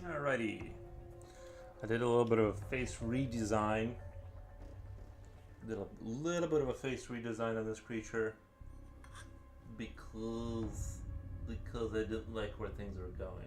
Alrighty. I did a little bit of a face redesign. Did a little bit of a face redesign on this creature because I didn't like where things were going.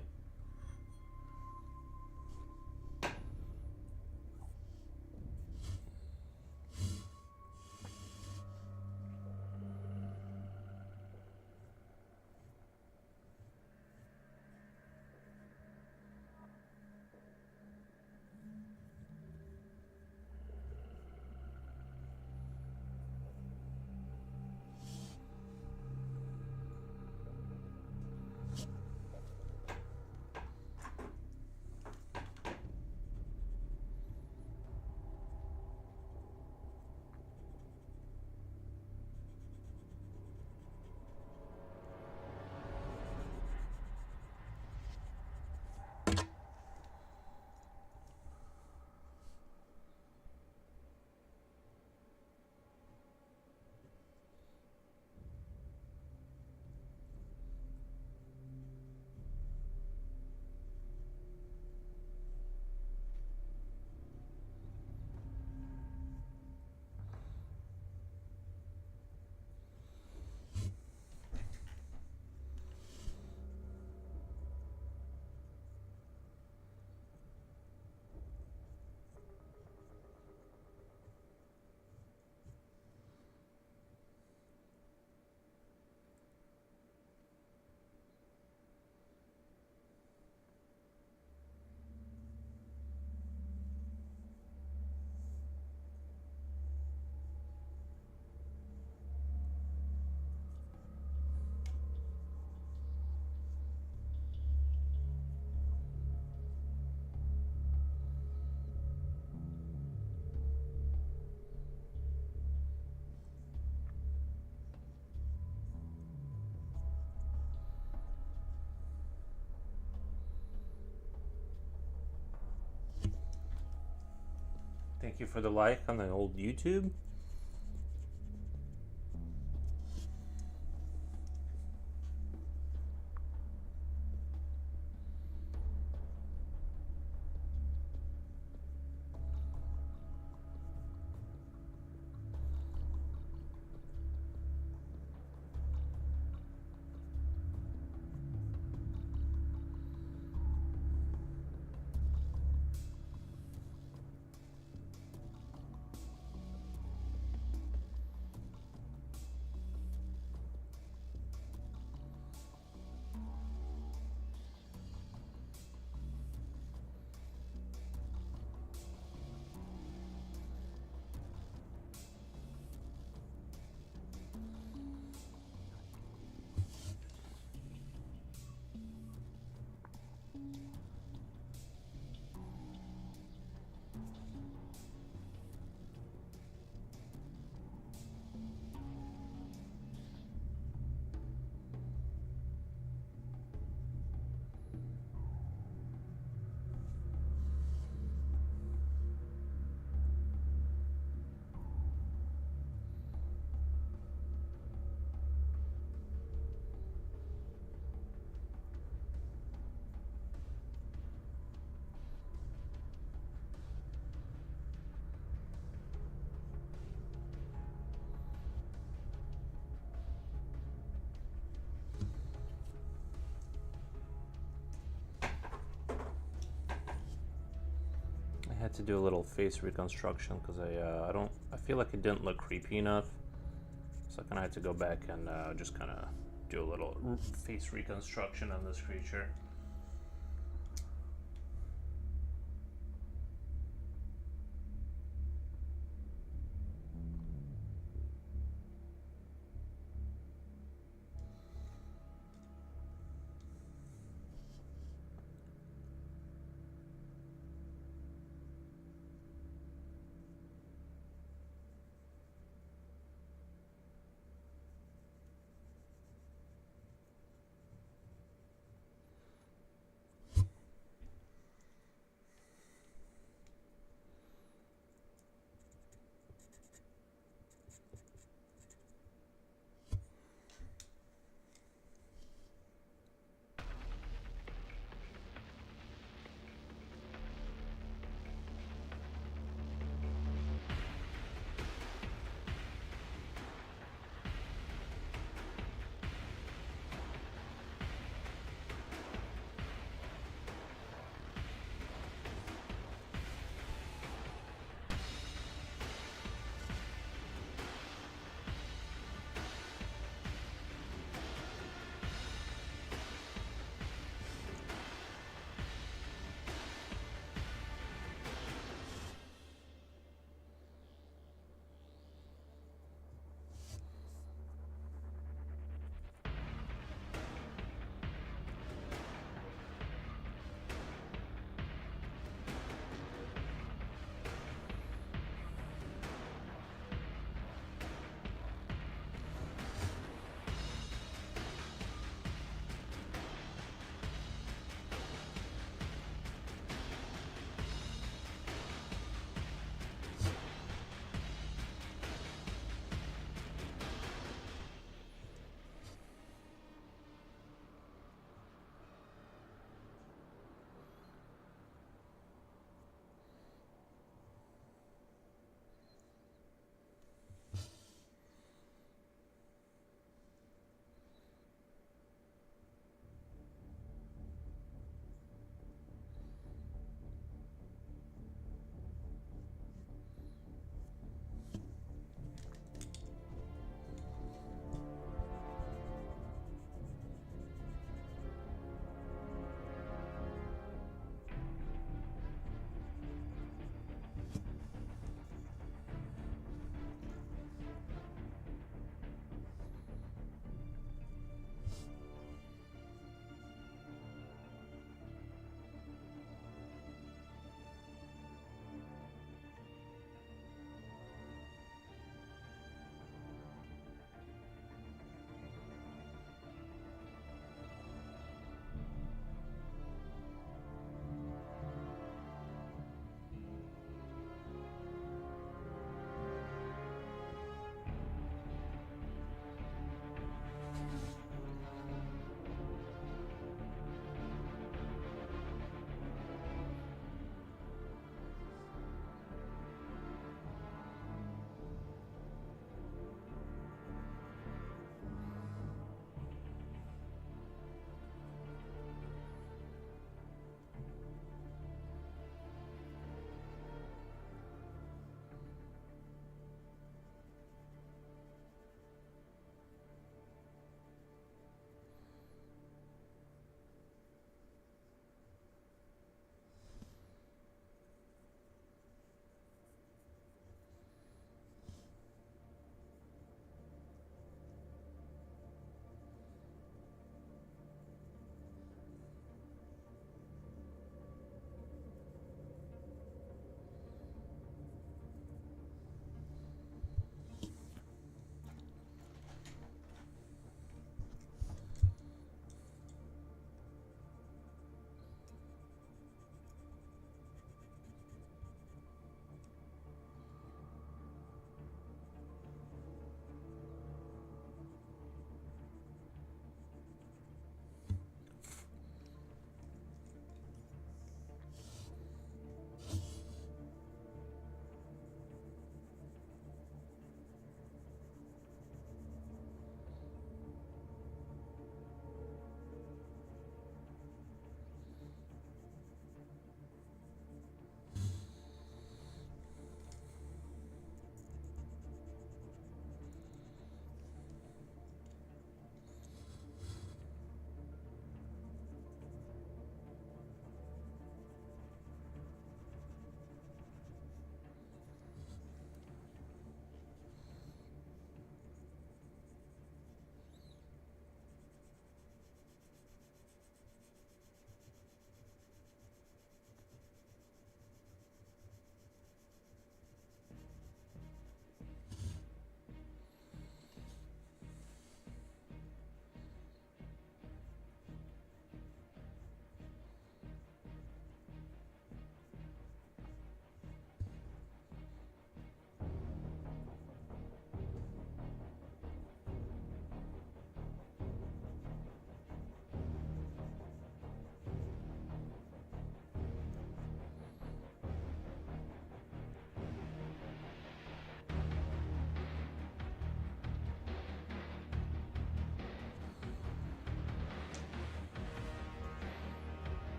Thank you for the like on the old YouTube. I had to do a little face reconstruction because I feel like it didn't look creepy enough, so I kind of had to go back and just kind of do a little face reconstruction on this creature.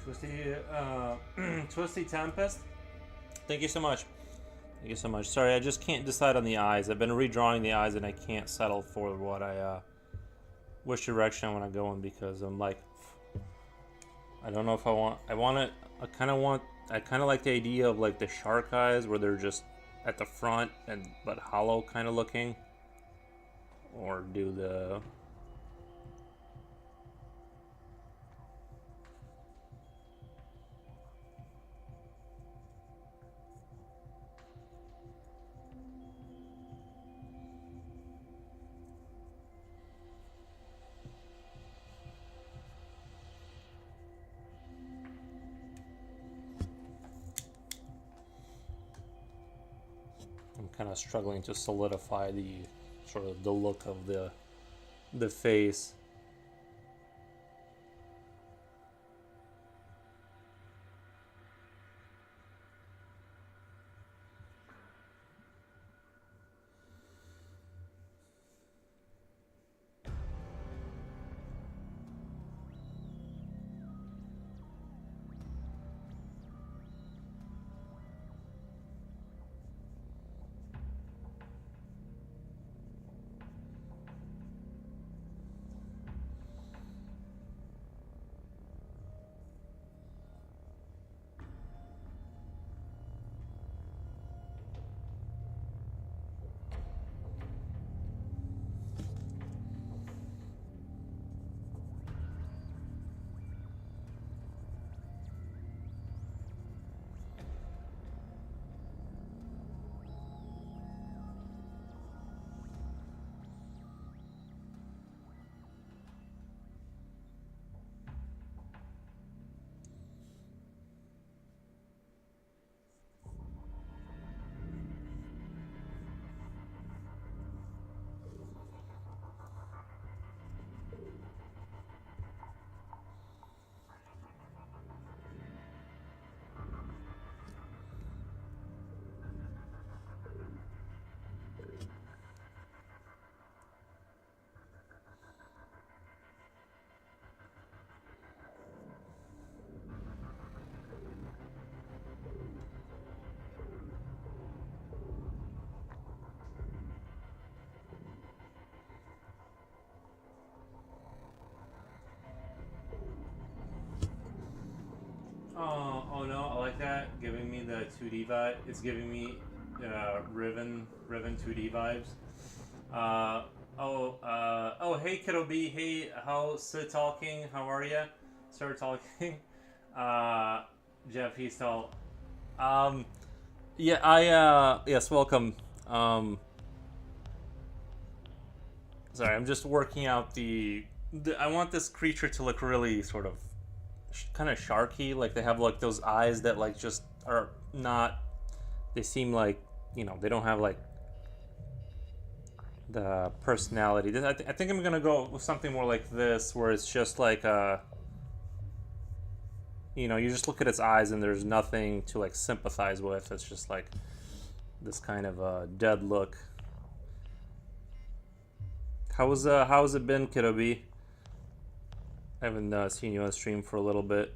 Twisty Tempest. Thank you so much. Thank you so much. Sorry, I just can't decide on the eyes. I've been redrawing the eyes and I can't settle for what which direction I want to go in, because I'm like, I don't know if I want it. I kind of like the idea of like the shark eyes where they're just at the front and but hollow kind of looking, or do the I'm kind of struggling to solidify the sort of the look of the face. Oh no, I like that. Giving me the 2D vibe. It's giving me Riven 2D vibes. Hey Kiddo B, hey, how's Sir Talking? How are ya? Sir Talking. Jeff, he's tall. Yes, welcome. Sorry, I'm just working out the I want this creature to look really sort of kind of sharky, like they have like those eyes that like just are not, they seem like, you know, they don't have like the personality. I think I'm gonna go with something more like this, where it's just like you know, you just look at its eyes and there's nothing to like sympathize with. It's just like this kind of dead look. How's it been, Kiddo B? I haven't seen you on stream for a little bit.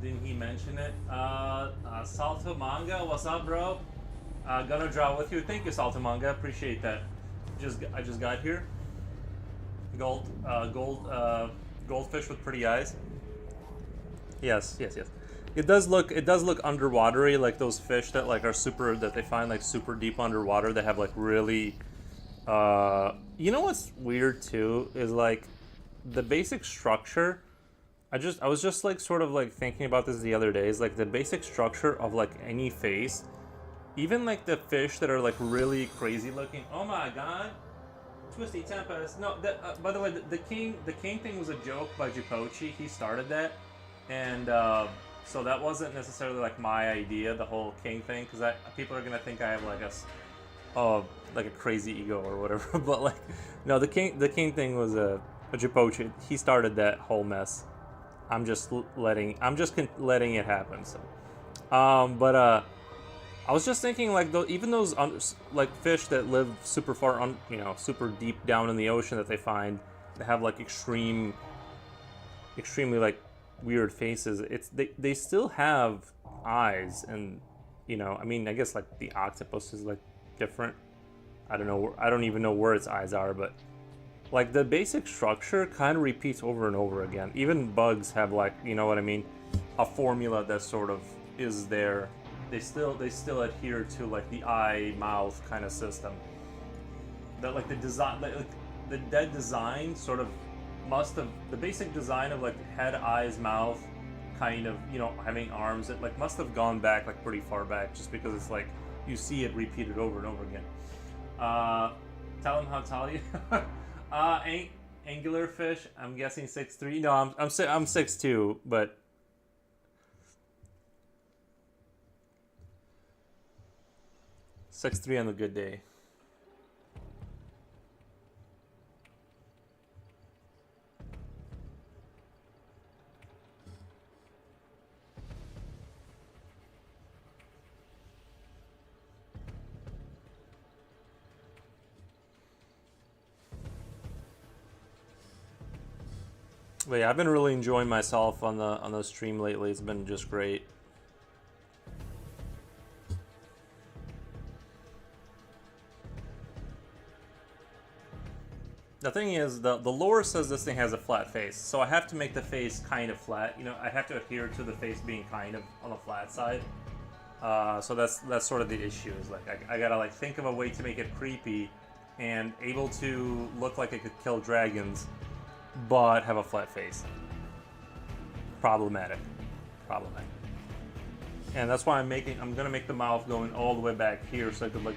Didn't he mention it? Salto Manga, what's up, bro? Gonna draw with you. Thank you, Salto Manga. Appreciate that. I just got here. Goldfish with pretty eyes. Yes. It does look underwatery, like those fish that like are super, that they find like super deep underwater. They have like really. You know what's weird too is like the basic structure. I was just like sort of like thinking about this the other day. Is like the basic structure of like any face, even like the fish that are like really crazy looking. Oh my god, Twisty Tempest. No, by the way, the king thing was a joke by Japochi. He started that. And so that wasn't necessarily like my idea, the whole king thing, because people are gonna think I have like like a crazy ego or whatever. But like, no, the king thing was a Jipochi. He started that whole mess. I'm just letting it happen. So, but I was just thinking like even those like fish that live super far super deep down in the ocean that they find, that have like extremely like weird faces. They still have eyes, and I mean, I guess like the octopus is like different. I don't know. I don't even know where its eyes are, but like the basic structure kind of repeats over and over again. Even bugs have like, you know what I mean, a formula that sort of is there. They still adhere to like the eye mouth kind of system. That like the design, like the dead design sort of must have the basic design of like head, eyes, mouth, kind of having arms. It like must have gone back like pretty far back, just because it's like you see it repeated over and over again. Tell him how tall you. Angular fish. I'm guessing 6'3". No, I'm 6'2", but 6'3" on a good day. But yeah, I've been really enjoying myself on the stream lately. It's been just great. The thing is, the lore says this thing has a flat face, so I have to make the face kind of flat. I have to adhere to the face being kind of on the flat side. So that's sort of the issue. Is like I gotta like think of a way to make it creepy and able to look like it could kill dragons, but have a flat face. Problematic. And that's why I'm gonna make the mouth going all the way back here, so I could like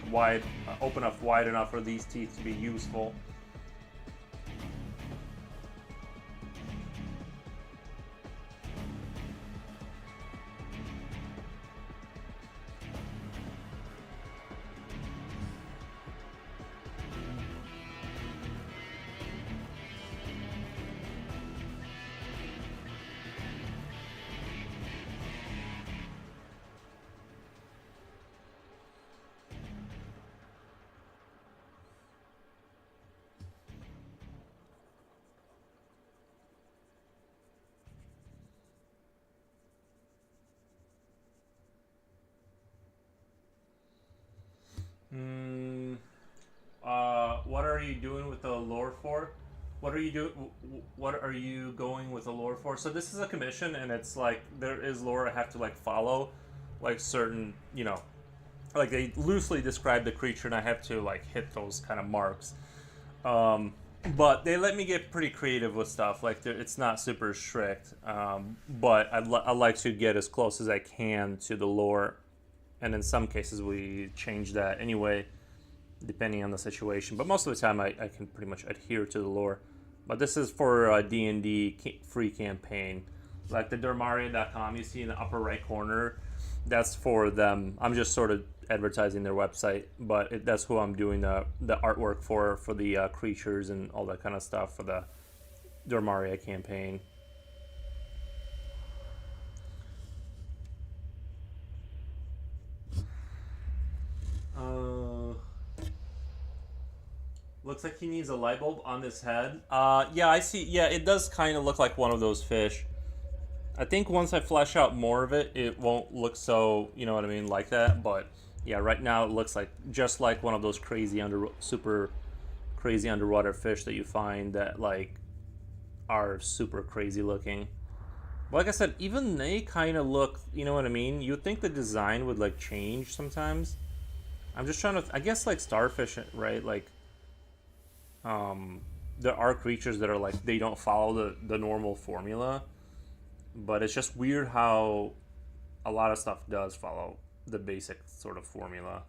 open up wide enough for these teeth to be useful. What are you doing with the lore for? What are you do? What are you going with the lore for? So this is a commission, and it's like there is lore I have to like follow, like certain, like they loosely describe the creature, and I have to like hit those kind of marks. But they let me get pretty creative with stuff. Like it's not super strict, but I like to get as close as I can to the lore, and in some cases we change that anyway, depending on the situation. But most of the time I can pretty much adhere to the lore. But this is for a D&D free campaign. Like the Dromaria.com you see in the upper right corner, that's for them. I'm just sort of advertising their website, but that's who I'm doing the artwork for the creatures and all that kind of stuff for the Dromaria campaign. Looks like he needs a light bulb on his head. Yeah, I see. Yeah, it does kind of look like one of those fish. I think once I flesh out more of it, it won't look so, you know what I mean, like that. But yeah, right now it looks like just like one of those super crazy underwater fish that you find that like are super crazy looking. But like I said, even they kind of look, you know what I mean? You'd think the design would like change sometimes. I'm just trying to, I guess like starfish, right? Like there are creatures that are like they don't follow the normal formula, but it's just weird how a lot of stuff does follow the basic sort of formula.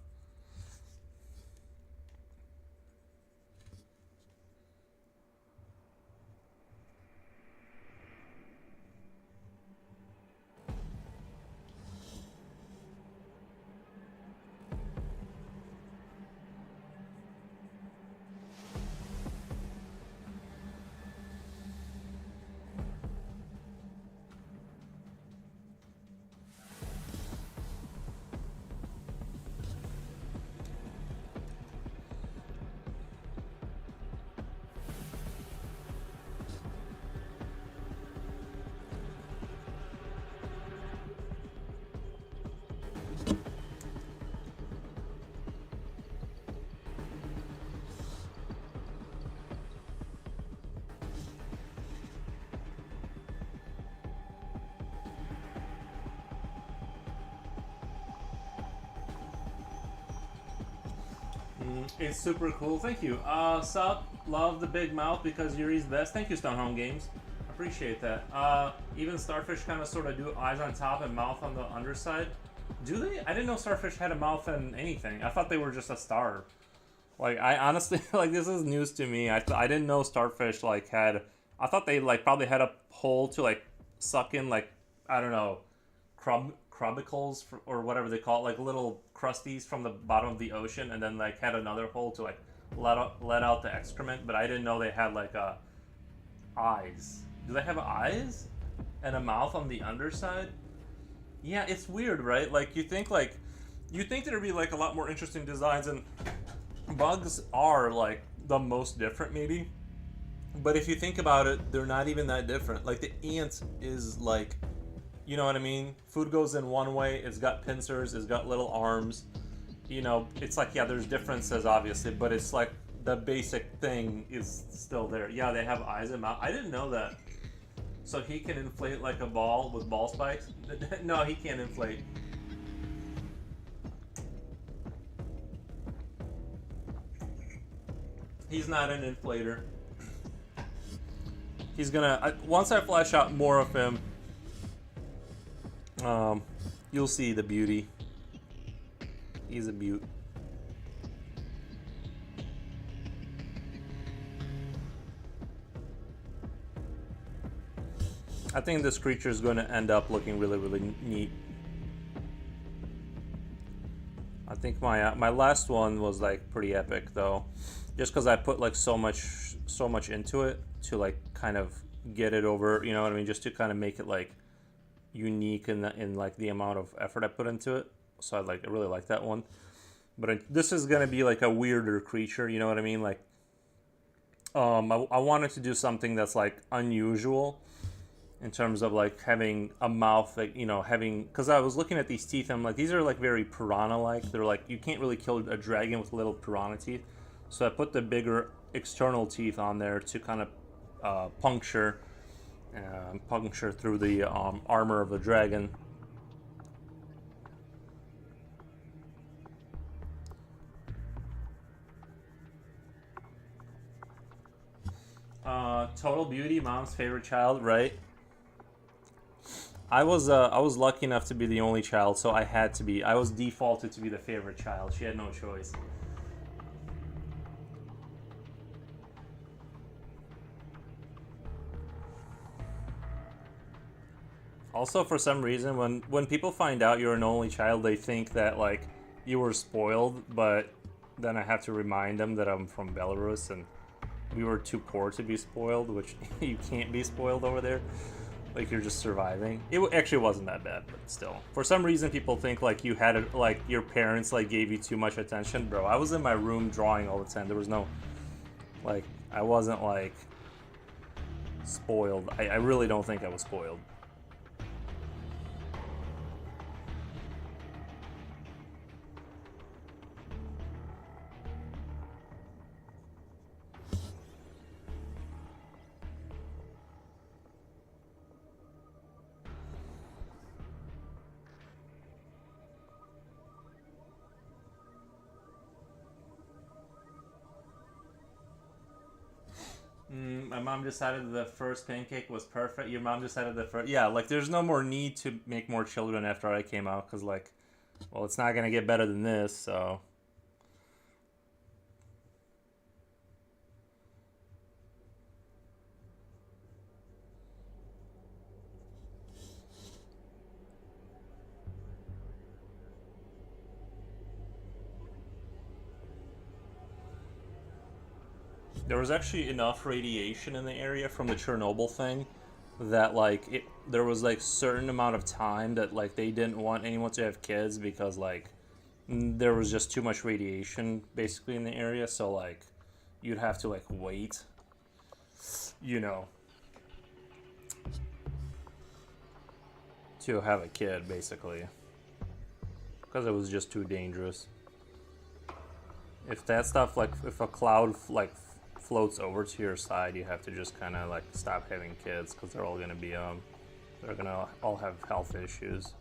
It's super cool. Thank you. Sup, love the big mouth because Yuri's best. Thank you, Stonehomegames. Appreciate that. Even starfish kind of sort of do eyes on top and mouth on the underside. Do they? I didn't know starfish had a mouth and anything. I thought they were just a star. Like, I honestly, like, this is news to me. I didn't know starfish, like, had... I thought they, like, probably had a hole to, like, suck in, like, I don't know, crubicles, or whatever they call it, like, little crusties from the bottom of the ocean, and then, like, had another hole to, like, let out the excrement, but I didn't know they had, like, eyes. Do they have eyes? And a mouth on the underside? Yeah, it's weird, right? Like, you think there'd be, like, a lot more interesting designs, and bugs are, like, the most different, maybe. But if you think about it, they're not even that different. Like, the ant is, like, you know what I mean? Food goes in one way, it's got pincers, it's got little arms. You know, it's like, yeah, there's differences, obviously, but it's like the basic thing is still there. Yeah, they have eyes and mouth. I didn't know that. So he can inflate like a ball with ball spikes? No, he can't inflate. He's not an inflator. He's gonna... once I flesh out more of him, you'll see the beauty. He's a beaut. I think this creature is going to end up looking really, really neat. I think my last one was like pretty epic though, just because I put like so much into it to like kind of get it over. You know what I mean? Just to kind of make it like unique in like the amount of effort I put into it. So I really like that one. But this is gonna be like a weirder creature. You know what I mean? Like, I wanted to do something that's like unusual. In terms of like having a mouth, like, you know, having, because I was looking at these teeth, I'm like, these are like very piranha-like. They're like, you can't really kill a dragon with little piranha teeth. So I put the bigger external teeth on there to kind of puncture through the armor of the dragon. Total beauty, mom's favorite child, right? I was lucky enough to be the only child, so I had to be. I was defaulted to be the favorite child. She had no choice. Also, for some reason, when people find out you're an only child, they think that like you were spoiled. But then I have to remind them that I'm from Belarus and we were too poor to be spoiled, which you can't be spoiled over there. Like, you're just surviving. It actually wasn't that bad, but still. For some reason, people think, like, you had it, like, your parents, like, gave you too much attention. Bro, I was in my room drawing all the time. There was no, like, I wasn't, like, spoiled. I really don't think I was spoiled. My mom decided the first pancake was perfect. Your mom decided the first... Yeah, like, there's no more need to make more children after I came out, because, like, well, it's not going to get better than this, so... There was actually enough radiation in the area from the Chernobyl thing that like there was like certain amount of time that like they didn't want anyone to have kids because like there was just too much radiation basically in the area, so like you'd have to like wait, you know, to have a kid basically because it was just too dangerous. If that stuff, like if a cloud like floats over to your side, you have to just kind of like stop having kids because they're all gonna be they're gonna all have health issues.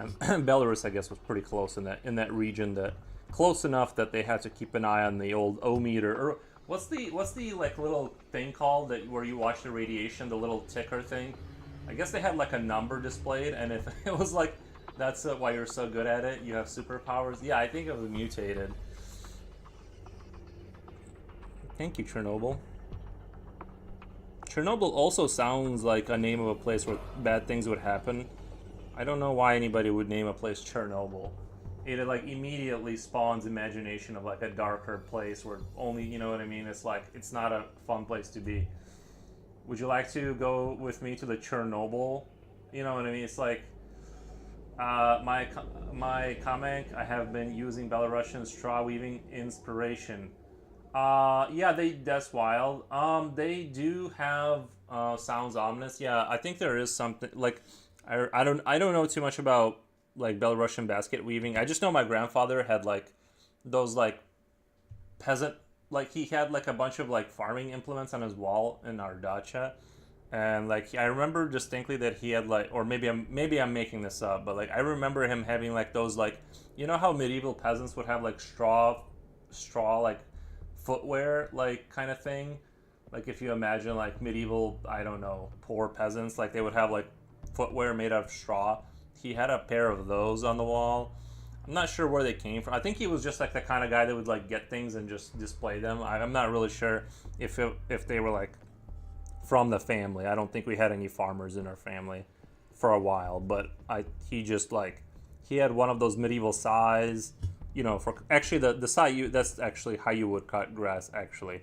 And Belarus, I guess, was pretty close in that region, that close enough that they had to keep an eye on the old O-meter. Or what's the like little thing called that where you watch the radiation, the little ticker thing? I guess they had like a number displayed, and if it was like that's why you're so good at it, you have superpowers. Yeah, I think it was mutated. Thank you, Chernobyl. Chernobyl also sounds like a name of a place where bad things would happen. I don't know why anybody would name a place Chernobyl. It like immediately spawns imagination of like a darker place where only, you know what I mean? It's like, it's not a fun place to be. Would you like to go with me to the Chernobyl? You know what I mean? It's like, my comment, I have been using Belarusian straw weaving inspiration. Yeah, that's wild. They do have sounds ominous. Yeah, I think there is something like I don't know too much about like Belarusian basket weaving. I just know my grandfather had like those like peasant, like he had like a bunch of like farming implements on his wall in our dacha. And like I remember distinctly that he had like, or maybe I'm making this up, but like I remember him having like those like, you know how medieval peasants would have like straw like footwear like kind of thing. Like if you imagine like medieval, I don't know, poor peasants, like they would have like footwear made out of straw. He had a pair of those on the wall. I'm not sure where they came from. I think he was just like the kind of guy that would like get things and just display them. I'm not really sure if they were like from the family. I don't think we had any farmers in our family for a while, but he just like, he had one of those medieval size, you know, for actually the side that's actually how you would cut grass actually.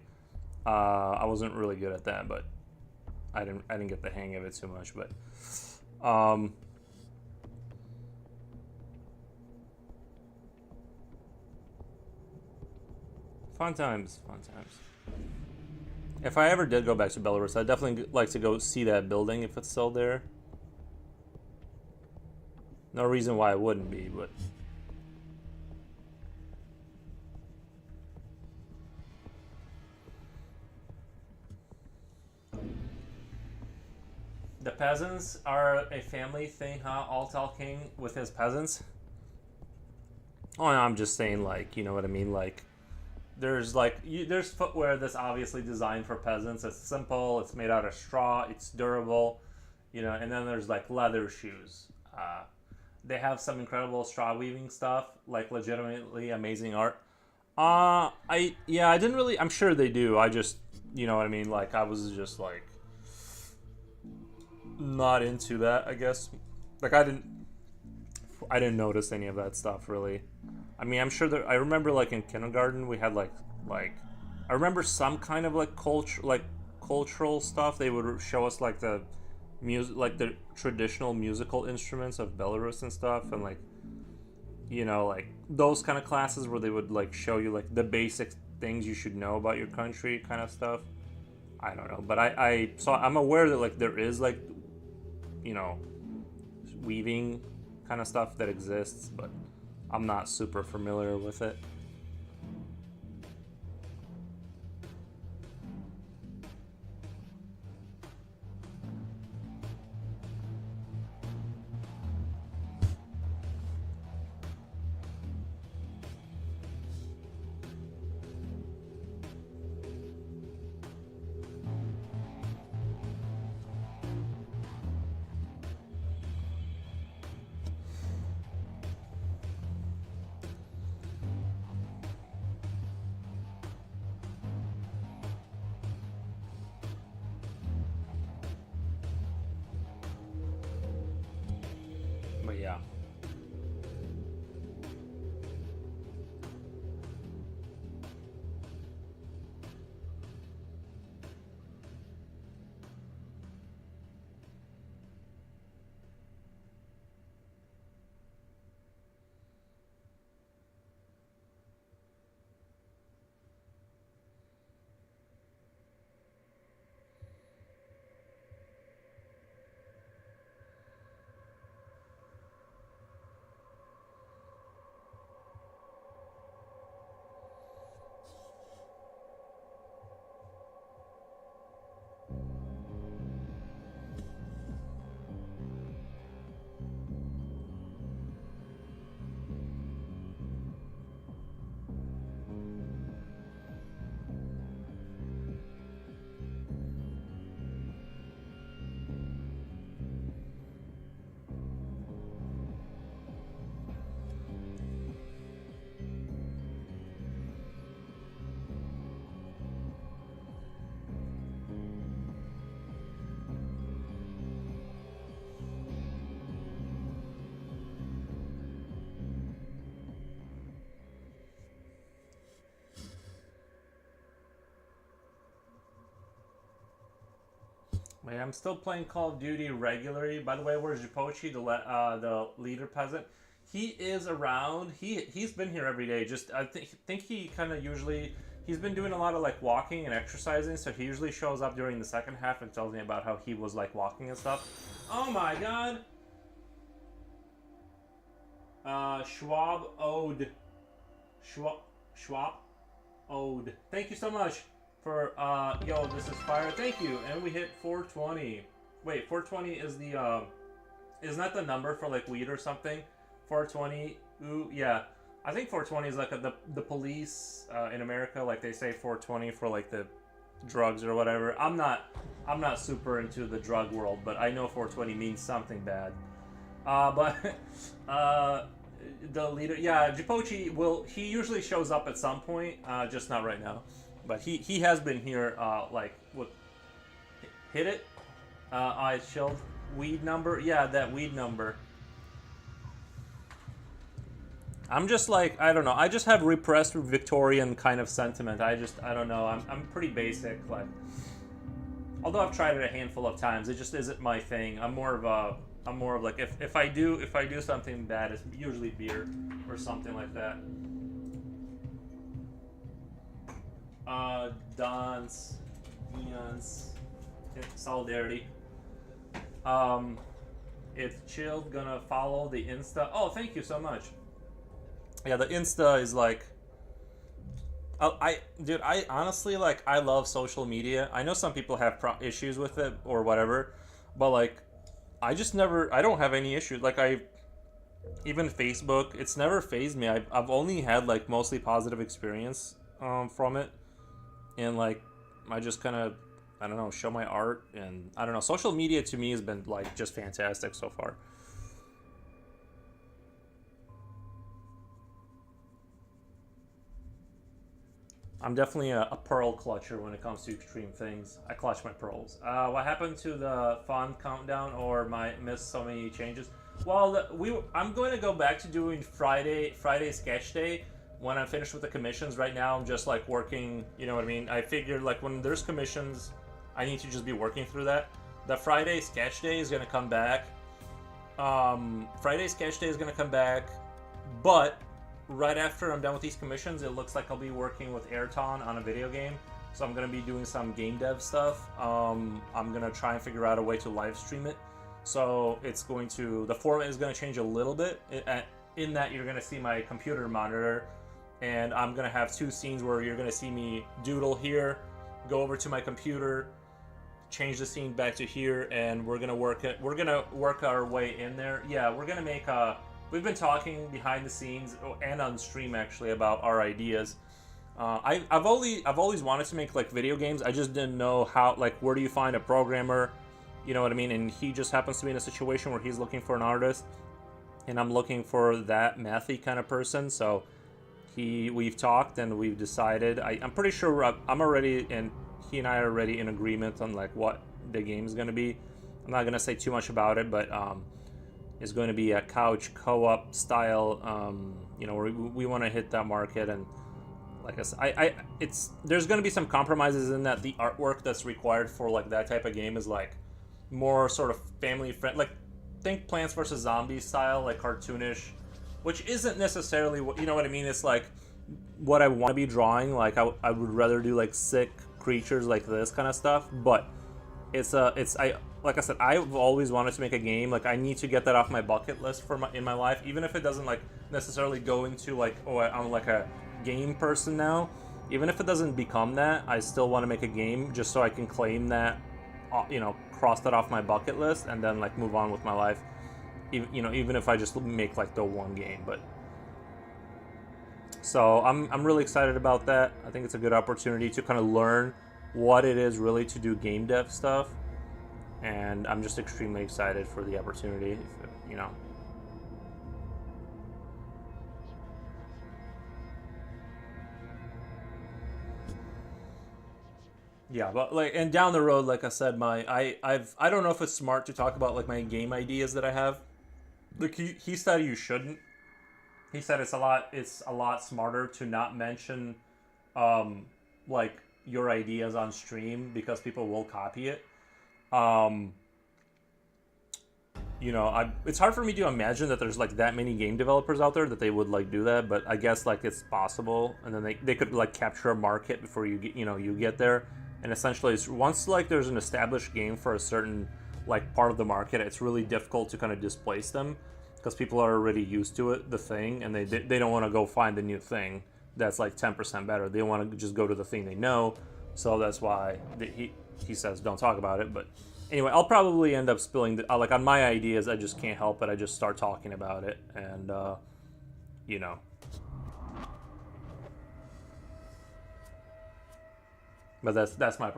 I wasn't really good at that, but I didn't get the hang of it too much, but fun times. If I ever did go back to Belarus, I'd definitely like to go see that building if it's still there. No reason why it wouldn't be, but the peasants are a family thing, huh? Altal King with his peasants. Oh, I'm just saying, like, you know what I mean? Like, there's there's footwear that's obviously designed for peasants. It's simple. It's made out of straw. It's durable, you know. And then there's like leather shoes. They have some incredible straw weaving stuff, like legitimately amazing art. I didn't really. I'm sure they do. I just, you know what I mean. Like I was just like not into that, I guess. Like I didn't notice any of that stuff really. I mean, I'm sure that I remember like in kindergarten we had like I remember some kind of like cultural stuff. They would show us like the music, like the traditional musical instruments of Belarus and stuff, and like, you know, like those kind of classes where they would like show you like the basic things you should know about your country kind of stuff. I don't know, but I'm aware that like there is like, you know, weaving kind of stuff that exists, but I'm not super familiar with it. Man, I'm still playing Call of Duty regularly. By the way, where's Jipochi, the leader peasant? He is around. He's been here every day. Just I think he kind of usually he's been doing a lot of like walking and exercising. So he usually shows up during the second half and tells me about how he was like walking and stuff. Oh my god. Schwab Ode. Schwab Ode. Thank you so much for yo, this is fire. Thank you. And we hit 420. Wait, 420 is the isn't that the number for like weed or something? 420. Ooh, yeah. I think 420 is like the police in America, like they say 420 for like the drugs or whatever. I'm not super into the drug world, but I know 420 means something bad. But the leader, yeah, Jipochi he usually shows up at some point, just not right now. But he has been here, like, what, hit it? I shelled weed number? Yeah, that weed number. I'm just like, I don't know, I just have repressed Victorian kind of sentiment. I don't know, I'm pretty basic, like, although I've tried it a handful of times, it just isn't my thing. I'm more of like, if I do something bad, it's usually beer or something like that. Dance, Eons, solidarity. It's chilled, gonna follow the Insta. Oh, thank you so much. Yeah, the Insta is like, dude, I honestly, like, I love social media. I know some people have issues with it or whatever, but like, I don't have any issues. Like, even Facebook, it's never fazed me. I've only had like mostly positive experience from it, and like, I just kind of, I don't know, show my art, and I don't know. Social media to me has been like just fantastic so far. I'm definitely a pearl clutcher when it comes to extreme things. I clutch my pearls. What happened to the fun countdown, or missed so many changes? Well, I'm going to go back to doing Friday sketch day when I'm finished with the commissions. Right now, I'm just like working. You know what I mean? I figured like when there's commissions, I need to just be working through that. The Friday sketch day is going to come back. Friday sketch day is going to come back, but right after I'm done with these commissions, it looks like I'll be working with Ayrton on a video game. So I'm going to be doing some game dev stuff. I'm going to try and figure out a way to live stream it. So the format is going to change a little bit in that you're going to see my computer monitor, and I'm going to have two scenes where you're going to see me doodle here, go over to my computer, change the scene back to here, and we're going to work our way in there. Yeah, we're going to make we've been talking behind the scenes and on stream actually about our ideas. I've always wanted to make like video games. I just didn't know how, like, where do you find a programmer, you know what I mean? And he just happens to be in a situation where he's looking for an artist, and I'm looking for that mathy kind of person. So we've talked and we've decided. I'm pretty sure I'm already, and he and I are already in agreement on like what the game is going to be. I'm not going to say too much about it, but is going to be a couch co-op style, where we want to hit that market. And like I said, there's going to be some compromises in that the artwork that's required for like that type of game is like more sort of family friendly, like think Plants vs. Zombies style, like cartoonish, which isn't necessarily what, you know what I mean? It's like what I want to be drawing. Like I would rather do like sick creatures like this kind of stuff, but like I said, I've always wanted to make a game. Like, I need to get that off my bucket list in my life, even if it doesn't like necessarily go into like, oh, I'm like a game person now. Even if it doesn't become that, I still want to make a game just so I can claim that, cross that off my bucket list and then like move on with my life. Even if I just make like the one game. But so I'm really excited about that. I think it's a good opportunity to kind of learn what it is really to do game dev stuff. And I'm just extremely excited for the opportunity, Yeah, but like, and down the road, like I said, I don't know if it's smart to talk about like my game ideas that I have. Like he said you shouldn't. He said it's a lot smarter to not mention, like your ideas on stream because people will copy it. Um, it's hard for me to imagine that there's like that many game developers out there that they would like do that, but I guess like it's possible, and then they could like capture a market before you get you get there, and essentially it's once like there's an established game for a certain like part of the market, it's really difficult to kind of displace them because people are already used to the thing, and they don't want to go find the new thing that's like 10% better. They want to just go to the thing they know, so that's why he says don't talk about it, but. Anyway, I'll probably end up spilling like on my ideas. I just can't help it. I just start talking about it, and you know. But that's my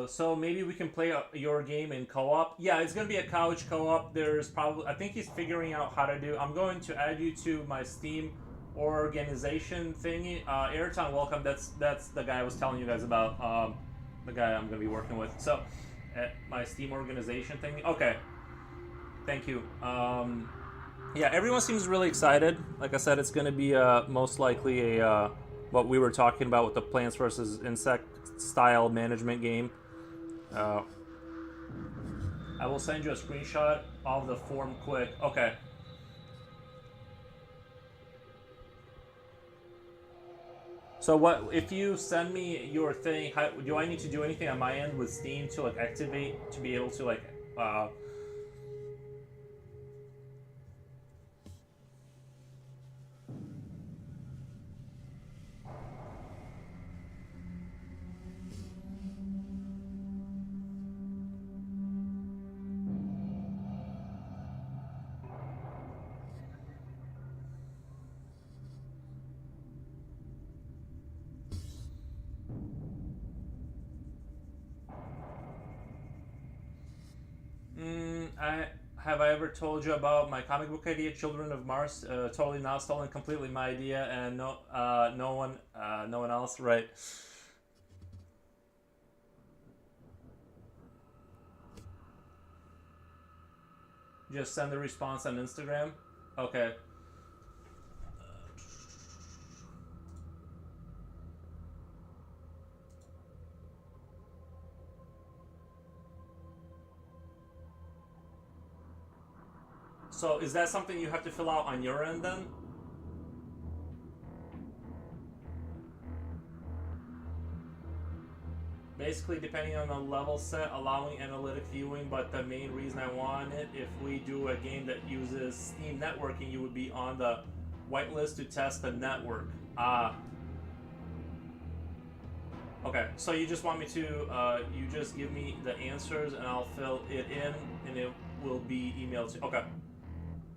so maybe we can play your game in co-op. Yeah, it's gonna be a couch co-op. There's probably I think he's figuring out how to do. I'm going to add you to my Steam organization thingy. Airton, welcome. That's the guy I was telling you guys about. The guy I'm gonna be working with. So, at my Steam organization thing. Okay, thank you. Yeah, everyone seems really excited. Like I said, it's gonna be most likely a what we were talking about with the Plants vs Insect style management game. Uh, I will send you a screenshot of the form quick. Okay. So what if you send me your thing? Do I need to do anything on my end with Steam to like activate to be able to like? I have I ever told you about my comic book idea, Children of Mars? Totally not stolen, completely my idea, and no one else, right? Just send the response on Instagram. Okay. So is that something you have to fill out on your end then? Basically, depending on the level set, allowing analytic viewing, but the main reason I want it, if we do a game that uses Steam networking, you would be on the whitelist to test the network. Okay, so you just want me to, you just give me the answers and I'll fill it in and it will be emailed to, okay.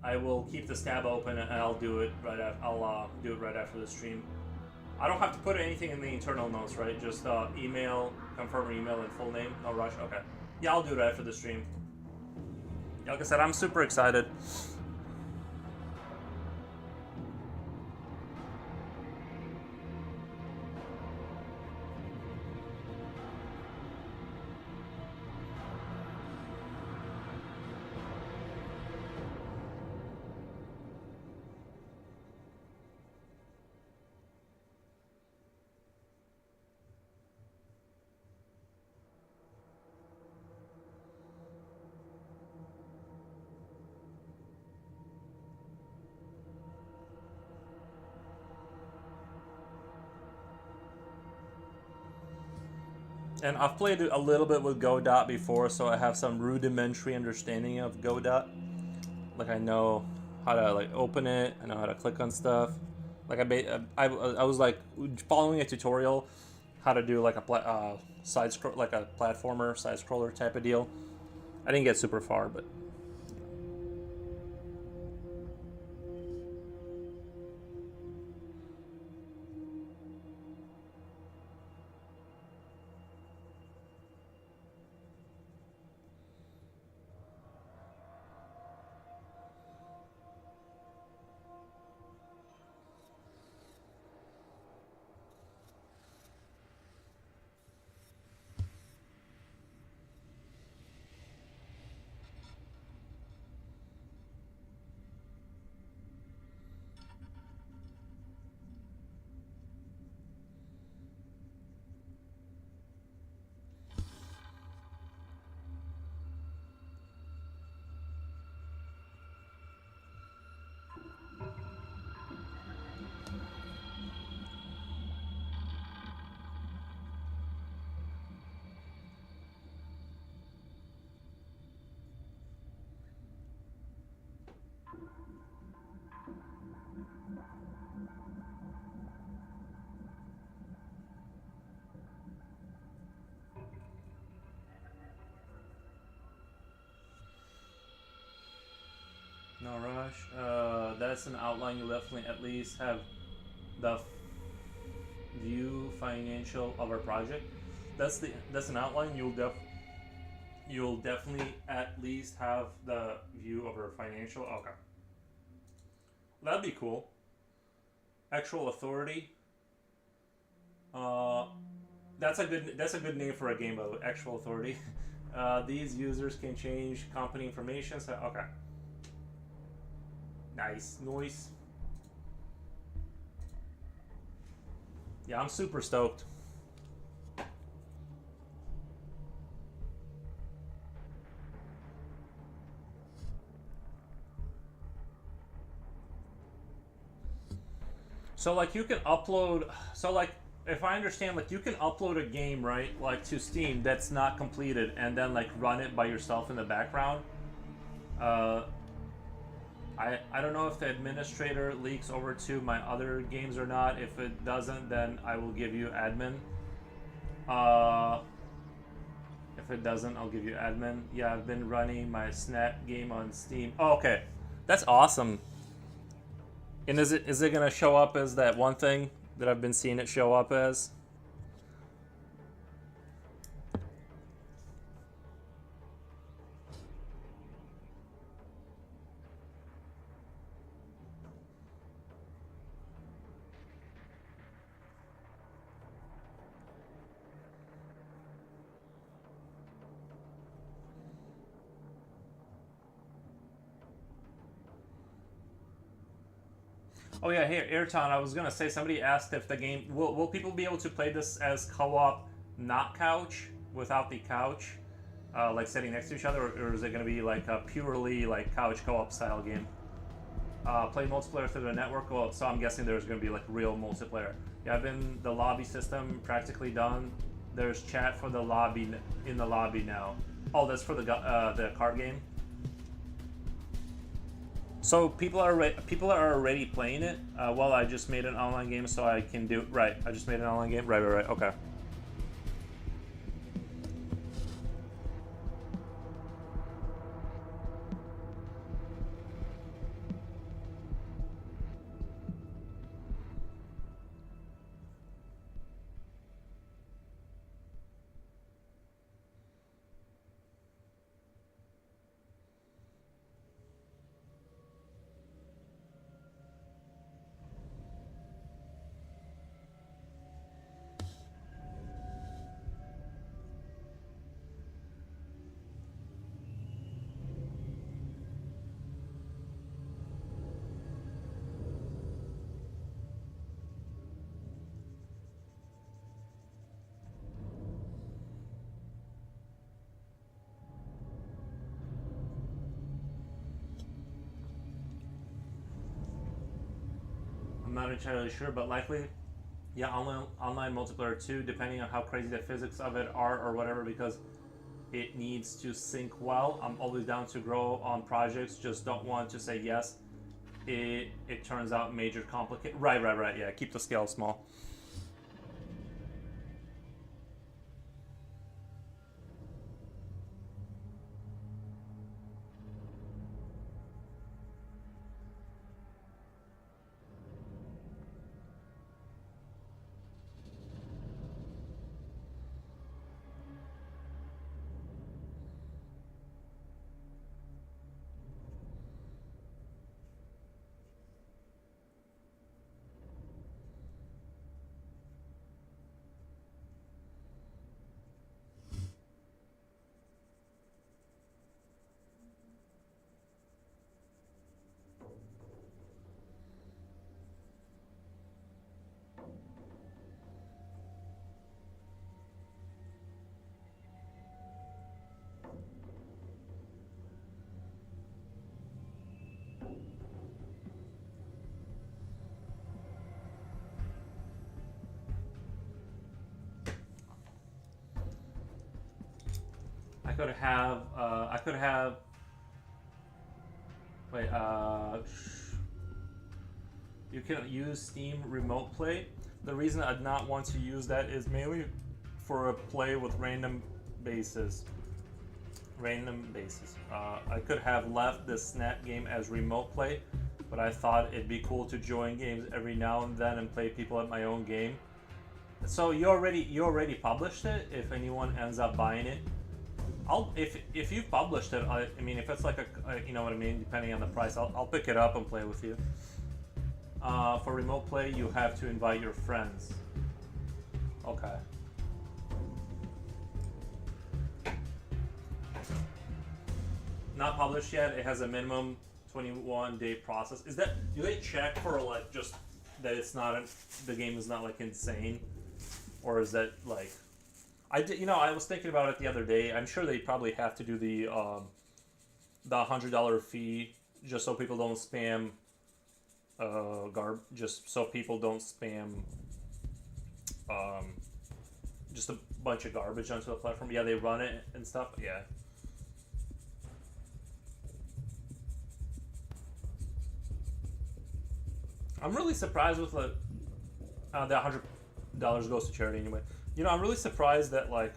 I will keep this tab open and I'll do it right after, I'll do it right after the stream. I don't have to put anything in the internal notes, right? Just email, confirm email and full name, no rush, okay. Yeah, I'll do it after the stream. Like I said, I'm super excited. And I've played a little bit with Godot before, so I have some rudimentary understanding of Godot. Like I know how to like open it, I know how to click on stuff. Like I was like following a tutorial how to do like a side scroll, like a platformer side scroller type of deal. I didn't get super far, but gosh. That's an outline. You'll definitely at least have the view financial of our project. That's an outline. You'll definitely at least have the view of our financial. Okay, that'd be cool. Actual authority. That's a good name for a game, by the way. Actual authority. These users can change company information. So okay, nice, noise. Yeah, I'm super stoked. So like you can upload. So like if I understand, like you can upload a game, right, like to Steam that's not completed, and then like run it by yourself in the background. I don't know if the administrator leaks over to my other games or not. If it doesn't, then I will give you admin. If it doesn't, I'll give you admin. Yeah, I've been running my Snap game on Steam. Oh, okay, that's awesome. And is it gonna show up as that one thing that I've been seeing it show up as? Oh yeah, here, Airton, I was gonna say, somebody asked if the game will people be able to play this as co-op, not couch, without the couch, like sitting next to each other, or is it gonna be like a purely like couch co-op style game? Play multiplayer through the network. Well, so I'm guessing there's gonna be like real multiplayer. Yeah, I've been the lobby system practically done. There's chat for the lobby in the lobby now. Oh, that's for the card game. So people are already playing it. Well, I just made an online game, so I can do right. I just made an online game. Right. Okay. I'm not entirely sure, but likely, yeah, online multiplayer too, depending on how crazy the physics of it are or whatever, because it needs to sync well. I'm always down to grow on projects, just don't want to say yes. It turns out major complicated. Right. Yeah, keep the scale small. I could have. Wait. You can use Steam Remote Play. The reason I'd not want to use that is mainly for a play with random bases. random basis. I could have left the Snap game as remote play, but I thought it'd be cool to join games every now and then and play people at my own game. So you already published it. If anyone ends up buying it, if you've published it, I mean, if it's like you know what I mean, depending on the price, I'll pick it up and play with you. For remote play, you have to invite your friends. Okay. Not published yet. It has a minimum 21-day process. Do they check for like just that it's not the game is not like insane, or is that like I was thinking about it the other day. I'm sure they probably have to do the $100 fee just so people don't spam just so people don't spam just a bunch of garbage onto the platform. Yeah, they run it and stuff. Yeah. I'm really surprised with the $100 goes to charity anyway. You know, I'm really surprised that like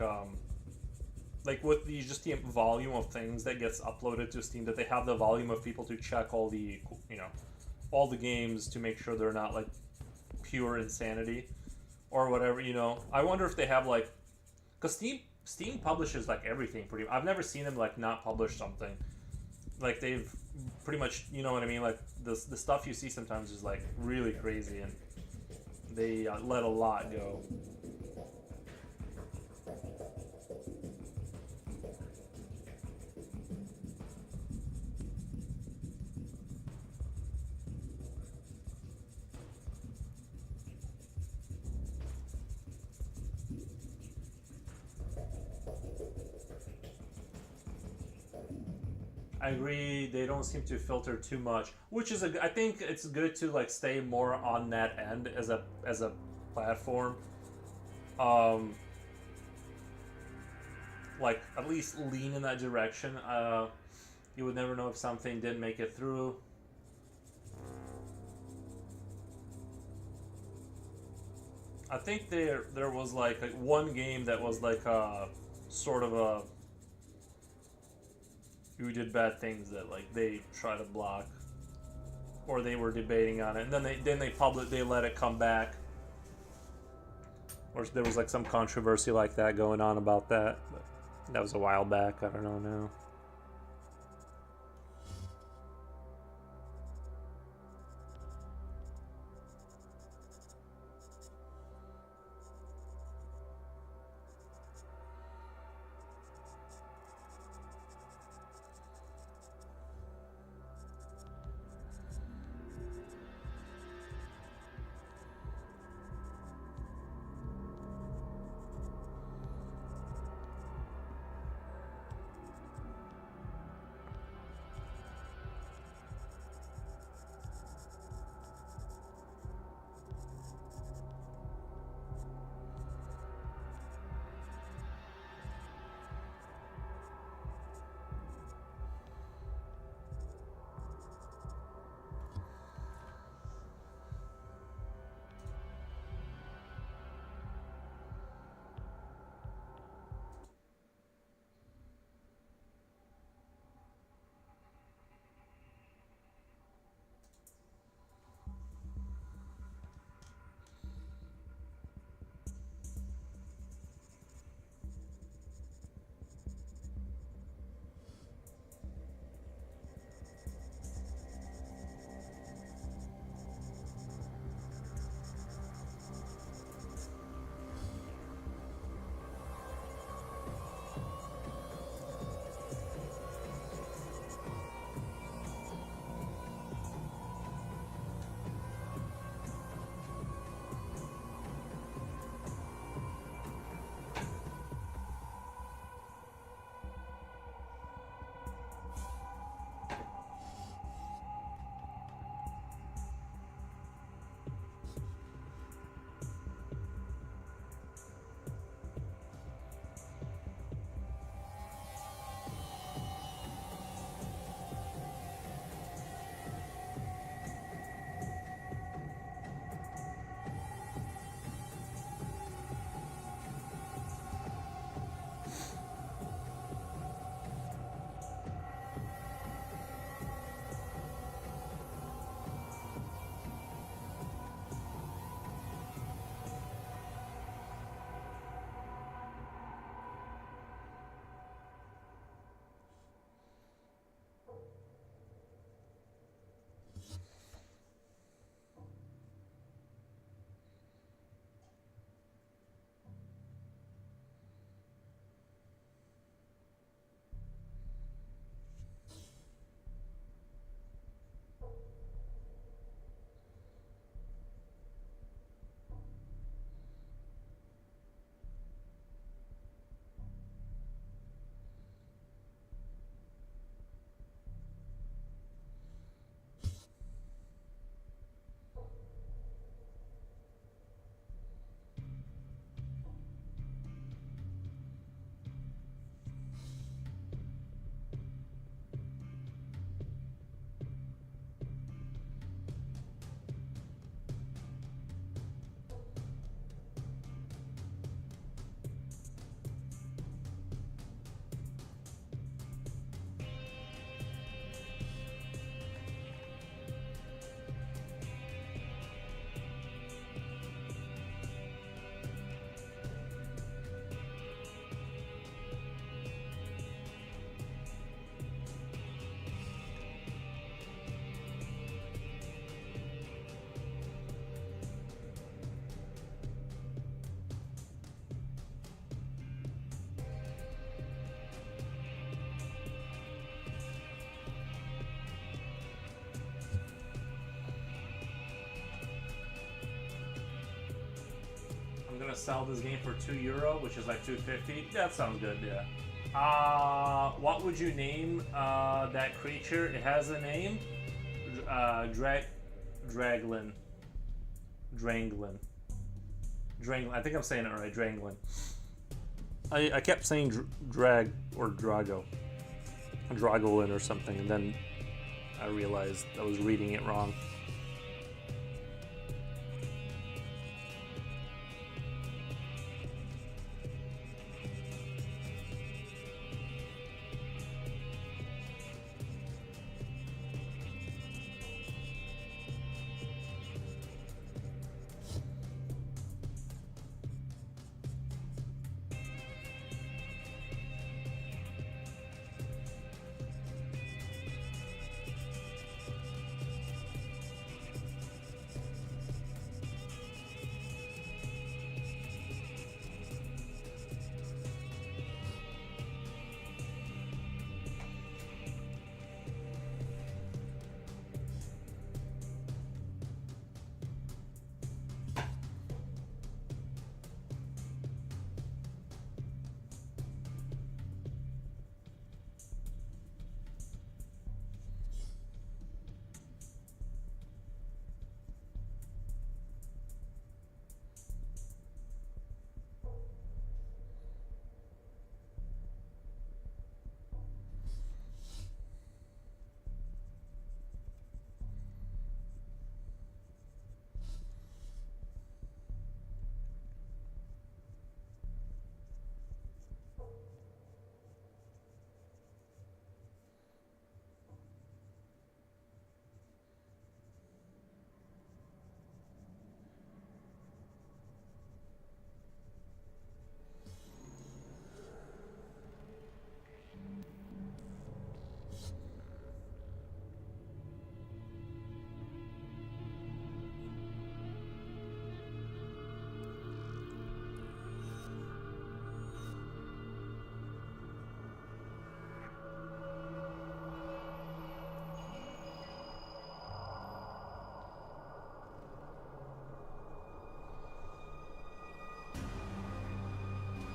with the volume of things that gets uploaded to Steam, that they have the volume of people to check all the all the games to make sure they're not like pure insanity or whatever. You know, I wonder if they have like, because Steam publishes like everything pretty. I've never seen them like not publish something. Like they've pretty much, you know what I mean? Like the stuff you see sometimes is like really crazy, and they let a lot go. I agree. They don't seem to filter too much, which is I think it's good to like stay more on that end as a platform. Like at least lean in that direction. You would never know if something didn't make it through. I think there was like one game that was like a sort of a who did bad things that like they try to block, or they were debating on it, and then they let it come back, or there was like some controversy like that going on about that, but that was a while back. I don't know now. sell this game for €2, which is like $2.50. That sounds good, yeah. What would you name that creature? It has a name. Dranglin. Dranglin. I think I'm saying it right. Dranglin. I kept saying drag or Drago. Dragolin or something, and then I realized I was reading it wrong.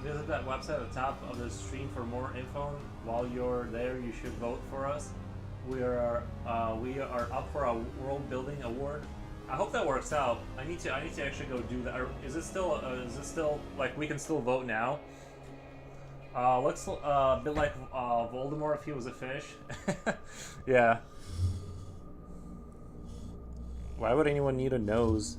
Visit that website at the top of the stream for more info. While you're there, you should vote for us. We are up for a world building award. I hope that works out. I need to actually go do that. Is it still like we can still vote now? Looks a bit like Voldemort if he was a fish. Yeah. Why would anyone need a nose?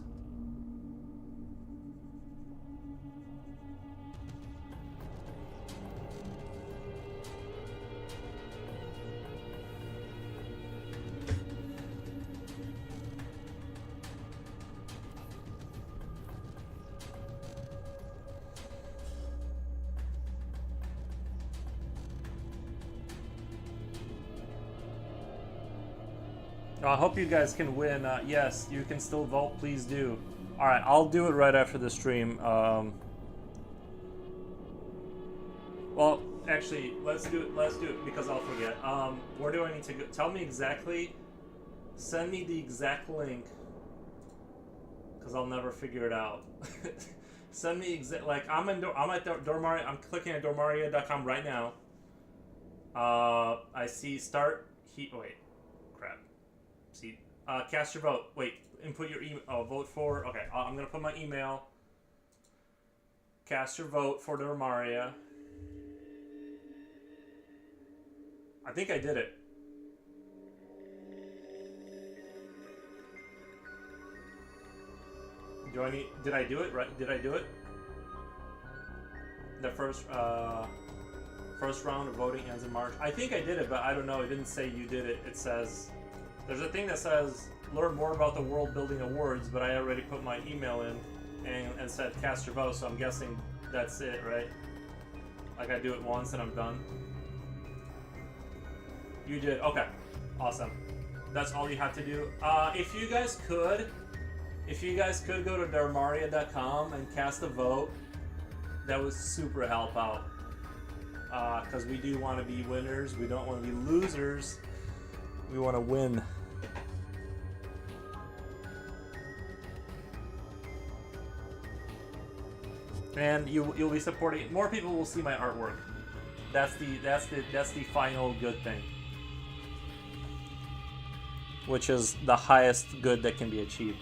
I hope you guys can win. Yes, you can still vote. Please do. All right, I'll do it right after the stream. Well, actually, let's do it because I'll forget. Where do I need to go? Tell me exactly. Send me the exact link, because I'll never figure it out. Send me like I'm at Dormaria. I'm clicking at Dormaria.com right now. I see start. Wait, crap. See, cast your vote. Wait, input your email. Oh, vote for. Okay, I'm gonna put my email. Cast your vote for Dormaria. I think I did it. Do I need? Did I do it? Right? Did I do it? The first round of voting ends in March. I think I did it, but I don't know. It didn't say you did it. It says there's a thing that says learn more about the World Building Awards, but I already put my email in and said cast your vote. So I'm guessing that's it, right? Like I do it once and I'm done. You did. Okay. Awesome. That's all you have to do. If you guys could go to Dormaria.com and cast a vote, that would super help out. Because we do want to be winners. We don't want to be losers. We want to win. and you'll be supporting. More people will see my artwork. That's the final good thing, which is the highest good that can be achieved.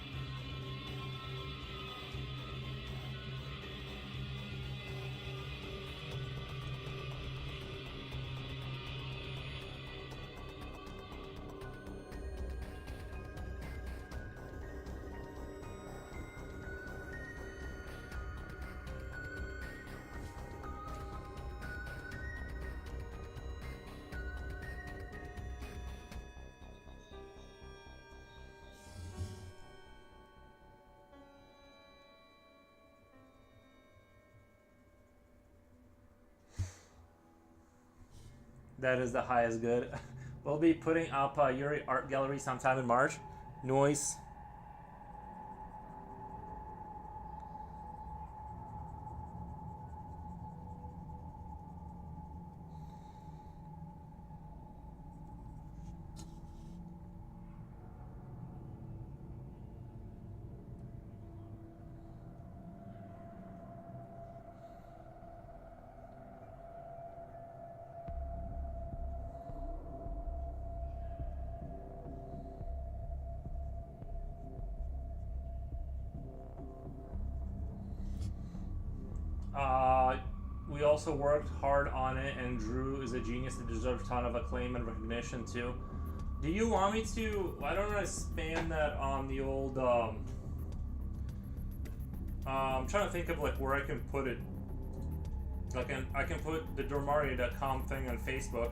That is the highest good. We'll be putting up Yuri Art Gallery sometime in March. Noise. We also worked hard on it, and Drew is a genius that deserves a ton of acclaim and recognition too. Do you want me to? Why don't I spam that on the old? I'm trying to think of like where I can put it. I can put the Dromaria.com thing on Facebook,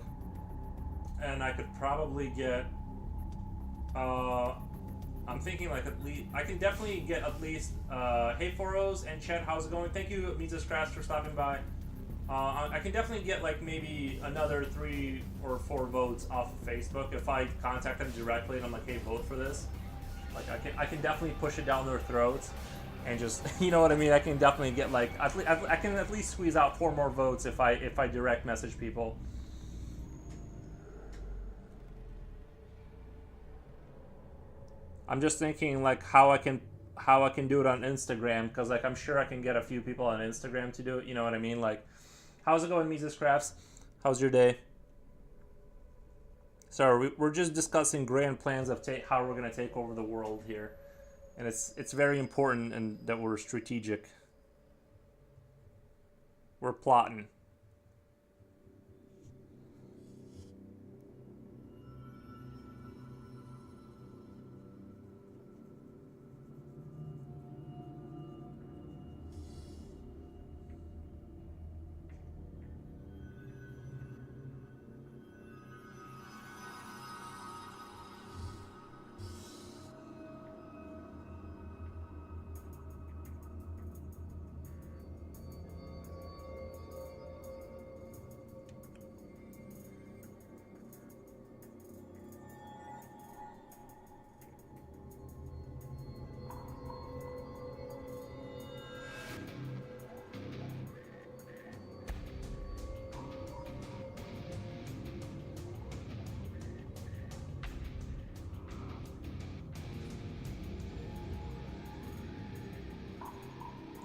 and I could probably get. I'm thinking like at least I can definitely get at least hey Foros and chat, how's it going? Thank you Mises Crash for stopping by. I can definitely get like maybe another 3 or 4 votes off of Facebook if I contact them directly and I'm like, hey, vote for this. Like I can definitely push it down their throats and just you know what I mean. I can definitely get like I can at least squeeze out 4 more votes if I direct message people. I'm just thinking like how I can do it on Instagram, because like I'm sure I can get a few people on Instagram to do it. You know what I mean? Like, how's it going, Mises Crafts? How's your day? So we're just discussing grand plans of how we're gonna take over the world here, and it's very important and that we're strategic. We're plotting.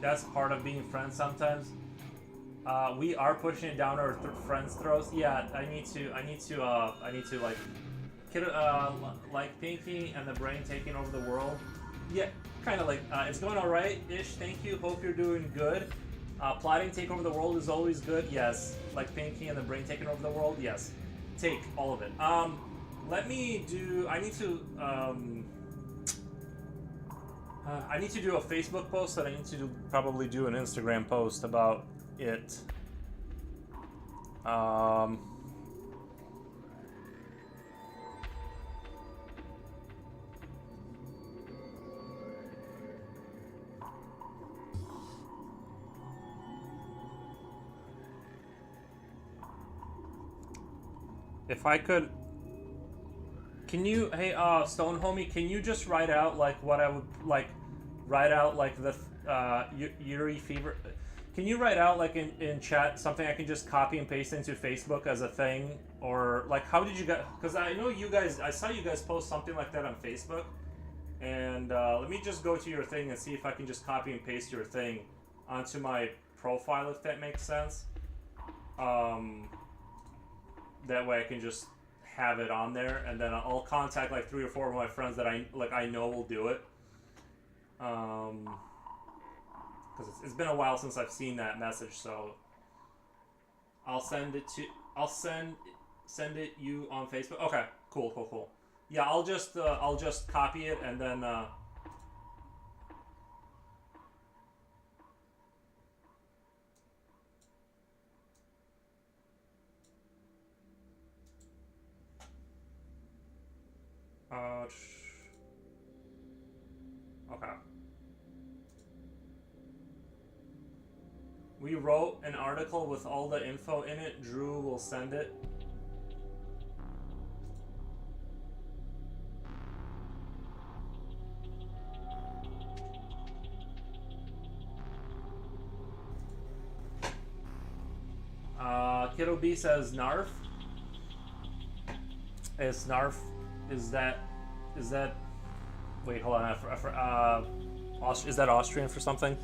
That's part of being friends sometimes. We are pushing it down our friends' throats. Yeah, I need to like Pinky and the Brain taking over the world. Yeah, kind of like it's going all right ish. Thank you. Hope you're doing good. Plotting take over the world is always good. Yes, like Pinky and the Brain taking over the world. Yes, take all of it. Let me do. I need to do a Facebook post, and I need to probably do an Instagram post about it. If I could, can you, hey, Stone Homie, can you just write out like what I would like, write out like the Yuri Fever? Can you write out like in chat something I can just copy and paste into Facebook as a thing, or like how did you guys? Because I know you guys, I saw you guys post something like that on Facebook, and let me just go to your thing and see if I can just copy and paste your thing onto my profile, if that makes sense. That way I can just have it on there, and then I'll contact like 3 or 4 of my friends that I know will do it. Because it's been a while since I've seen that message, so I'll send it it you on Facebook. Okay, cool. Yeah, I'll just copy it and then okay. We wrote an article with all the info in it. Drew will send it. Kiddo B says Narf. Is Narf? Is that? Wait, hold on. Is that Austrian for something?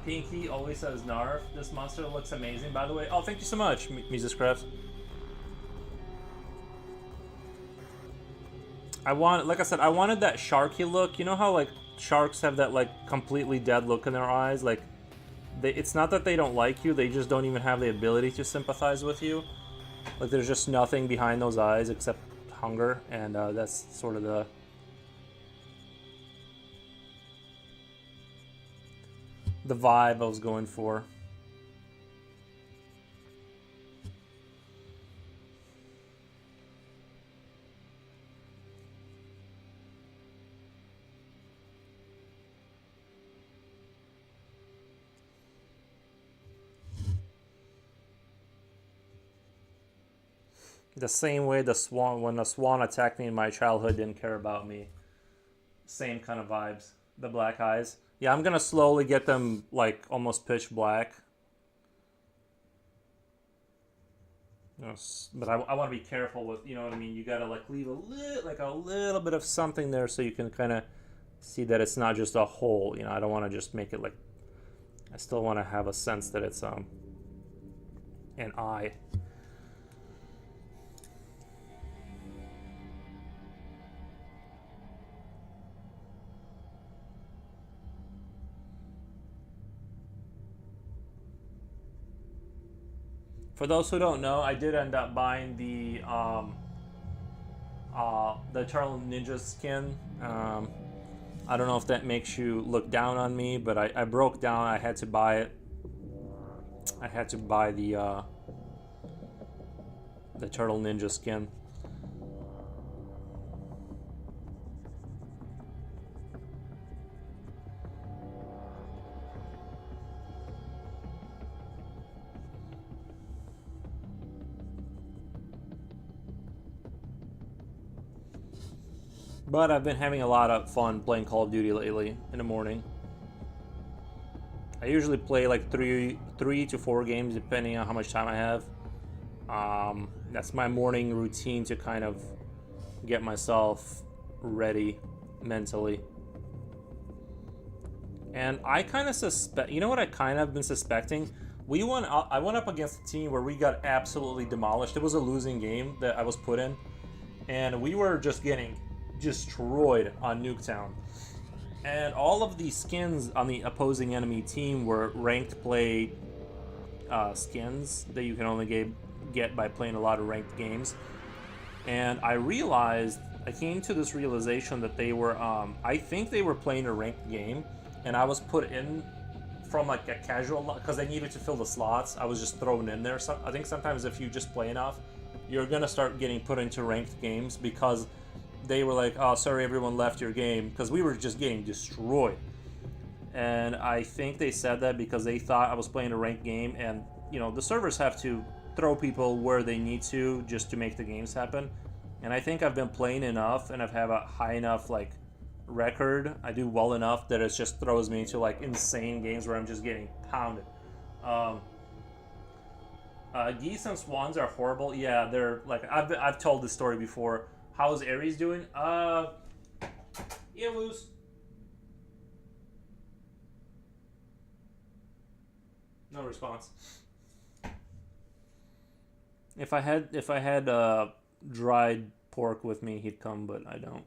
Pinky always says Narf. This monster looks amazing, by the way. Oh, thank you so much, Mises Crafts. Like I said, I wanted that sharky look. You know how like sharks have that like completely dead look in their eyes? Like, it's not that they don't like you; they just don't even have the ability to sympathize with you. Like, there's just nothing behind those eyes except hunger, and that's sort of the vibe I was going for. The same way the swan, when the swan attacked me in my childhood, didn't care about me. Same kind of vibes. The black eyes. Yeah, I'm gonna slowly get them like almost pitch black. But I want to be careful with, you know what I mean? You gotta like leave a little bit of something there so you can kind of see that it's not just a hole. You know, I don't want to just make it like. I still want to have a sense that it's an eye. For those who don't know, I did end up buying the Eternal Ninja skin. I don't know if that makes you look down on me, but I broke down. I had to buy it. I had to buy the Turtle Ninja skin. But I've been having a lot of fun playing Call of Duty lately in the morning. I usually play like three to 4 games depending on how much time I have. That's my morning routine to kind of get myself ready mentally. And I kind of suspect, you know what I kind of been suspecting? I went up against a team where we got absolutely demolished. It was a losing game that I was put in, and we were just getting destroyed on Nuketown. And all of the skins on the opposing enemy team were ranked play skins that you can only get by playing a lot of ranked games. And I came to this realization that they were, I think they were playing a ranked game, and I was put in from like a casual, because they needed to fill the slots. I was just thrown in there. So I think sometimes if you just play enough, you're gonna start getting put into ranked games, because they were like, oh, sorry, everyone left your game, because we were just getting destroyed. And I think they said that because they thought I was playing a ranked game, and you know, the servers have to throw people where they need to just to make the games happen. And I think I've been playing enough, and I've have a high enough like record. I do well enough that it just throws me into like insane games where I'm just getting pounded. Geese and swans are horrible. Yeah, they're like, I've told this story before. How's Aries doing? Yeah, Moose. No response. If I had dried pork with me, he'd come, but I don't.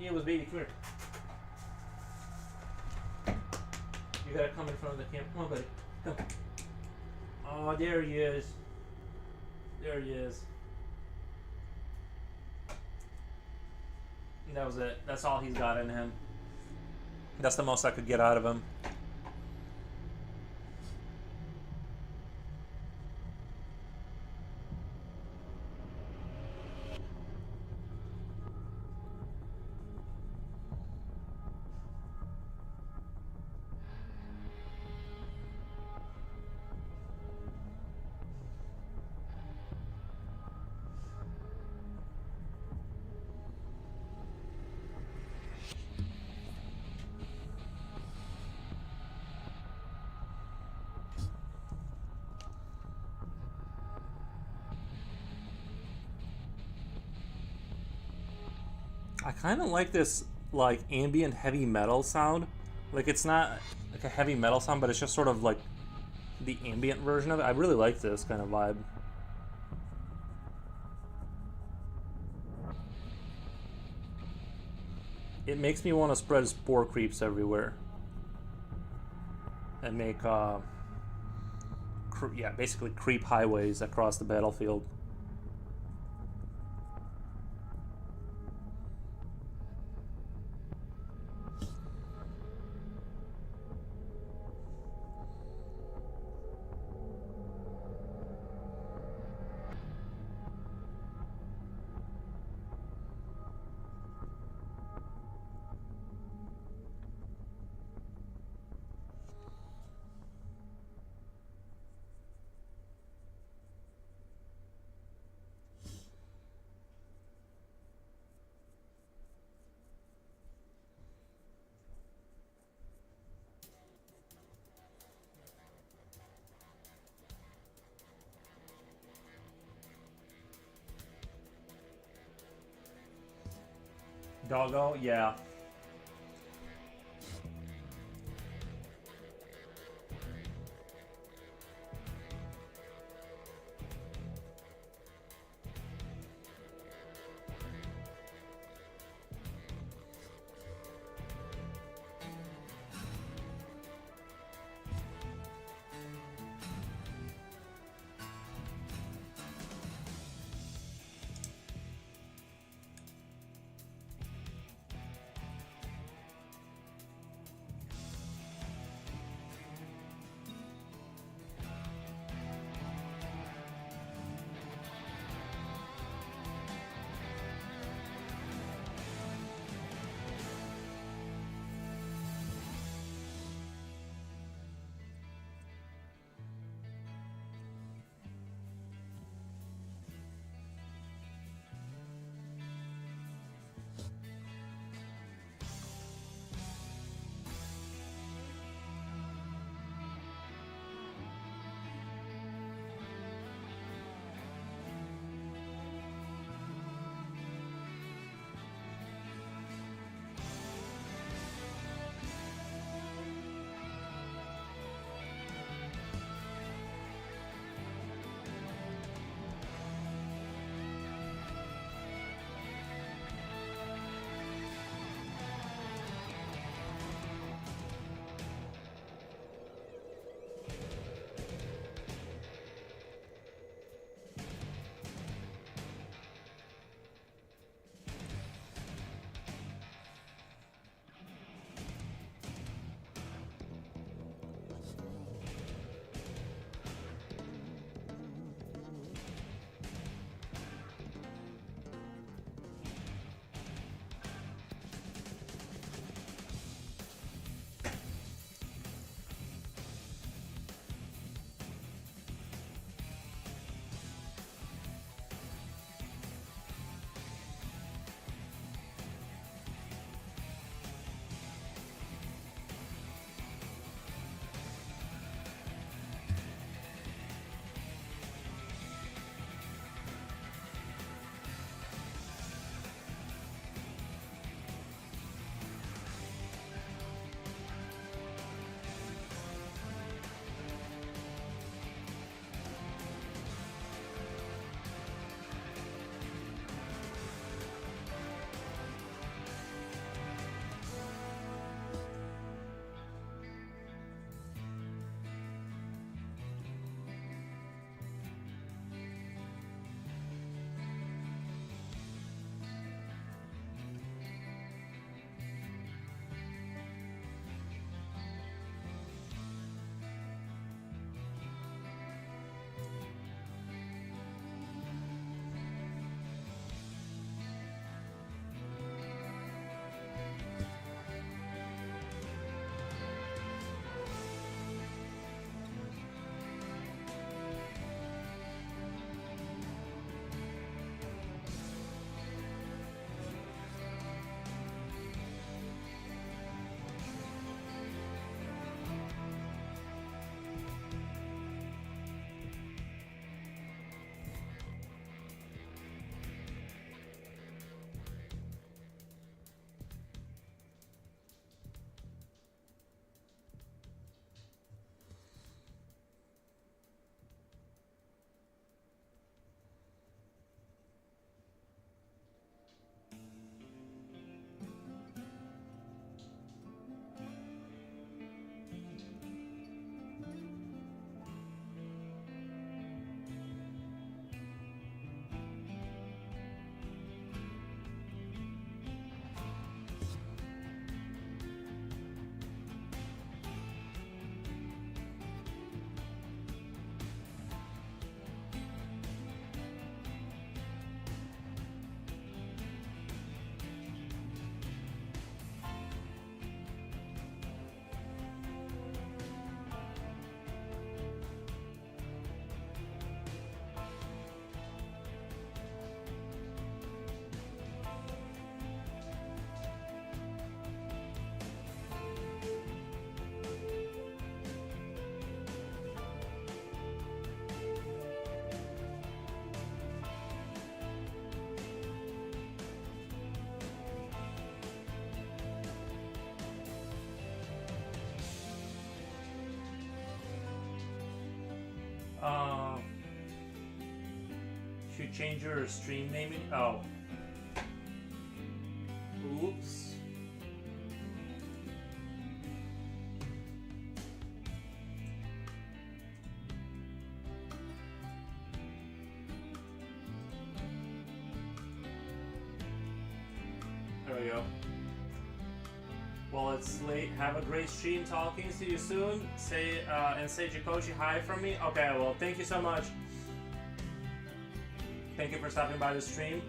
Yeah, it was baby. Come here. You gotta come in front of the camera. Come on, buddy. Come. Oh, there he is. There he is. And that was it. That's all he's got in him. That's the most I could get out of him. I kind of like this like ambient heavy metal sound. Like it's not like a heavy metal sound, but it's just sort of like the ambient version of it. I really like this kind of vibe. It makes me want to spread spore creeps everywhere and make yeah, basically creep highways across the battlefield. Doggo, yeah. Um, should change your stream naming. Oh. Oops. There we go. Well, it's late. Have a great stream. Talking. See you soon. Say Jacochi hi from me. Okay. Well, thank you so much. Thank you for stopping by the stream.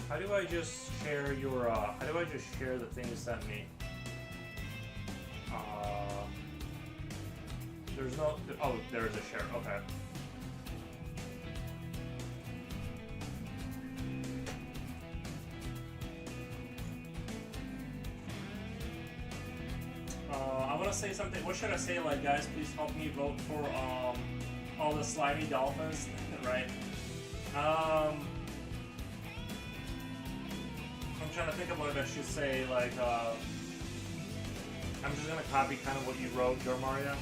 How do I just share your, how do I just share the thing you sent me? There's no, oh, there is a share, okay. I want to say something, what should I say, like, guys, please help me vote for, all the slimy dolphins, right? I'm trying to think of what I should say, like, I'm just gonna copy kind of what you wrote, Dromaria.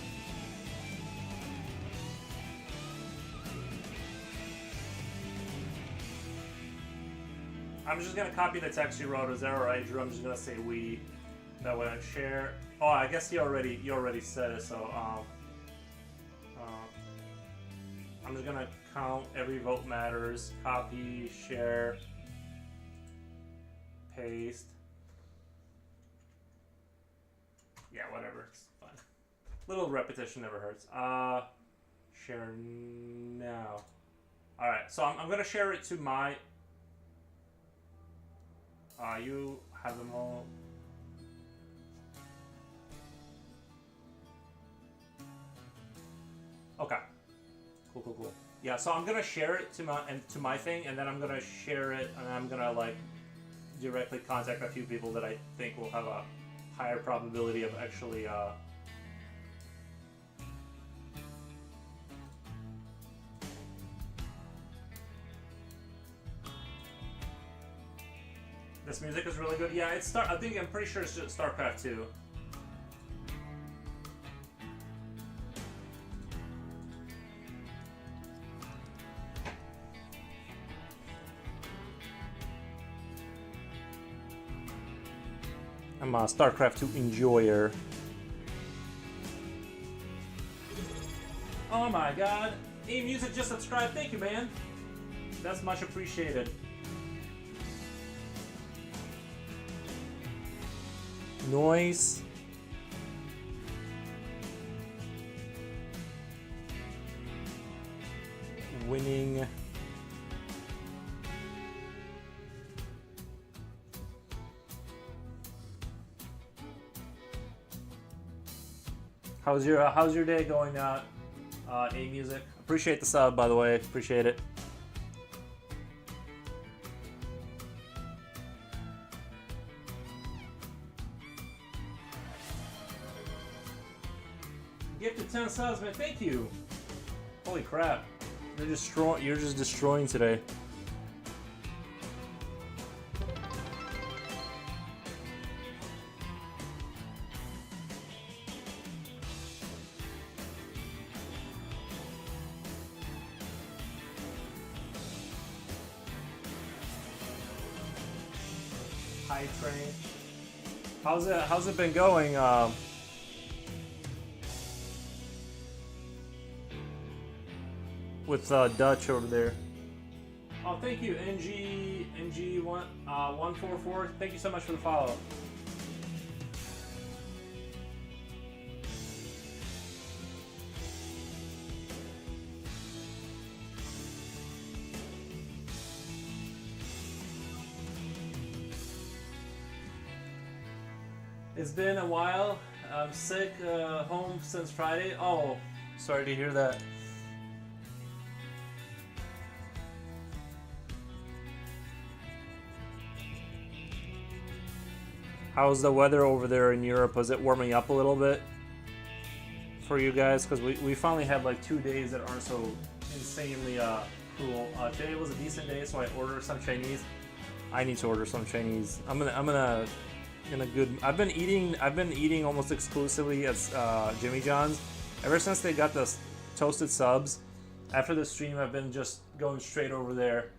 I'm just gonna copy the text you wrote, is that alright, Drew? I'm just gonna say we, that way I share. Oh, I guess you already said it, so, I'm just gonna count every vote matters, copy, share, paste. Yeah, whatever. It's fine. Little repetition never hurts. Share now. Alright, so I'm gonna share it to my... you have them all... Okay. Cool. Yeah, so I'm gonna share it to my thing, and then I'm gonna share it, and I'm gonna, like, directly contact a few people that I think will have a higher probability of actually This music is really good. Yeah, it's I'm pretty sure it's just StarCraft 2. I'm a StarCraft 2 enjoyer. Oh my god. Music just subscribed. Thank you, man. That's much appreciated. Noise. Winning. How's your day going, A-Music? Appreciate the sub, by the way. Appreciate it. Gifted 10 subs, man. Thank you. Holy crap. You're just destroying today. Train. How's it been going? With Dutch over there. Oh, thank you, NG144. Thank you so much for the follow. It's been a while. I'm sick, home since Friday. Oh, sorry to hear that. How's the weather over there in Europe? Was it warming up a little bit for you guys because we finally had like 2 days that aren't so insanely cool. Today was a decent day, so I ordered some Chinese. I need to order some Chinese. I'm gonna I've been eating almost exclusively at Jimmy John's ever since they got the toasted subs. After the stream, I've been just going straight over there,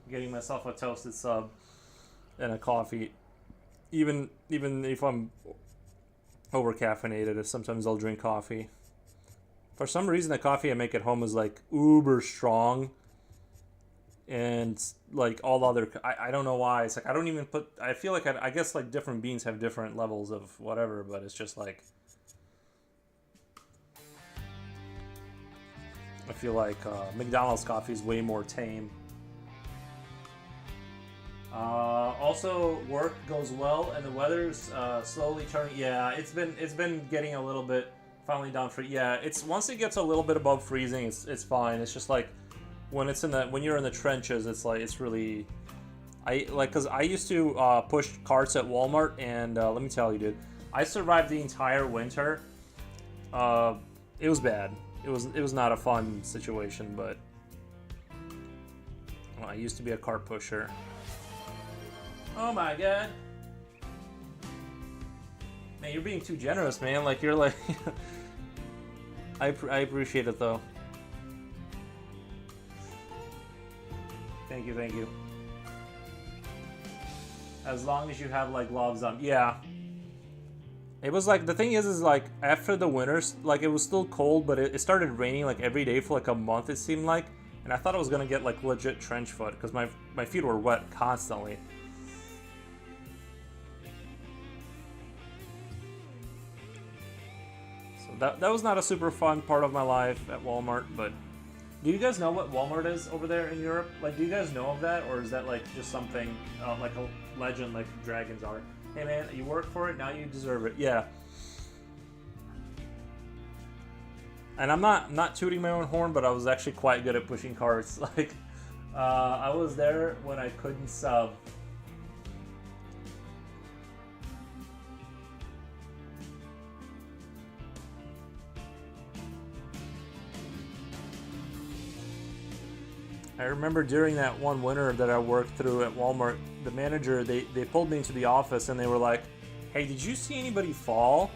getting myself a toasted sub and a coffee. Even if I'm over caffeinated, sometimes I'll drink coffee. For some reason, the coffee I make at home is like uber strong, and like all other, I don't know why. It's like I don't even put. I feel like I guess like different beans have different levels of whatever, but it's just like I feel like McDonald's coffee is way more tame. Also, work goes well, and the weather's slowly turning. Yeah, it's been getting a little bit finally down for. Yeah, it's once it gets a little bit above freezing, it's fine. It's just like when you're in the trenches, it's like it's really. Because I used to push carts at Walmart, and let me tell you, dude, I survived the entire winter. It was bad. It was not a fun situation, but I used to be a cart pusher. Oh my god. Man, you're being too generous, man. Like, you're like... I appreciate it, though. Thank you. As long as you have, like, gloves on. Yeah. It was like, the thing is like, after the winters, like, it was still cold, but it started raining, like, every day for, like, a month, it seemed like. And I thought I was gonna get, like, legit trench foot, because my feet were wet constantly. That was not a super fun part of my life at Walmart, but do you guys know what Walmart is over there in Europe? Like, do you guys know of that, or is that like just something like a legend, like dragons are? Hey man, you work for it, now you deserve it. Yeah. And I'm not tooting my own horn, but I was actually quite good at pushing carts. Like, I was there when I couldn't sub. I remember during that one winter that I worked through at Walmart, the manager, they pulled me into the office and they were like, hey, did you see anybody fall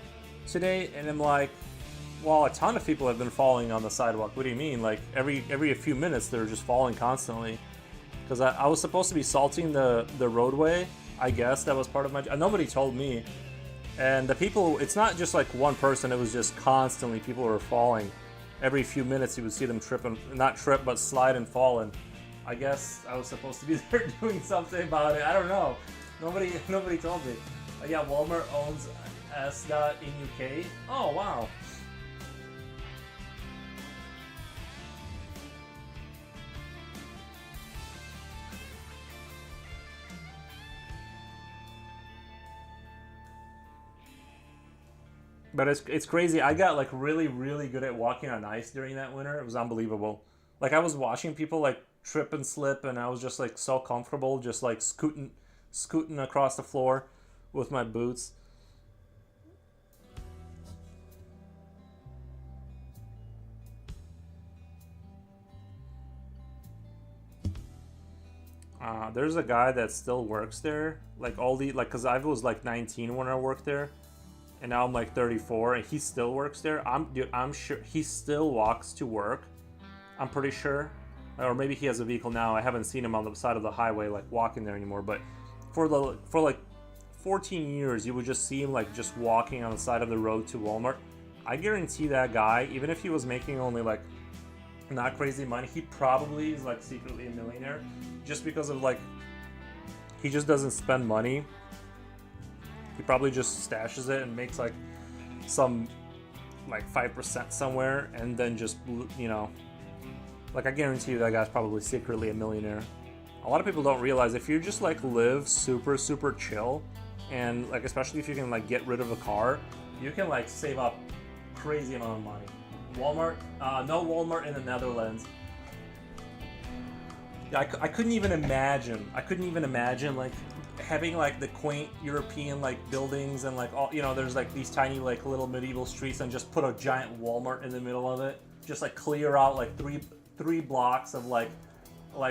today? And I'm like, well, a ton of people have been falling on the sidewalk. What do you mean? Like, every few minutes, they're just falling constantly. Because I was supposed to be salting the roadway, I guess. That was part of my job. Nobody told me. And the people, it's not just like one person. It was just constantly people were falling. Every few minutes you would see them trip, and not trip, but slide and fall, and I guess I was supposed to be there doing something about it. I don't know. Nobody told me. Yeah, Walmart owns Asda in UK. Oh, wow. But it's crazy. I got like really good at walking on ice during that winter. It was unbelievable. Like, I was watching people like trip and slip, and I was just like so comfortable, just like scooting across the floor with my boots. There's a guy that still works there. Like, cause I was like 19 when I worked there. And now I'm like 34, and he still works there. I'm sure he still walks to work. I'm pretty sure, or maybe he has a vehicle now. I haven't seen him on the side of the highway like walking there anymore. But for like 14 years, you would just see him like just walking on the side of the road to Walmart. I guarantee that guy, even if he was making only like not crazy money, he probably is like secretly a millionaire, just because of like he just doesn't spend money. He probably just stashes it and makes like some like 5% somewhere, and then just, you know, like, I guarantee you that guy's probably secretly a millionaire. A lot of people don't realize if you just like live super chill, and like especially if you can like get rid of a car, you can like save up crazy amount of money. Walmart, no Walmart in the Netherlands. I couldn't even imagine. I couldn't even imagine like having like the quaint European like buildings and like all, you know, there's like these tiny like little medieval streets, and just put a giant Walmart in the middle of it. Just like clear out like three blocks of like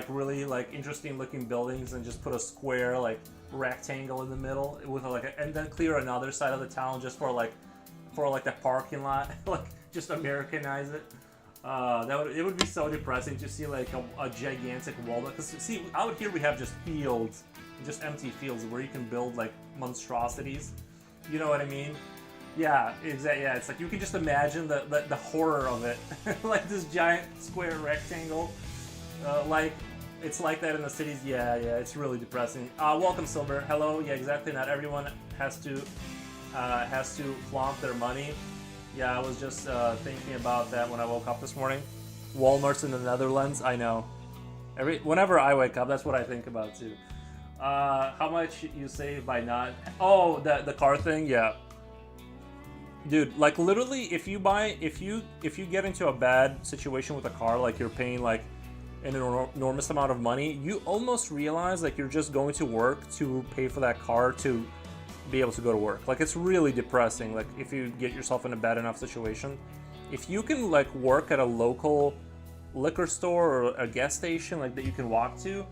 really like interesting looking buildings, and just put a square like rectangle in the middle with like and then clear another side of the town just for like the parking lot. Like just Americanize it. It would be so depressing to see like a gigantic Walmart. Because see, out here we have just fields, just empty fields where you can build like monstrosities. You know what I mean? Yeah, exactly. Yeah, it's like you can just imagine the horror of it. Like this giant square rectangle. Like it's like that in the cities. Yeah, it's really depressing. Welcome, Silver. Hello. Yeah, exactly. Not everyone has to flaunt their money. Yeah, I was just thinking about that when I woke up this morning. Walmart's in the Netherlands. I know. Whenever I wake up, that's what I think about too. How much you save by not? Oh, the car thing. Yeah. Dude, like literally, if you get into a bad situation with a car, like you're paying like an enormous amount of money, you almost realize like you're just going to work to pay for that car to be able to go to work. Like it's really depressing. Like if you get yourself in a bad enough situation, if you can like work at a local liquor store or a gas station like that you can walk to,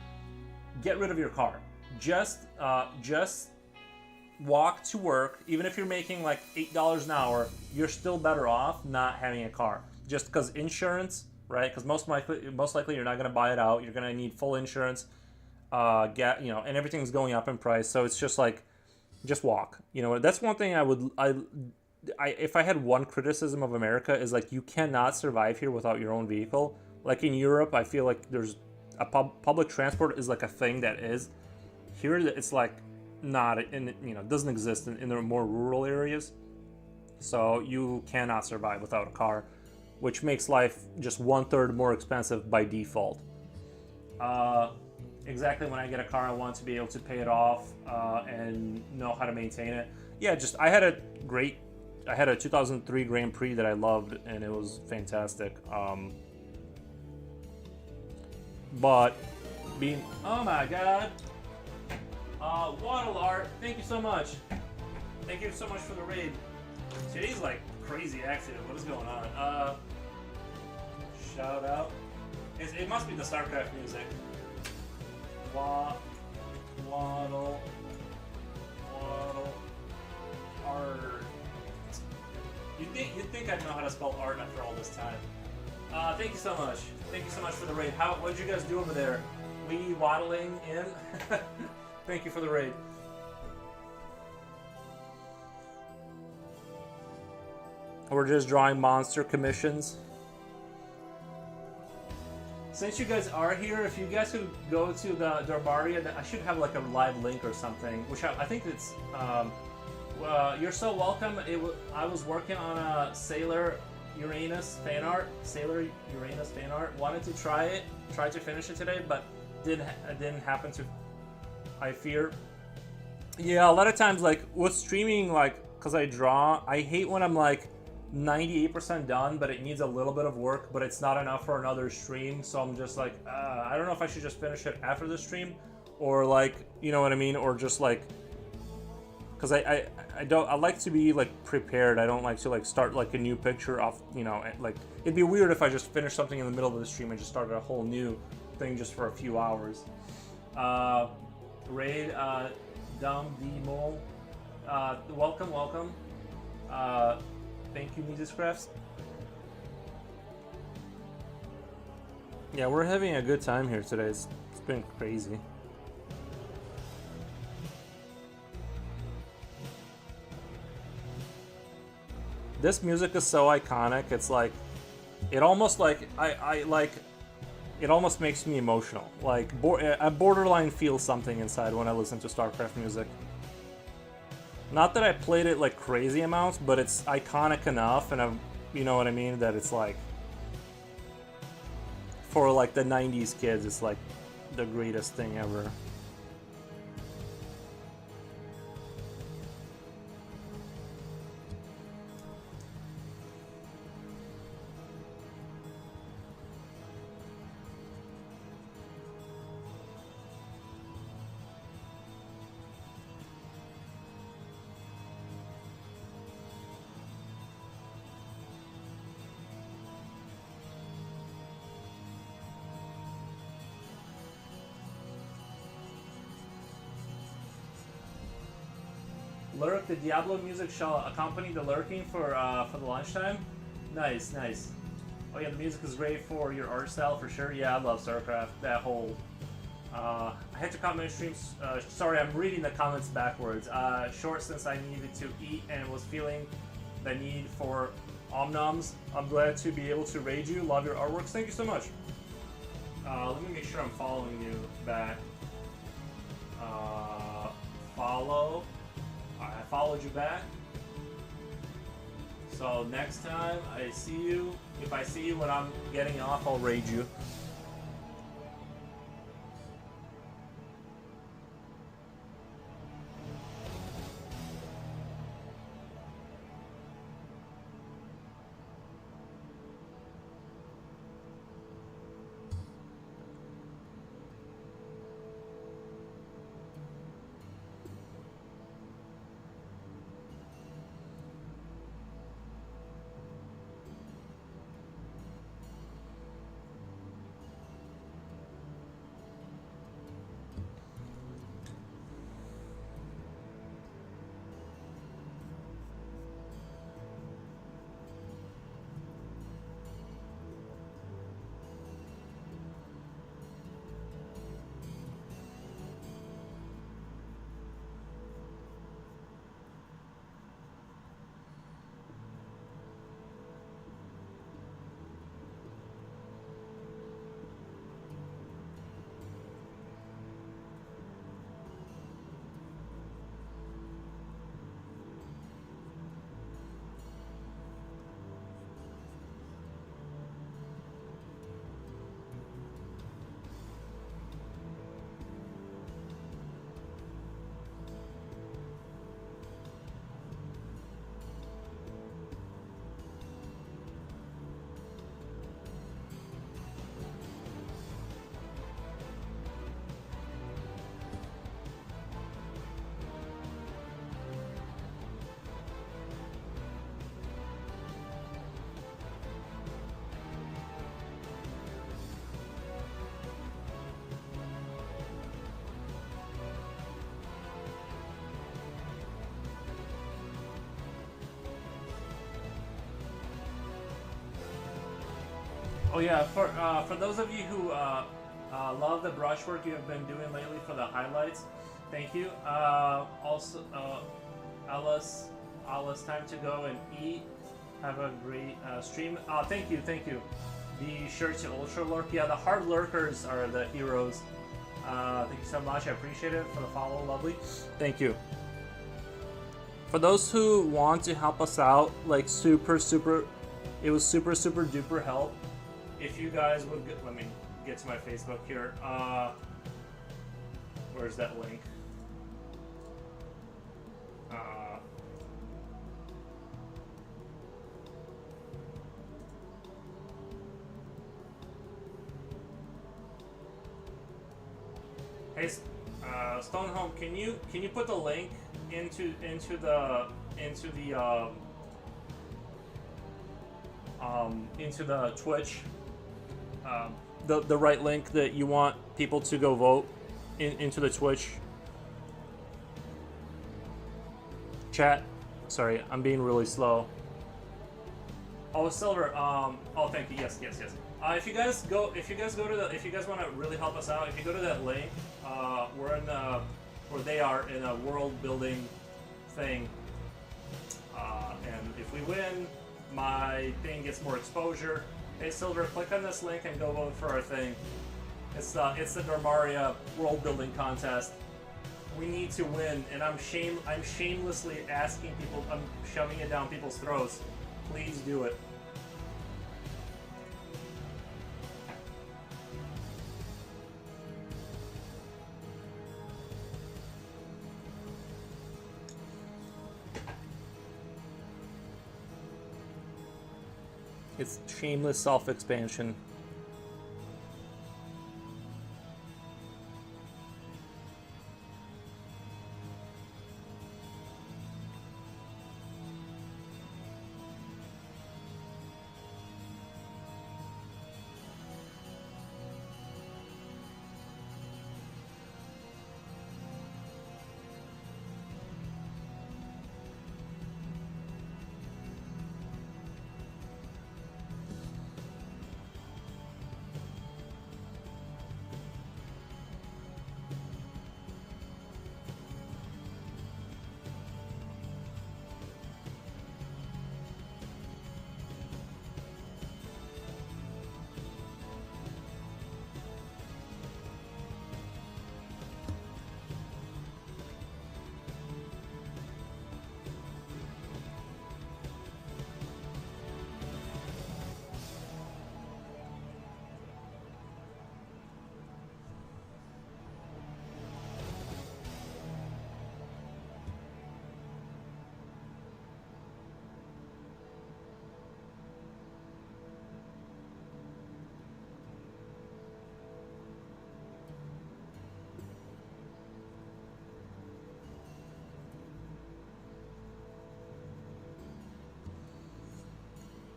get rid of your car. Just walk to work. Even if you're making like $8 an hour, you're still better off not having a car. Just because insurance, right? Because most likely you're not going to buy it out. You're going to need full insurance, and everything's going up in price. So it's just like, just walk. You know, that's one thing if I had one criticism of America is like you cannot survive here without your own vehicle. Like in Europe, I feel like there's a public transport is like a thing that is. Here it's like not doesn't exist in the more rural areas. So you cannot survive without a car, which makes life just 1/3 more expensive by default. Exactly, when I get a car, I want to be able to pay it off and know how to maintain it. Yeah, I had a 2003 Grand Prix that I loved, and it was fantastic. But being, oh my god, Waddle Art, thank you so much. Thank you so much for the raid. Today's like crazy accident. What is going on? Shout out. It must be the StarCraft music. Waddle art. You'd think I'd know how to spell art after all this time. Thank you so much. Thank you so much for the raid. What did you guys do over there? We waddling in? Thank you for the raid. We're just drawing monster commissions. Since you guys are here, if you guys could go to the Dromaria, I should have like a live link or something, which I think it's, you're so welcome. I was working on a Sailor Uranus fan art. Wanted to try to finish it today, but didn't happen to, I fear. Yeah, a lot of times, like with streaming, like, cause I draw, I hate when I'm like 98% done, but it needs a little bit of work, but it's not enough for another stream. So I'm just like, I don't know if I should just finish it after the stream, or like, you know what I mean, or just like, because I like to be like prepared. I don't like to like start like a new picture off, you know, like it'd be weird if I just finished something in the middle of the stream and just started a whole new thing just for a few hours. Raid, Dum Demo, welcome. Thank you, Mises Crafts. Yeah, we're having a good time here today. It's been crazy. This music is so iconic. It's like, it almost like it almost makes me emotional. Like I borderline feel something inside when I listen to StarCraft music. Not that I played it like crazy amounts, but it's iconic enough, and you know what I mean, that it's like, for like the 90s kids, it's like the greatest thing ever. lurk. The Diablo music shall accompany the lurking for the lunchtime. Nice, nice. Oh yeah, the music is great for your art style for sure. Yeah, I love StarCraft. That whole. I had to comment streams. Sorry, I'm reading the comments backwards. Short since I needed to eat and was feeling the need for omnoms. I'm glad to be able to raid you. Love your artworks. Thank you so much. Let me make sure I'm following you back. Follow. Alright, I followed you back. So next time I see you, if I see you when I'm getting off, I'll raid you. Oh yeah, for those of you who love the brushwork you have been doing lately for the highlights, thank you. Also, Alice, time to go and eat. Have a great stream. Thank you, thank you. Be sure to ultra lurk. Yeah, the hard lurkers are the heroes. Thank you so much. I appreciate it for the follow, lovely. Thank you. For those who want to help us out, like super, it was super duper help. If you guys would let me get to my Facebook here. Where's that link? Hey, Stonehome, can you put the link into the Twitch? The right link that you want people to go vote into the Twitch chat. Sorry, I'm being really slow. Oh, Silver. Oh, thank you. Yes. If you guys want to really help us out, if you go to that link, we're in where they are in a world building thing, and if we win, my thing gets more exposure. Hey Silver, click on this link and go vote for our thing. It's the Dromaria world building contest. We need to win, and I'm shamelessly asking people. I'm shoving it down people's throats. Please do it. It's shameless self-expansion.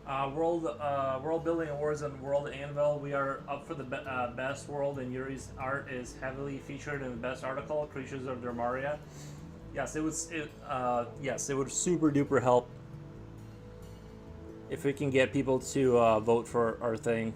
World Building Awards and World Anvil. We are up for the best world, and Yuri's art is heavily featured in the best article, Creatures of Dromaria. Yes, yes, it would super duper help if we can get people to vote for our thing.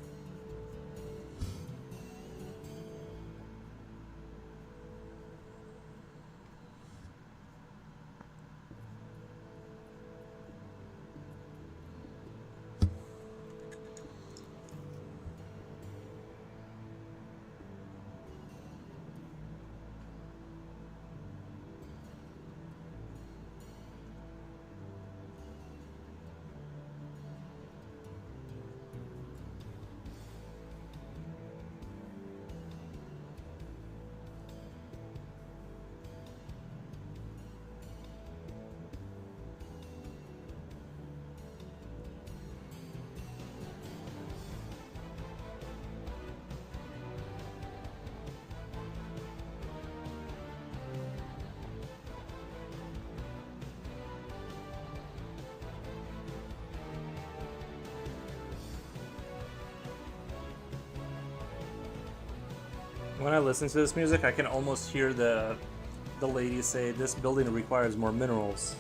When I listen to this music, I can almost hear the lady say, "This building requires more minerals."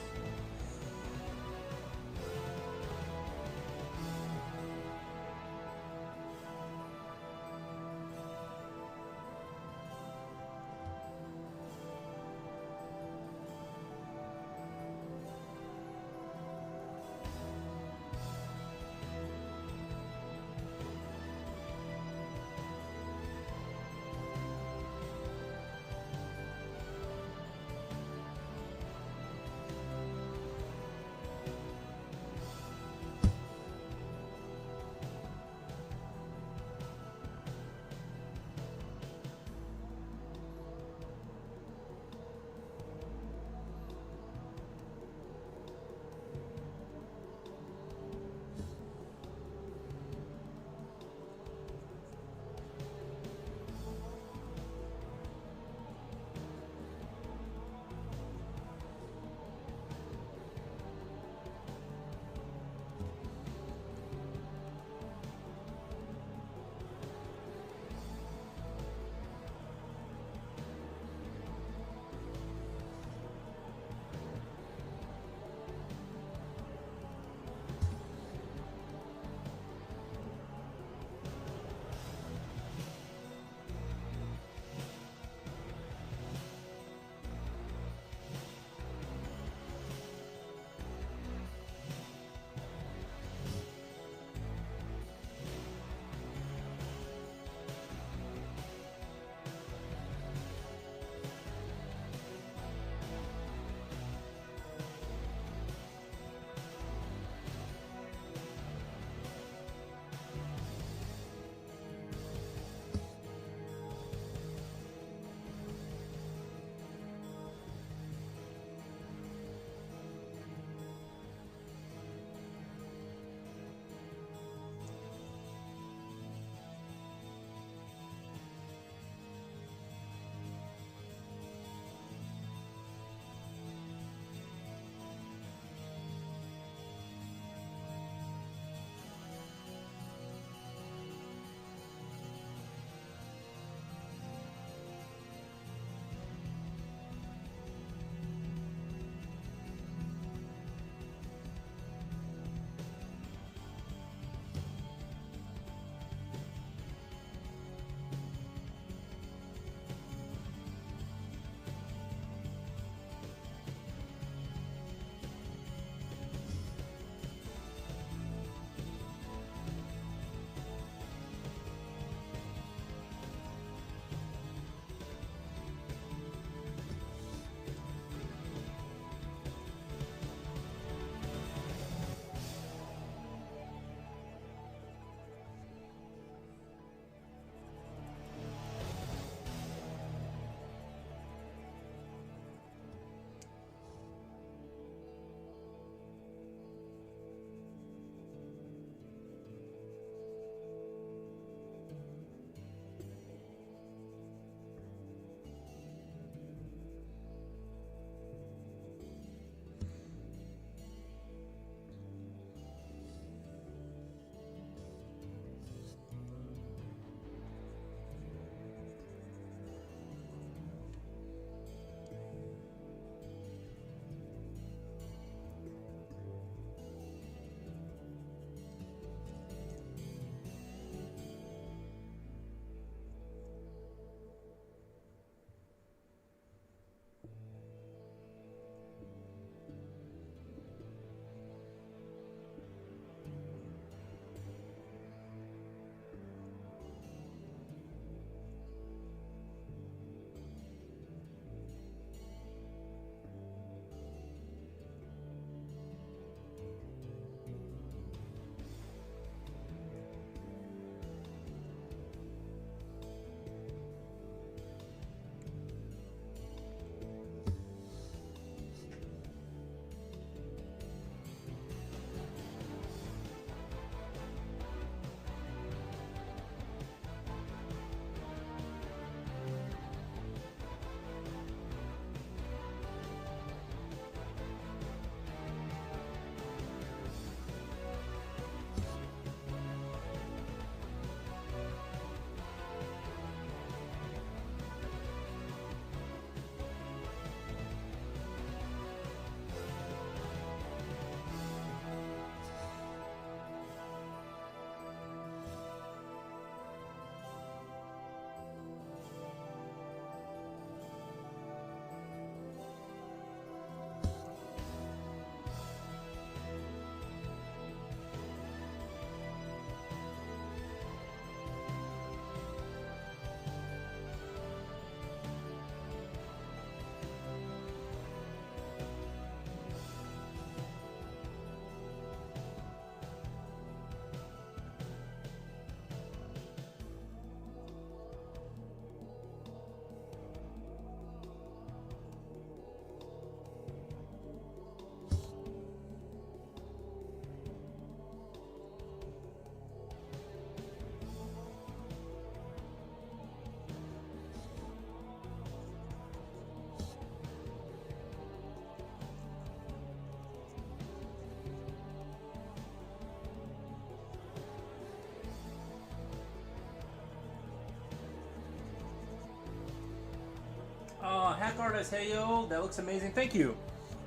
Hack artist, hey yo, that looks amazing. Thank you.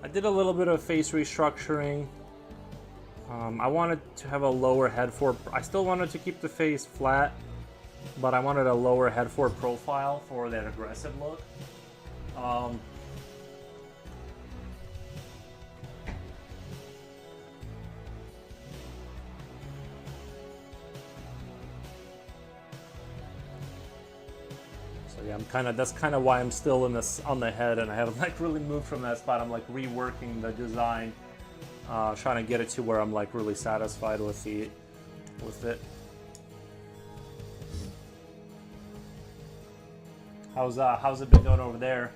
I did a little bit of face restructuring. I wanted to have a lower head for. I still wanted to keep the face flat, but I wanted a lower head for profile for that aggressive look. Yeah, that's kind of why I'm still in this on the head, and I haven't like really moved from that spot. I'm like reworking the design, trying to get it to where I'm like really satisfied with it. How's it been going over there?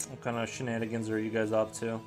What kind of shenanigans are you guys up to?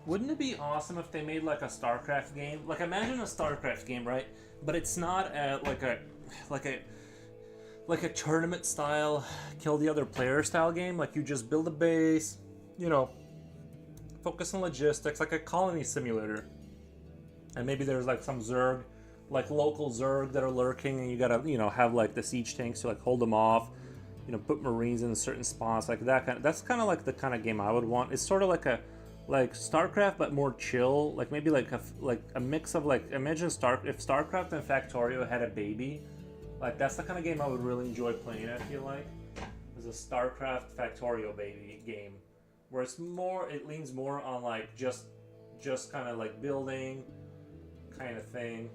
Wouldn't it be awesome if they made like a StarCraft game? Like imagine a StarCraft game, right? But it's not like a tournament style, kill the other player style game. Like you just build a base, you know, focus on logistics, like a colony simulator. And maybe there's like some Zerg, like local Zerg that are lurking, and you gotta, you know, have like the siege tanks to like hold them off. You know, put Marines in certain spots, like that. That's kind of like the kind of game I would want. It's sort of like StarCraft, but more chill. Like maybe like a mix of like, imagine if StarCraft and Factorio had a baby. Like that's the kind of game I would really enjoy playing. I feel like is a StarCraft Factorio baby game, where it leans more on like just kind of like building kind of thing.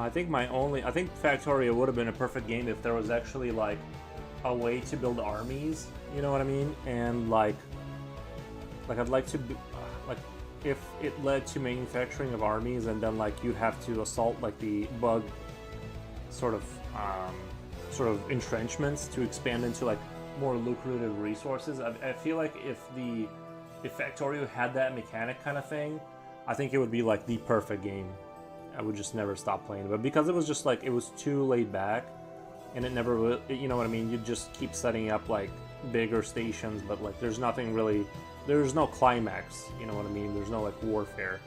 I think Factorio would have been a perfect game if there was actually like a way to build armies. You know what I mean? And like I'd like to be, like if it led to manufacturing of armies, and then like you'd have to assault like the bug sort of entrenchments to expand into like more lucrative resources. I feel like if Factorio had that mechanic kind of thing, I think it would be like the perfect game. I would just never stop playing it. But because it was just like, it was too laid back, and it never, you know what I mean? You'd just keep setting up like bigger stations, but like there's nothing really, there's no climax, you know what I mean? There's no like warfare.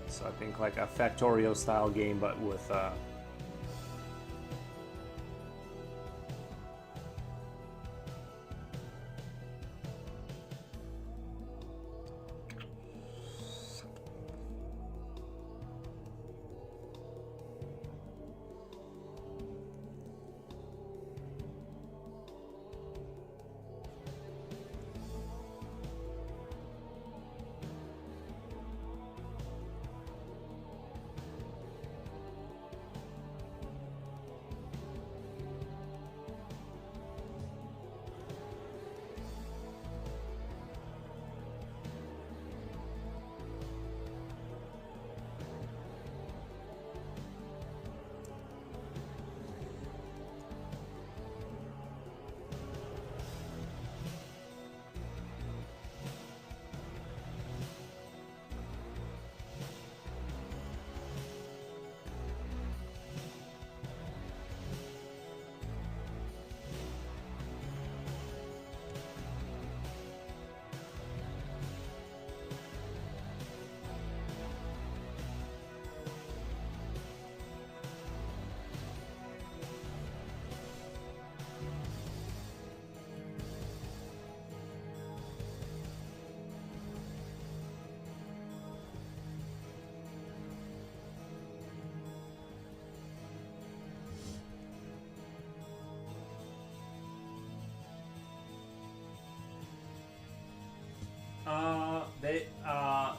So I think like a Factorio style game, but with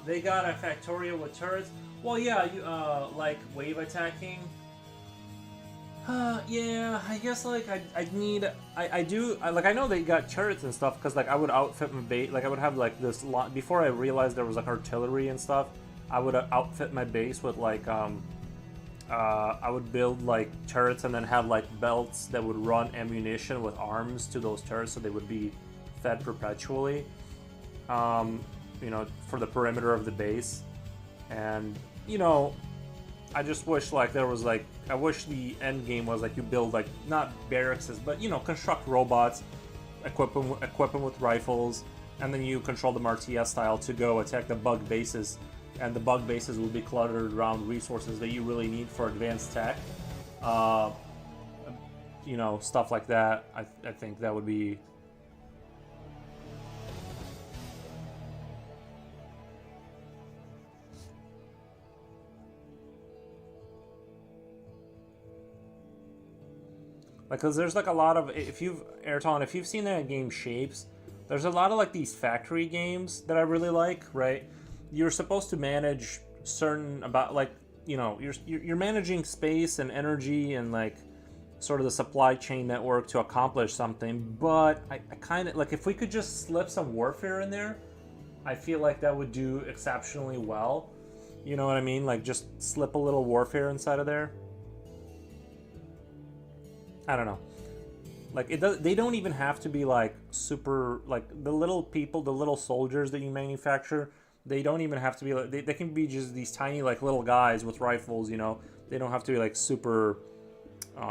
They got a Factorio with turrets. Well, yeah, you like wave attacking. Yeah, I guess like I need I know they got turrets and stuff because like I would outfit my base, like I would have like this lot before I realized there was like artillery and stuff. I would outfit my base with like I would build like turrets and then have like belts that would run ammunition with arms to those turrets so they would be fed perpetually. You know, for the perimeter of the base, and you know, I just wish like there was like I wish the end game was like you build like not barracks but you know construct robots, equip them with rifles, and then you control them RTS style to go attack the bug bases, and the bug bases will be cluttered around resources that you really need for advanced tech. You know, stuff like that. I think that would be. Like, cause there's like a lot of if you've seen that game Shapes, there's a lot of like these factory games that I really like. Right, you're supposed to manage certain about like you know you're managing space and energy and like sort of the supply chain network to accomplish something. But I kind of like if we could just slip some warfare in there, I feel like that would do exceptionally well. You know what I mean? Like just slip a little warfare inside of there. I don't know. Like they don't even have to be like super like the little people, the little soldiers that you manufacture. They don't even have to be like they can be just these tiny like little guys with rifles. You know, they don't have to be like super. Which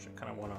I kind of want to.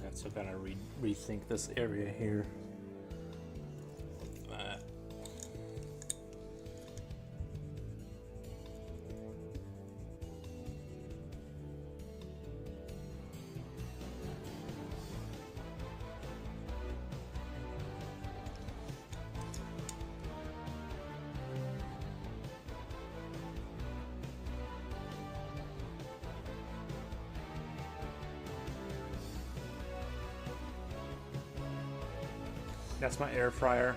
I have to kind of rethink this area here. That's my air fryer.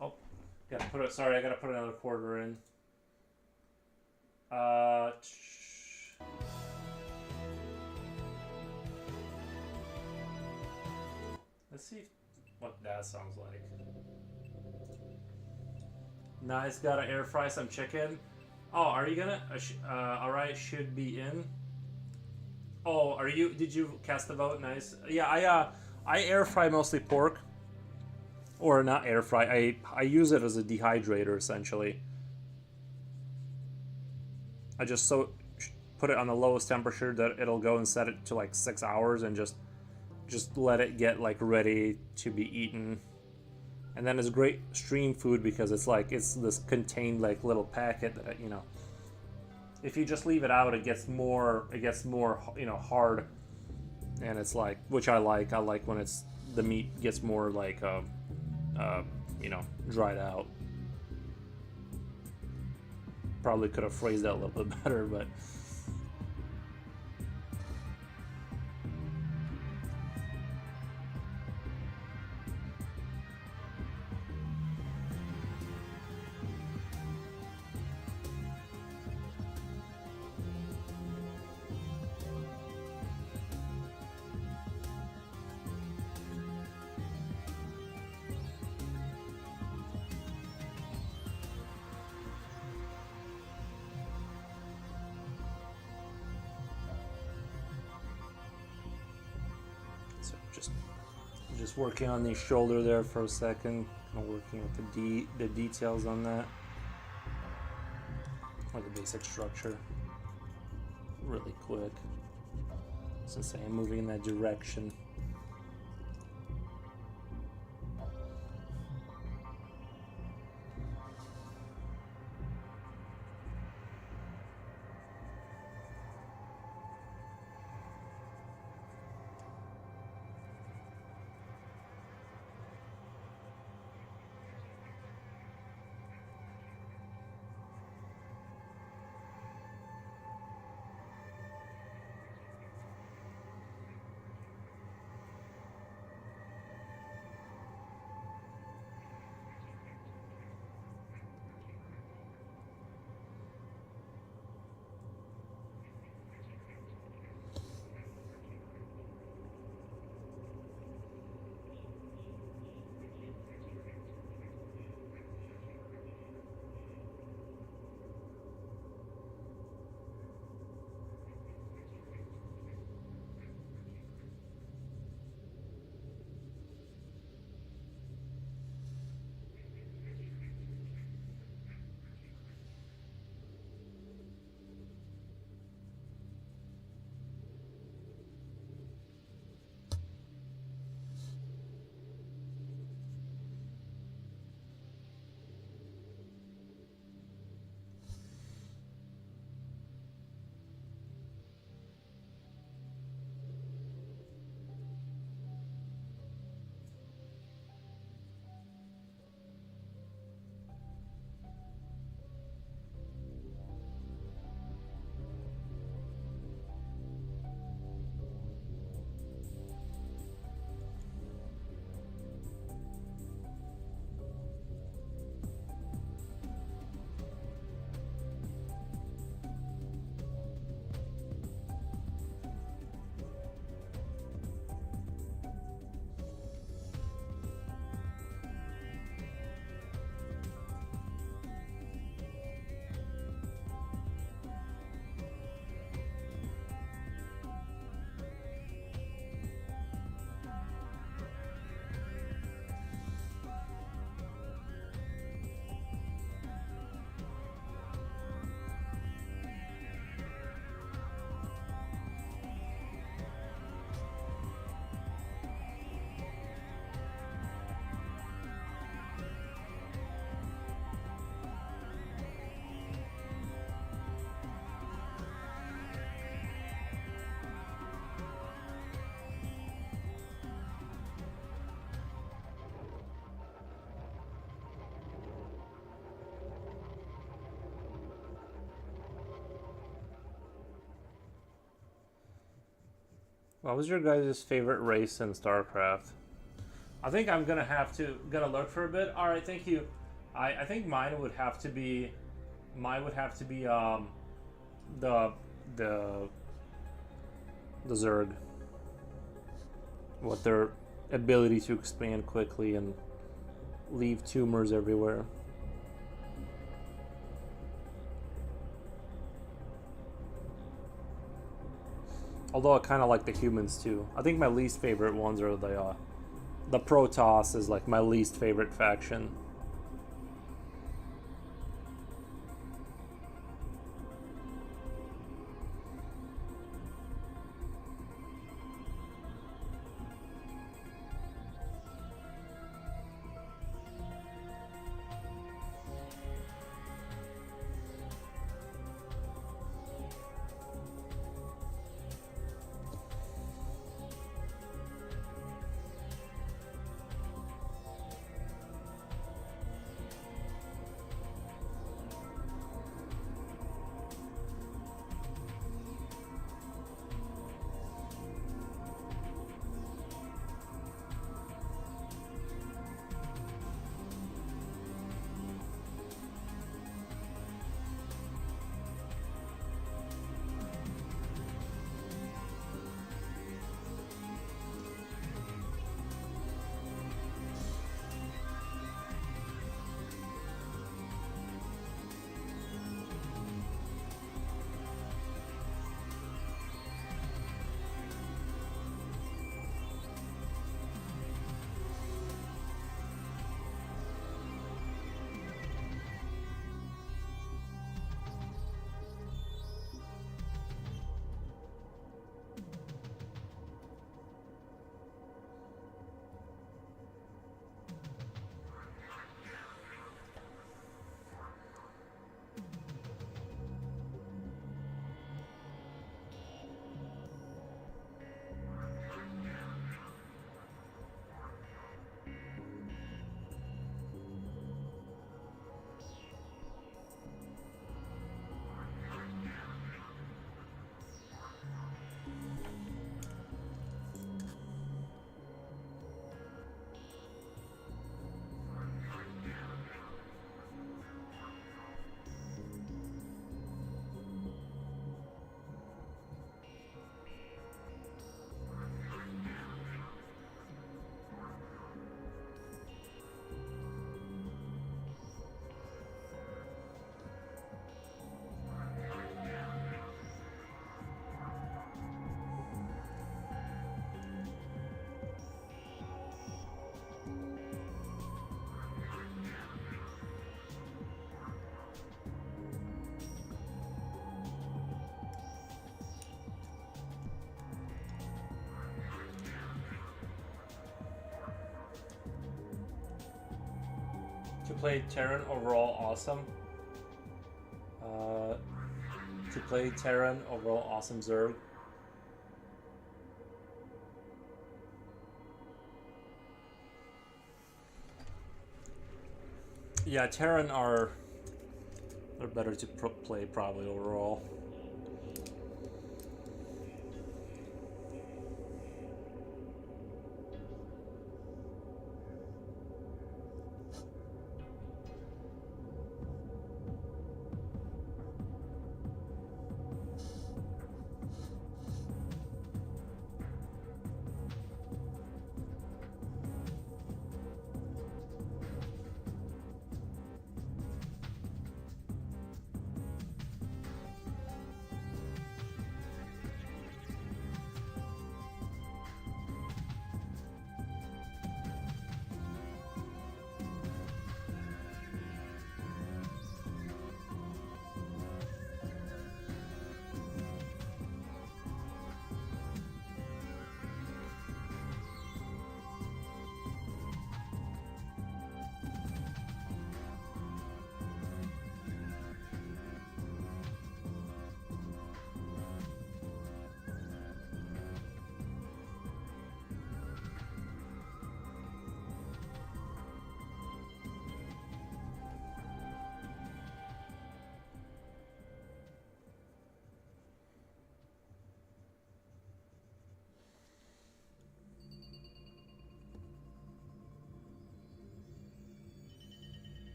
Oh, gotta put it. Sorry, I gotta put another quarter in. Let's see what that sounds like. Nice, gotta air fry some chicken. Oh, are you gonna? Alright, should be in. Oh, are you? Did you cast the vote? Nice. Yeah, I air fry mostly pork, or not air fry. I use it as a dehydrator essentially. I just put it on the lowest temperature that it'll go and set it to like 6 hours and just let it get like ready to be eaten. And then it's great stream food because it's this contained like little packet that, you know, if you just leave it out, it gets more, you know, hard. And it's like, which I like when the meat gets more like you know, dried out. Probably could have phrased that a little bit better, but just working on the shoulder there for a second, kind of working with the details on that, like a basic structure, really quick, since I am moving in that direction. What was your guys' favorite race in StarCraft? I think I'm gonna look for a bit. All right, thank you. I think mine would have to be the the the Zerg. What their ability to expand quickly and leave tumors everywhere. Although I kind of like the humans too. I think my least favorite ones are the Protoss is like my least favorite faction. To play Terran overall awesome. To play Terran overall awesome Zerg. Yeah, Terran are better to play probably overall.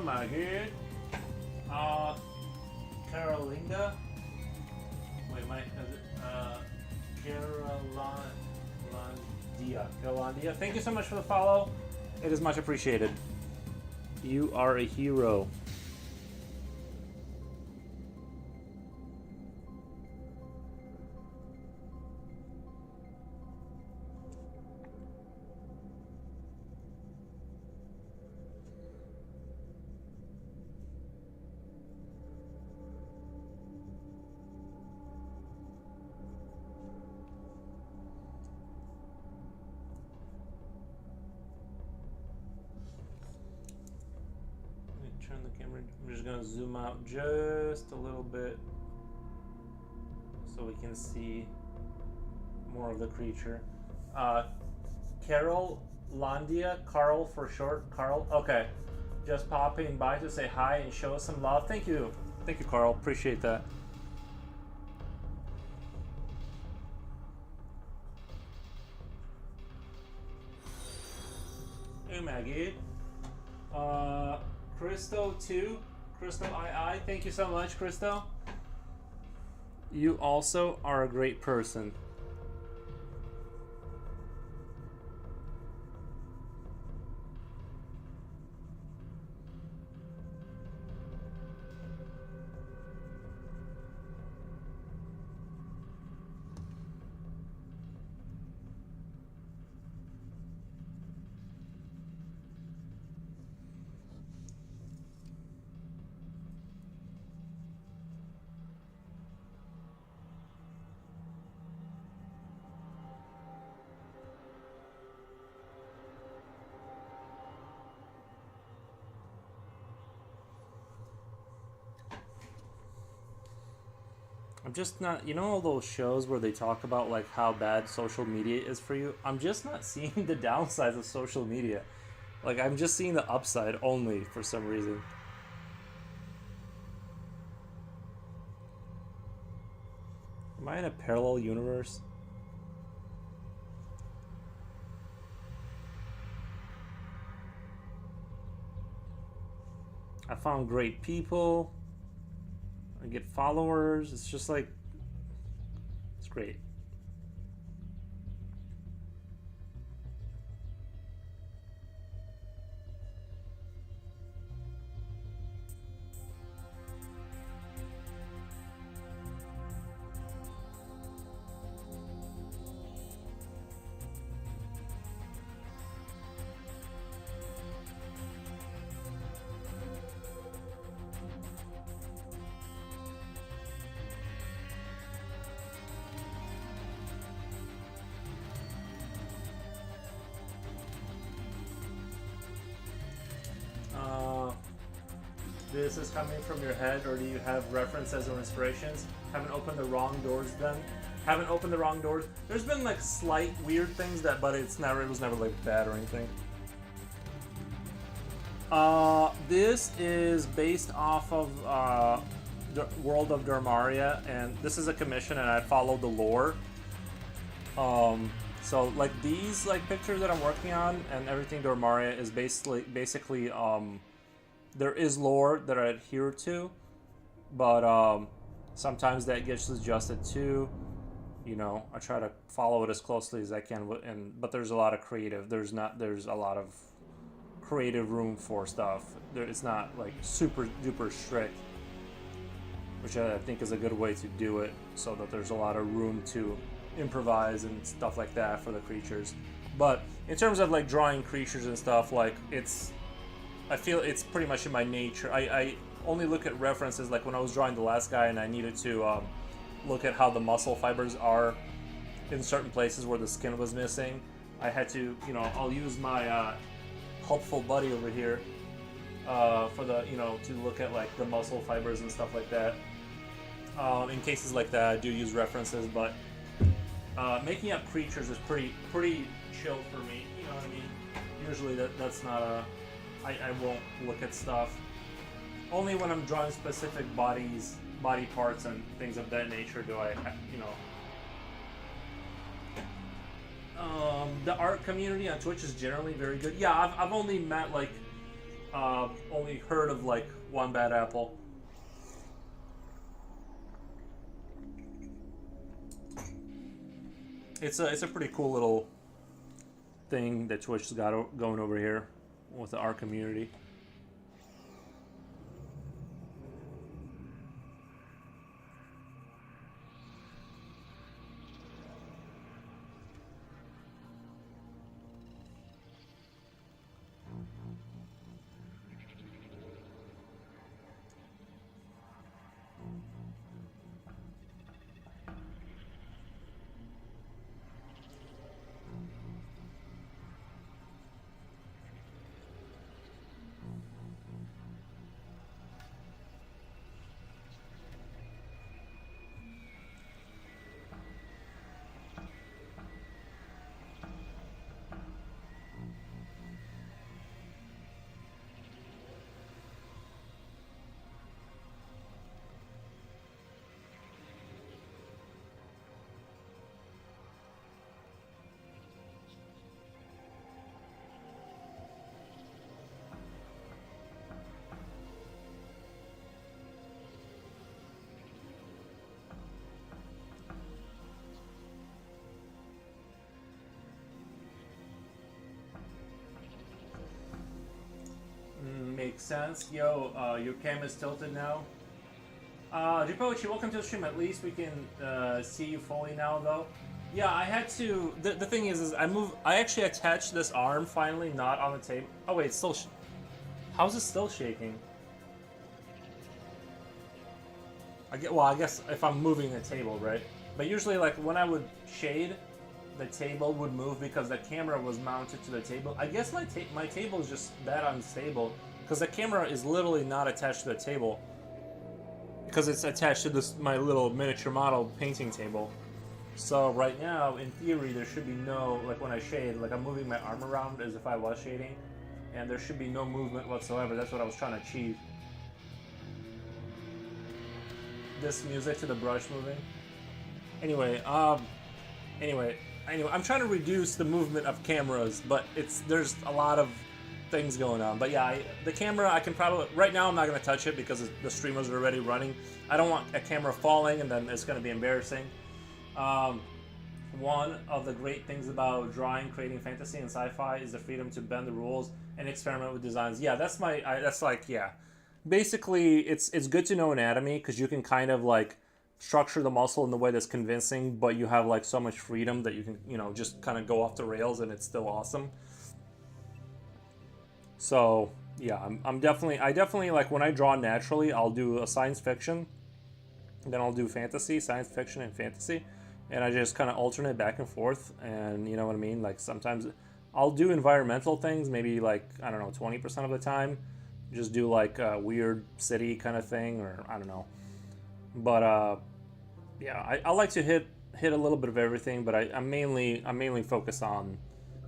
Oh my god. Carolinda. Wait, is it Carolandia. Thank you so much for the follow. It is much appreciated. You are a hero. I'm just gonna zoom out just a little bit so we can see more of the creature. Carol Landia, Carl for short. Carl, okay. Just popping by to say hi and show us some love. Thank you, Carl. Appreciate that. Hey Maggie. Christo 2, Christo II, thank you so much, Christo. You also are a great person. I'm just not, you know, all those shows where they talk about like how bad social media is for you. I'm just not seeing the downsides of social media. Like I'm just seeing the upside only for some reason. Am I in a parallel universe? I found great people. I get followers. It's just like, it's great. This is coming from your head, or do you have references or inspirations? Haven't opened the wrong doors then? Haven't opened the wrong doors? There's been like slight weird things that, but it was never like bad or anything. This is based off of the World of Dromaria, and this is a commission, and I follow the lore. So like these like pictures that I'm working on and everything Dromaria is basically there is lore that I adhere to, but sometimes that gets adjusted too. You know, I try to follow it as closely as I can, but there's a lot of creative. There's a lot of creative room for stuff. It's not like super duper strict, which I think is a good way to do it, so that there's a lot of room to improvise and stuff like that for the creatures. But in terms of like drawing creatures and stuff, like I feel it's pretty much in my nature. I only look at references, like when I was drawing the last guy and I needed to look at how the muscle fibers are in certain places where the skin was missing. I had to, you know, I'll use my helpful buddy over here for the, you know, to look at like the muscle fibers and stuff like that. In cases like that, I do use references, but making up creatures is pretty chill for me. You know what I mean? Usually that's not a... I won't look at stuff. Only when I'm drawing specific body parts and things of that nature do I, you know. The art community on Twitch is generally very good. Yeah, I've only met like Only heard of like one bad apple. It's a pretty cool little thing that Twitch has got going over here with our community. Makes sense. Yo, your cam is tilted now. Jipochi, welcome to the stream. At least we can see you fully now, though. Yeah, I had to. The thing is I actually attached this arm finally, not on the table. Oh wait, it's still. How's it still shaking? Well, I guess if I'm moving the table, right? But usually, like when I would shade, the table would move because the camera was mounted to the table. I guess my table is just that unstable because the camera is literally not attached to the table because it's attached to this my little miniature model painting table. So right now, in theory, there should be no, like when I shade, like I'm moving my arm around as if I was shading, and there should be no movement whatsoever. That's what I was trying to achieve. This music to the brush moving. Anyway, I'm trying to reduce the movement of cameras, but there's a lot of things going on. But yeah, the camera, I can probably, right now I'm not going to touch it because the streamers are already running. I don't want a camera falling and then it's going to be embarrassing. One of the great things about drawing, creating fantasy and sci-fi is the freedom to bend the rules and experiment with designs. Yeah, yeah. Basically, it's good to know anatomy because you can kind of like structure the muscle in the way that's convincing, but you have like so much freedom that you can, just kind of go off the rails and it's still awesome. So yeah, I definitely like when I draw naturally, I'll do a science fiction, then I'll do fantasy, science fiction, and fantasy, and I just kind of alternate back and forth. And you know what I mean? Like sometimes I'll do environmental things, maybe like I don't know, 20% of the time. Just do like a weird city kind of thing, or I don't know. But yeah, I like to hit a little bit of everything, but I'm mainly focused on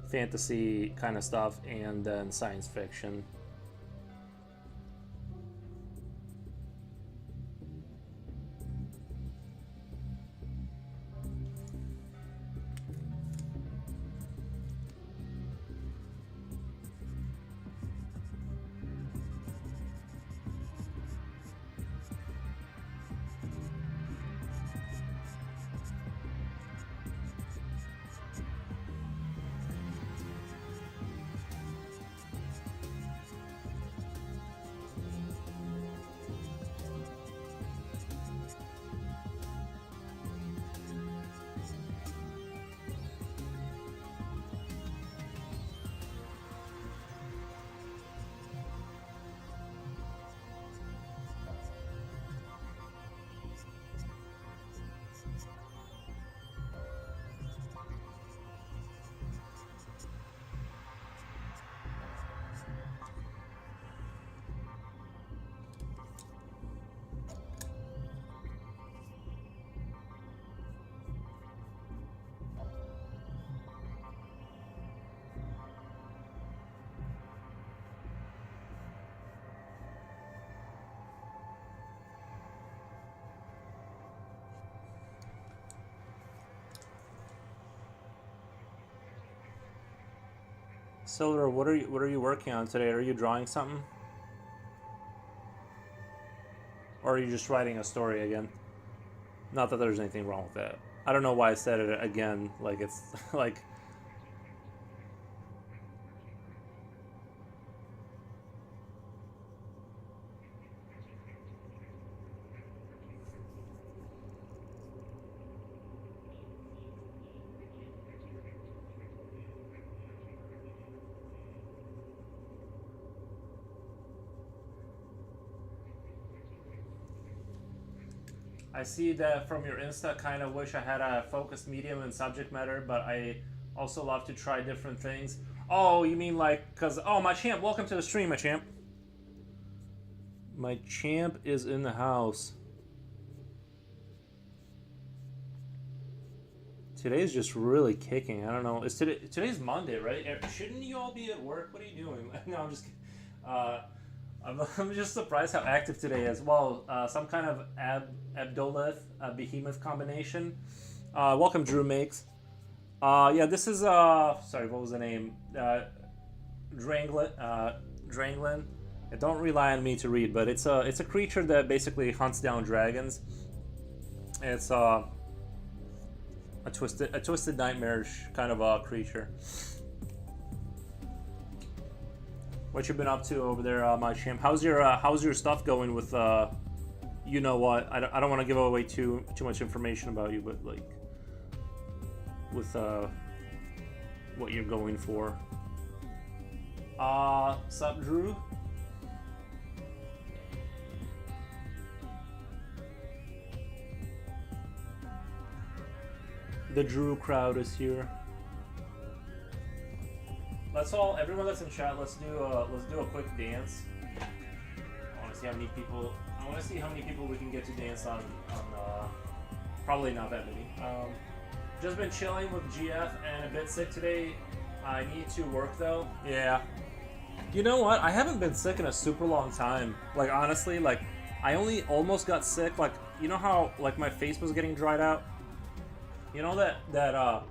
fantasy kind of stuff and then science fiction. Silver, what are you working on today? Are you drawing something? Or are you just writing a story again? Not that there's anything wrong with that. I don't know why I said it again. Like, it's like... I see that from your Insta. Kind of wish I had a focused medium and subject matter, but I also love to try different things. Oh, you mean like, cause my champ, welcome to the stream, my champ. My champ is in the house. Today's just really kicking. I don't know. It's today's Monday, right? Shouldn't you all be at work? What are you doing? No, I'm just kidding. I'm just surprised how active today is. Well, some kind of Abdolith, Behemoth combination. Welcome, Drew Makes. Yeah, this is, sorry, what was the name? Dranglin. Dranglin. Don't rely on me to read, but it's a creature that basically hunts down dragons. It's a twisted nightmarish kind of a creature. What you been up to over there, my champ? How's your stuff going with you know what? I don't want to give away too much information about you, but like with what you're going for. Sup, Drew? The Drew crowd is here. Everyone that's in chat, let's do a quick dance. I want to see how many people we can get to dance on probably not that many. Just been chilling with GF and a bit sick today. I need to work though. Yeah. You know what? I haven't been sick in a super long time. Like honestly, like I only almost got sick. Like you know how like my face was getting dried out. You know that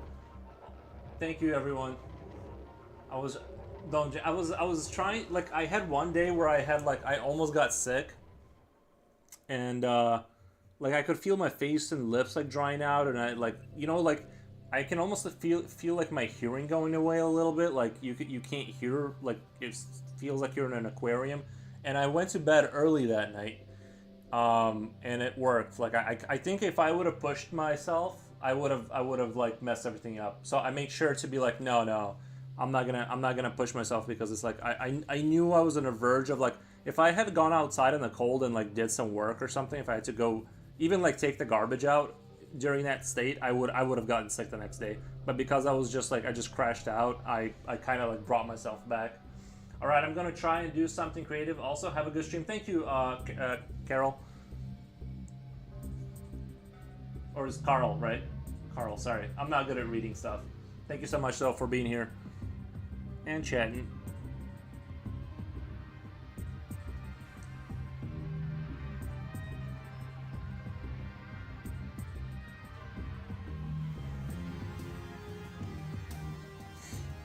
thank you everyone. I was trying, like I had one day where I almost got sick, and like I could feel my face and lips like drying out, and I like I can almost feel like my hearing going away a little bit, like you can't hear, like it feels like you're in an aquarium, and I went to bed early that night, and it worked. Like I think if I would have pushed myself, I would have like messed everything up. So I made sure to be like, no, I'm not gonna push myself, because it's like I knew I was on the verge of like, if I had gone outside in the cold and like did some work or something, if I had to go even like take the garbage out during that state, I would have gotten sick the next day. But because I was just like, I just crashed out, I kind of like brought myself back. All right, I'm gonna try and do something creative. Also, have a good stream. Thank you, Carol. Or is Carl, right? Carl, sorry. I'm not good at reading stuff. Thank you so much, though, for being here and chatting.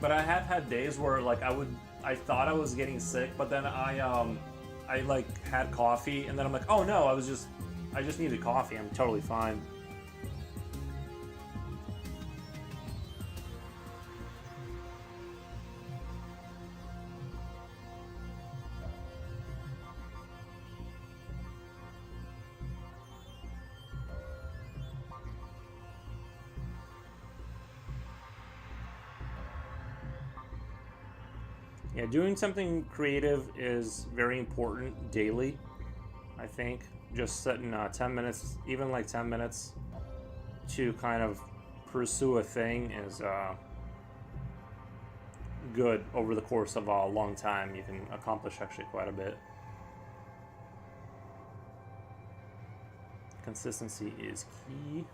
But I have had days where like I thought I was getting sick, but then I like had coffee, and then I'm like, oh no, I just needed coffee. I'm totally fine. Yeah, doing something creative is very important daily, I think. Just setting 10 minutes, even like 10 minutes to kind of pursue a thing is good. Over the course of a long time, you can accomplish actually quite a bit. Consistency is key.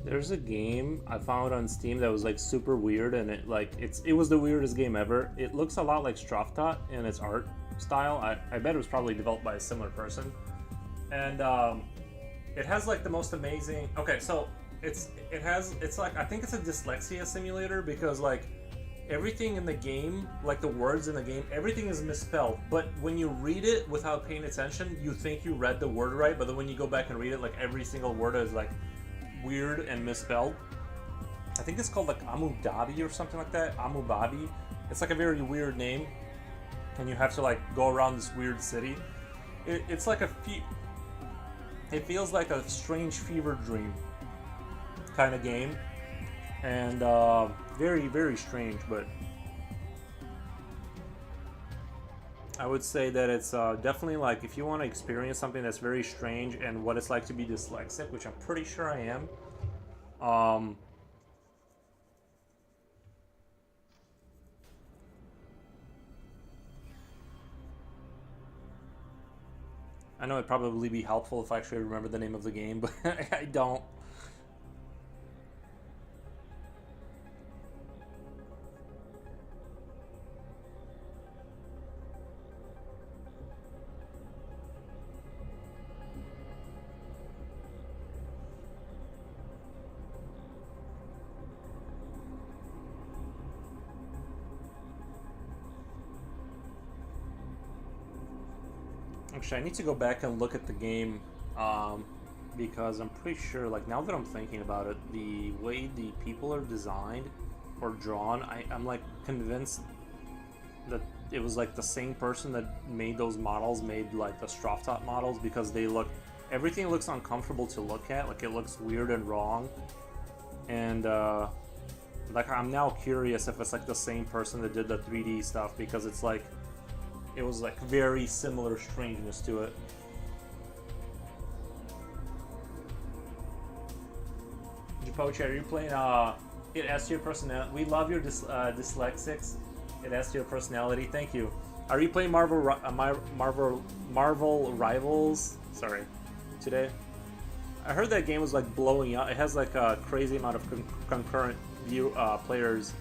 There's a game I found on Steam that was like super weird, and it was the weirdest game ever. It looks a lot like Straftat in its art style. I bet it was probably developed by a similar person, and it has like the most amazing. Okay, so it's like, I think it's a dyslexia simulator, because like everything in the game, like the words in the game, everything is misspelled. But when you read it without paying attention, you think you read the word right, but then when you go back and read it, like every single word is like weird and misspelled. I think it's called like Amu Dhabi or something like that. Amu Babi. It's like a very weird name, and you have to like go around this weird city. It's like it feels like a strange fever dream kind of game, and very, very strange. But I would say that it's definitely like, if you want to experience something that's very strange and what it's like to be dyslexic, which I'm pretty sure I am. I know it'd probably be helpful if I actually remember the name of the game, but I don't. Actually, I need to go back and look at the game, because I'm pretty sure, like, now that I'm thinking about it, the way the people are designed or drawn, I'm like convinced that it was like the same person that made those models made like the Straftat models, because everything looks uncomfortable to look at, like it looks weird and wrong, and like I'm now curious if it's like the same person that did the 3D stuff, because it's like it was like very similar strangeness to it. Japochi, are you playing it adds to your personality? We love your dyslexics. It adds to your personality. Thank you. Are you playing Marvel Rivals? Sorry, today. I heard that game was like blowing up. It has like a crazy amount of concurrent players.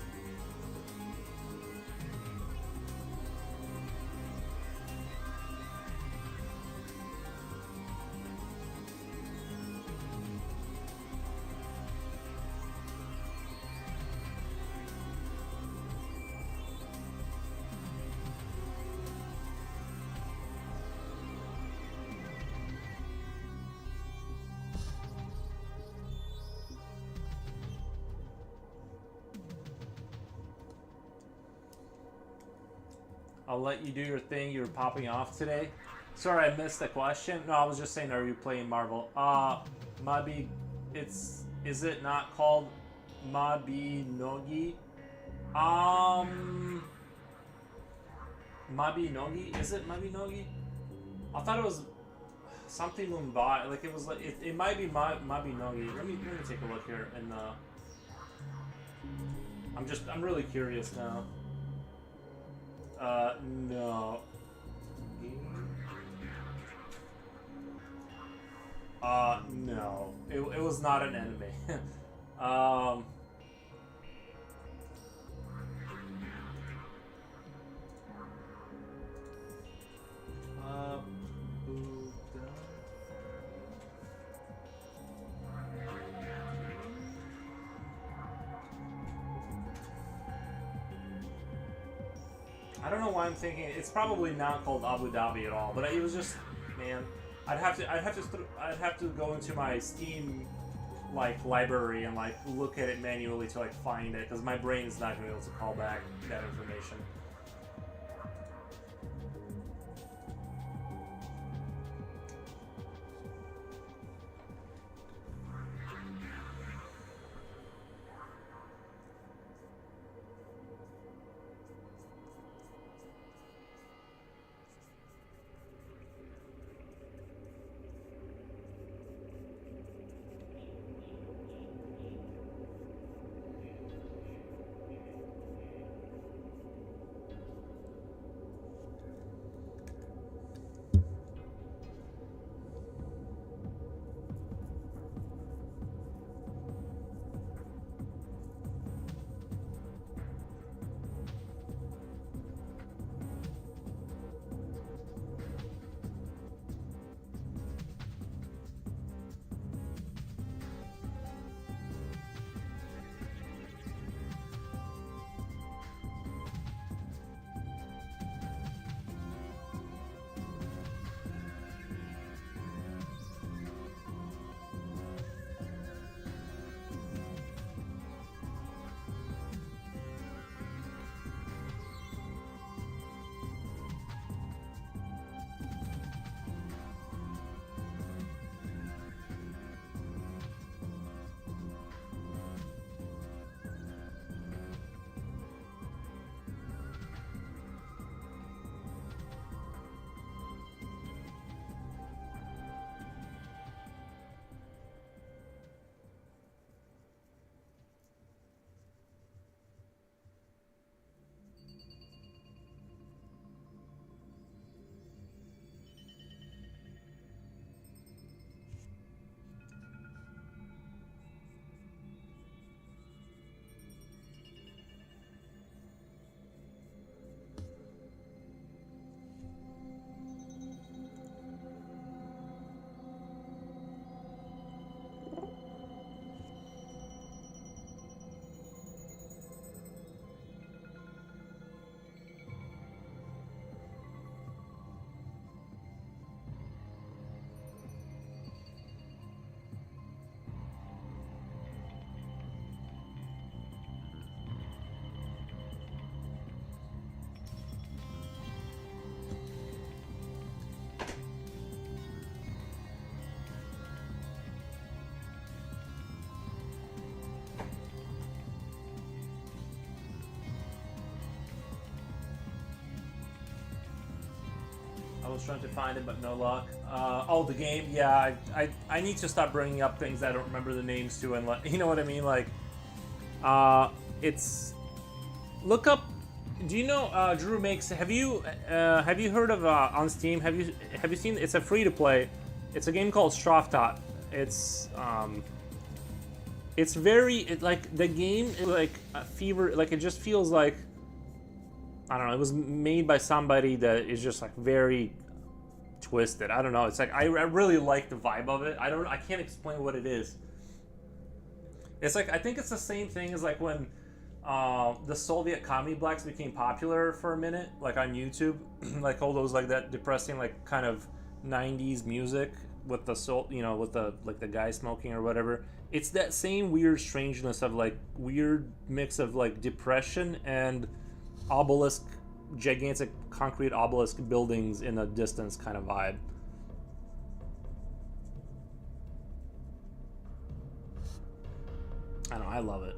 I'll let you do your thing. You were popping off today. Sorry, I missed the question. No, I was just saying, are you playing Marvel? Is it not called Mabinogi? Mabinogi? Is it Mabinogi? I thought it was something Mumbai. Like it was like it might be Mabinogi. Let me take a look here, and I'm really curious now. No. No. It was not an enemy. I don't know why I'm thinking it's probably not called Abu Dhabi at all, but it was just, man, I'd have to go into my Steam like library and like look at it manually to like find it, because my brain is not going to be able to call back that information. was trying to find it, but no luck. Oh, the game. Yeah, I need to stop bringing up things I don't remember the names to, and you know what I mean. Like, it's look up. Do you know Drew makes? Have you heard of on Steam? Have you seen? It's a free to play. It's a game called Straftat. It's very like the game is like a fever. Like it just feels like, I don't know. It was made by somebody that is just like very twisted. I don't know. It's like I really like the vibe of it. I can't explain what it is. It's like I think it's the same thing as like when the Soviet comedy blacks became popular for a minute, like on YouTube, like all those like that depressing like kind of '90s music with the soul, you know, with the like the guy smoking or whatever. It's that same weird strangeness of like weird mix of like depression and obelisk, gigantic concrete obelisk buildings in a distance kind of vibe. I don't know, I love it.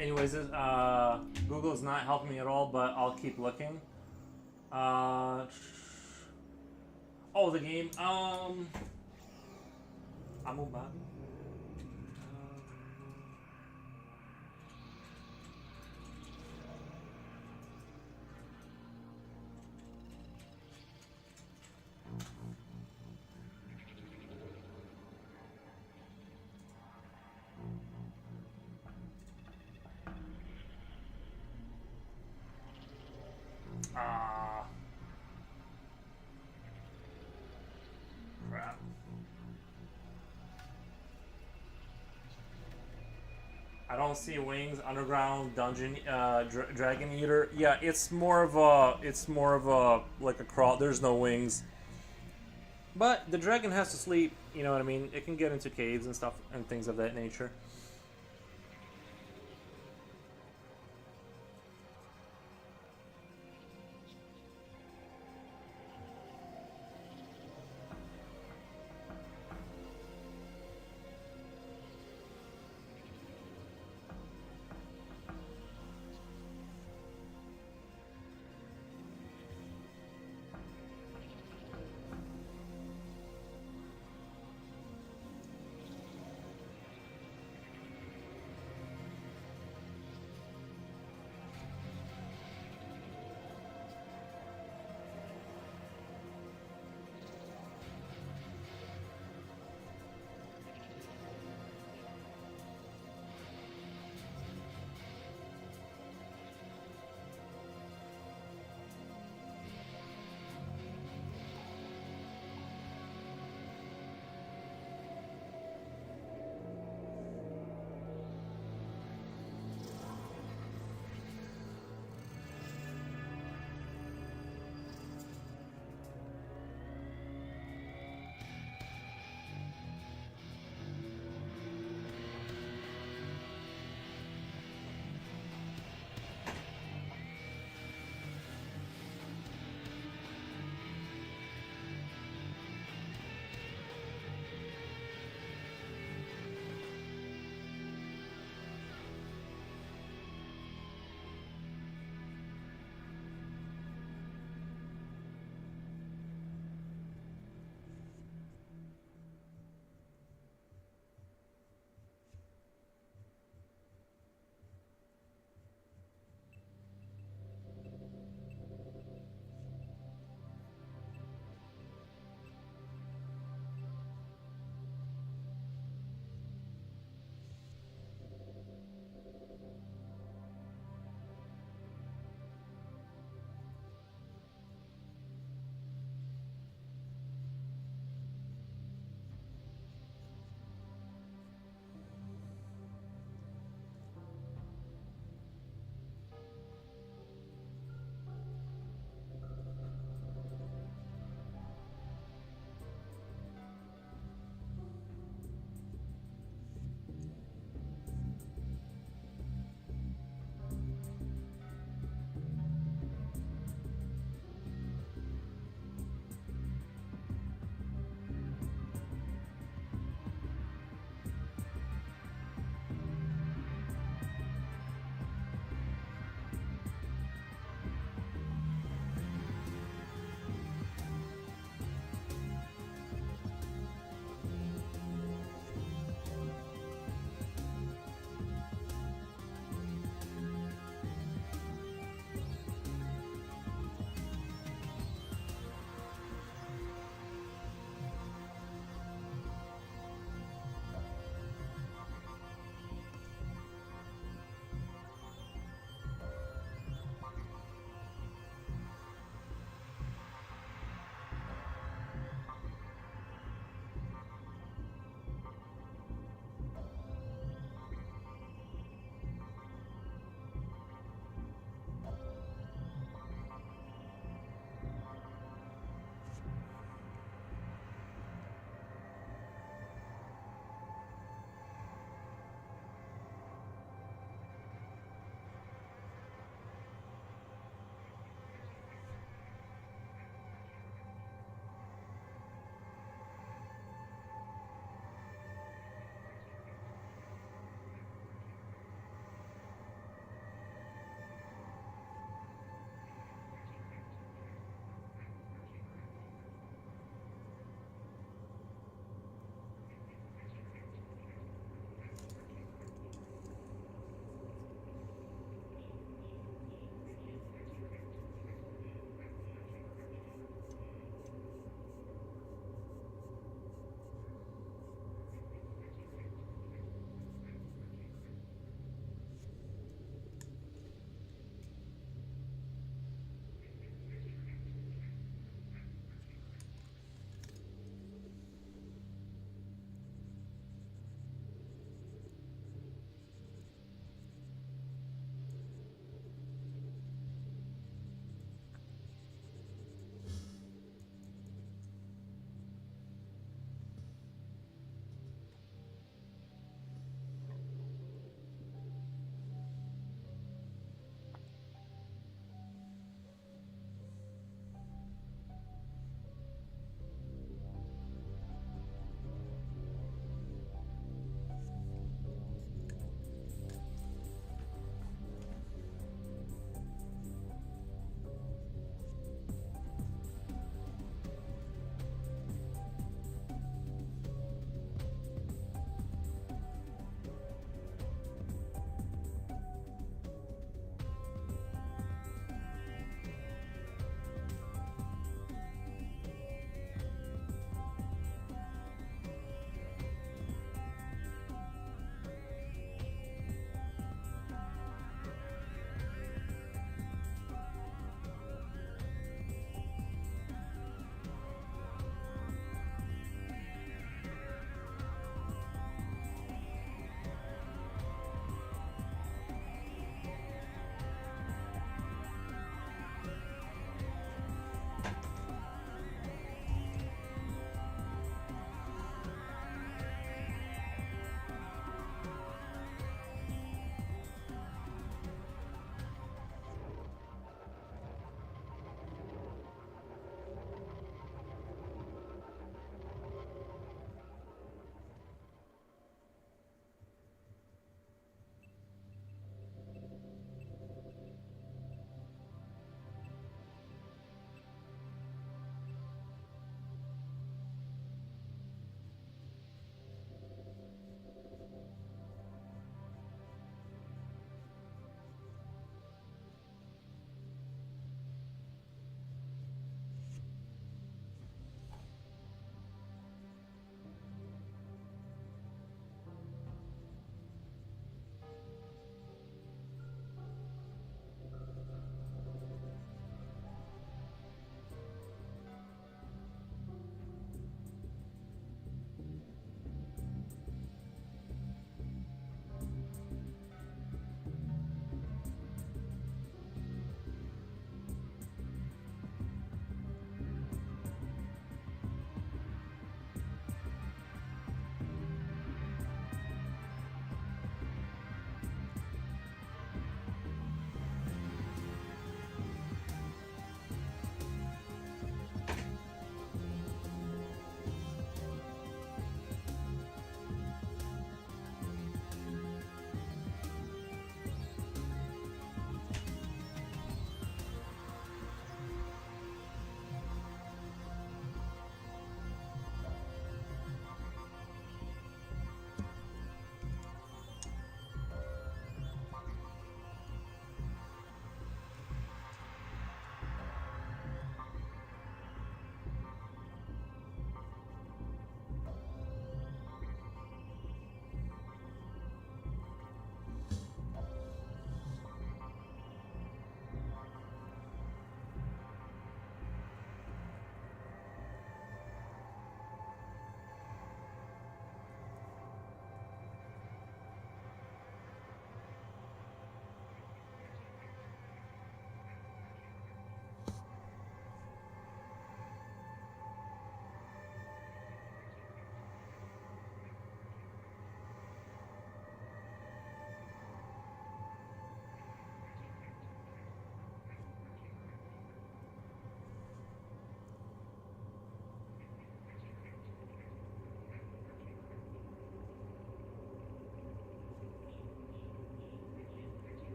Anyways, Google is not helping me at all, but I'll keep looking. Oh, the game. Amubabi. Crap. I don't see wings. Underground dungeon, dragon eater. Yeah, it's more of a like a crawl. There's no wings, but the dragon has to sleep. You know what I mean? It can get into caves and stuff and things of that nature.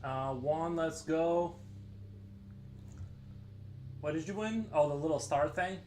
Juan, let's go. What did you win? Oh, the little star thing?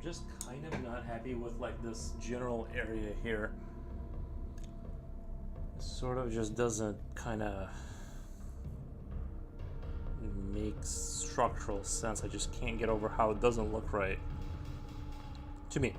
just kind of not happy with like this general area here. It sort of just doesn't kind of make structural sense. I just can't get over how it doesn't look right to me.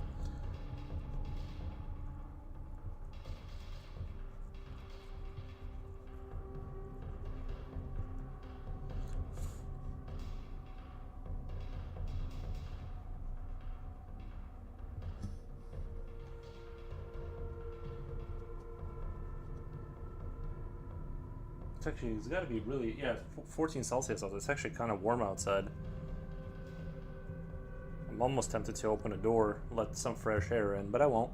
Actually, it's got to be really, yeah, 14 Celsius out. It's actually kind of warm outside. I'm almost tempted to open a door, let some fresh air in, but I won't.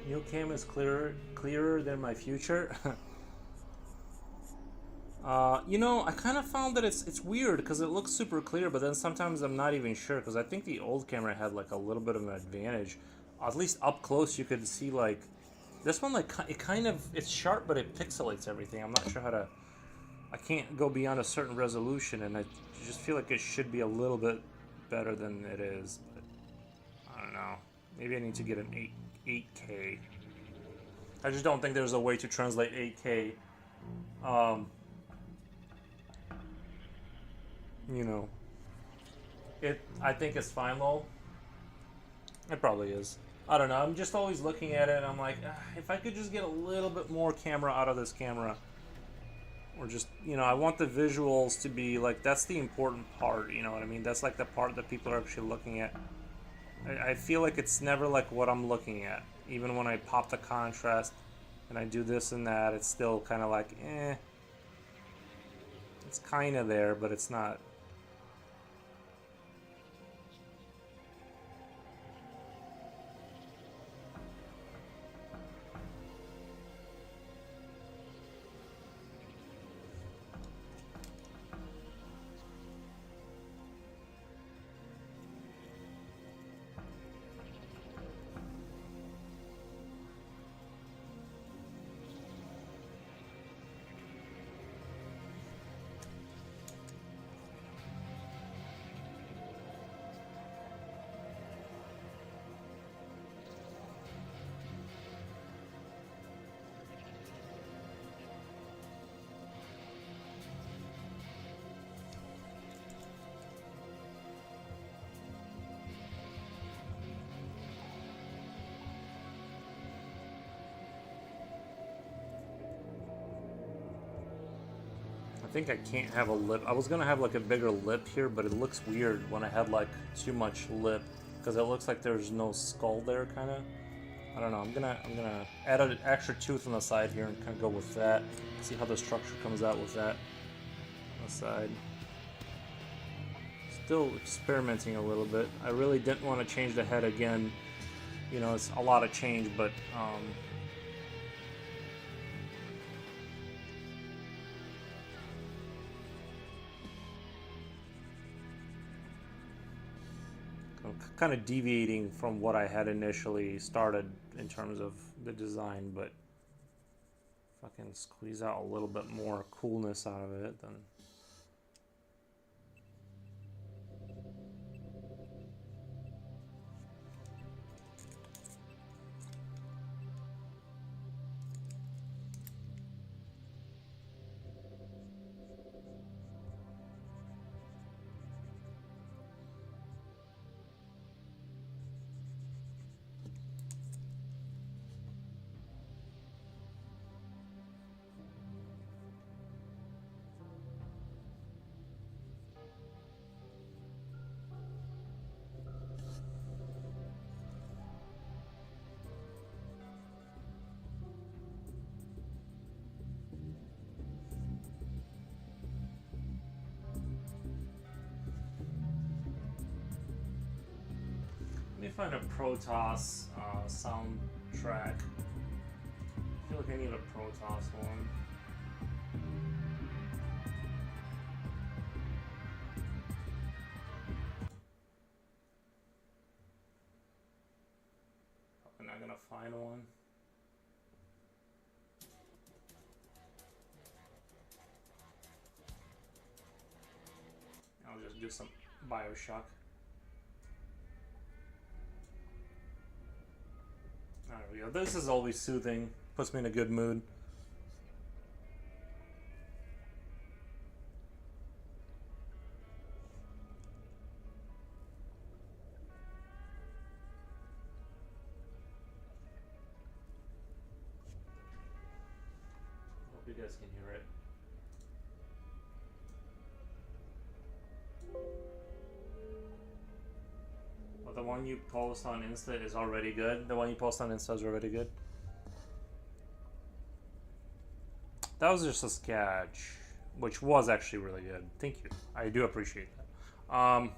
New cam is clearer than my future. You know, I kind of found that it's weird because it looks super clear, but then sometimes I'm not even sure because I think the old camera had like a little bit of an advantage. At least up close you could see like this one, like it's sharp but it pixelates everything. I'm not sure how to. I can't go beyond a certain resolution, and I just feel like it should be a little bit better than it is. But I don't know. Maybe I need to get an 8K. I just don't think there's a way to translate 8K. You know, I think it's fine though. It probably is. I don't know. I'm just always looking at it and I'm like, if I could just get a little bit more camera out of this camera, Or just, you know, I want the visuals to be like, that's the important part, you know what I mean? That's like the part that people are actually looking at. I feel like it's never like what I'm looking at. Even when I pop the contrast and I do this and that, it's still kind of like, eh. It's kind of there, but it's not. I think I can't have a lip. I was gonna have like a bigger lip here, but it looks weird when I had like too much lip because it looks like there's no skull there, kind of. I don't know. I'm gonna add an extra tooth on the side here and kind of go with that. See how the structure comes out with that on the side. Still experimenting a little bit. I really didn't want to change the head again. You know, it's a lot of change, but I'm kind of deviating from what I had initially started in terms of the design, but if I can squeeze out a little bit more coolness out of it, then let me find a Protoss soundtrack. I feel like I need a Protoss one. Probably not gonna find one. I'll just do some Bioshock. There we go. This is always soothing. Puts me in a good mood. Hope you guys can hear it. Well, the one you post on Insta is already good. The one you post on Insta is already good. That was just a sketch, which was actually really good. Thank you. I do appreciate that.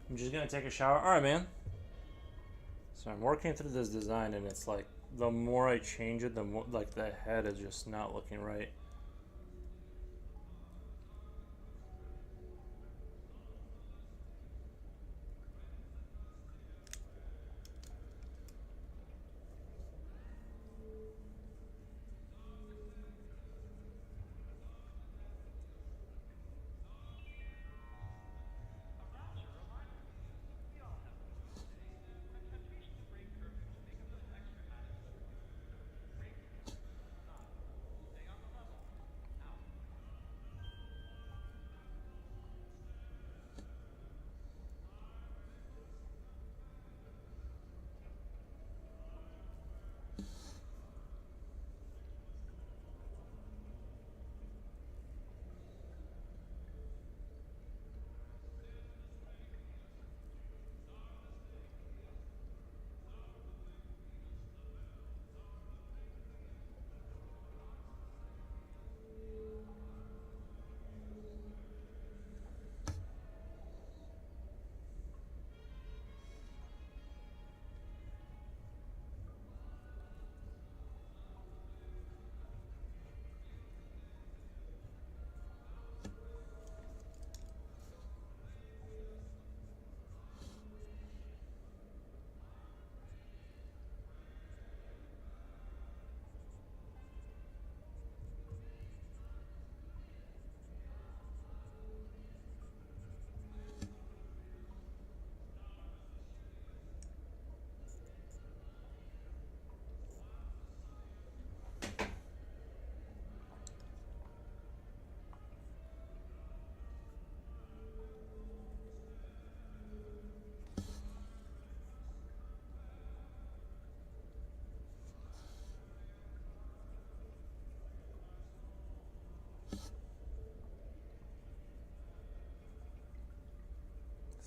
I'm just gonna take a shower. All right, man. So I'm working through this design, and it's like the more I change it, the more like the head is just not looking right.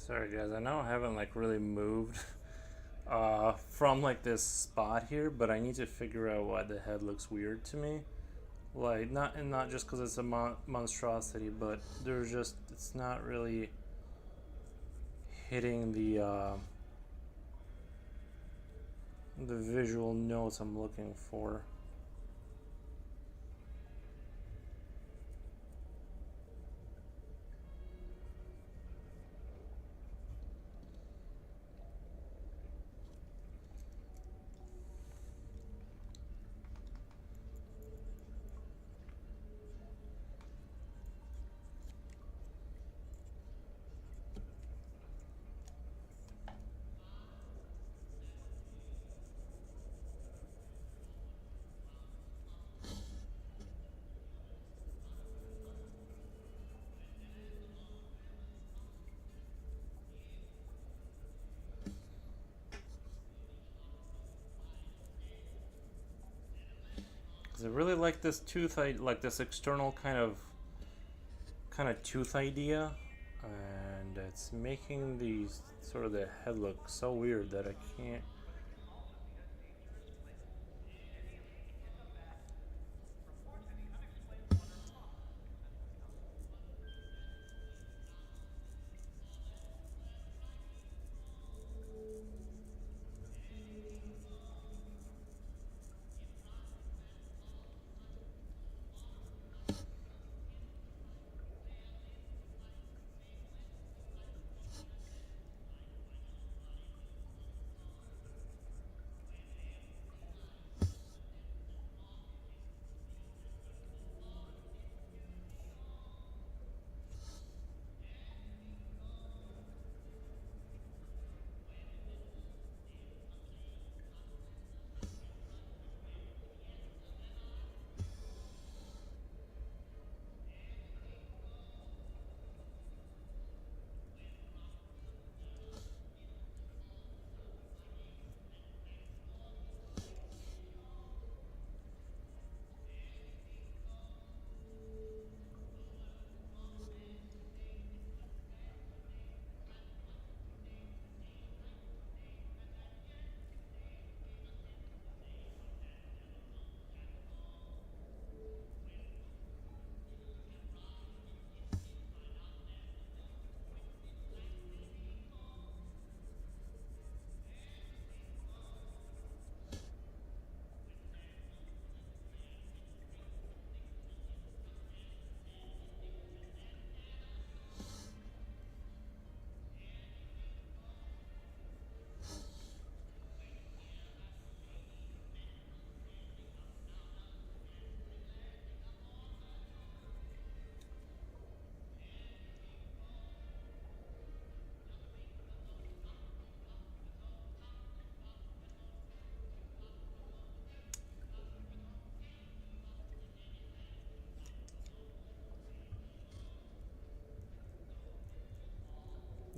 Sorry guys, I know I haven't like really moved from like this spot here, but I need to figure out why the head looks weird to me. Like not just because it's a monstrosity, but there's just it's not really hitting the visual notes I'm looking for. I really like this tooth, like this external kind of tooth idea, and it's making the sort of the head look so weird that I can't.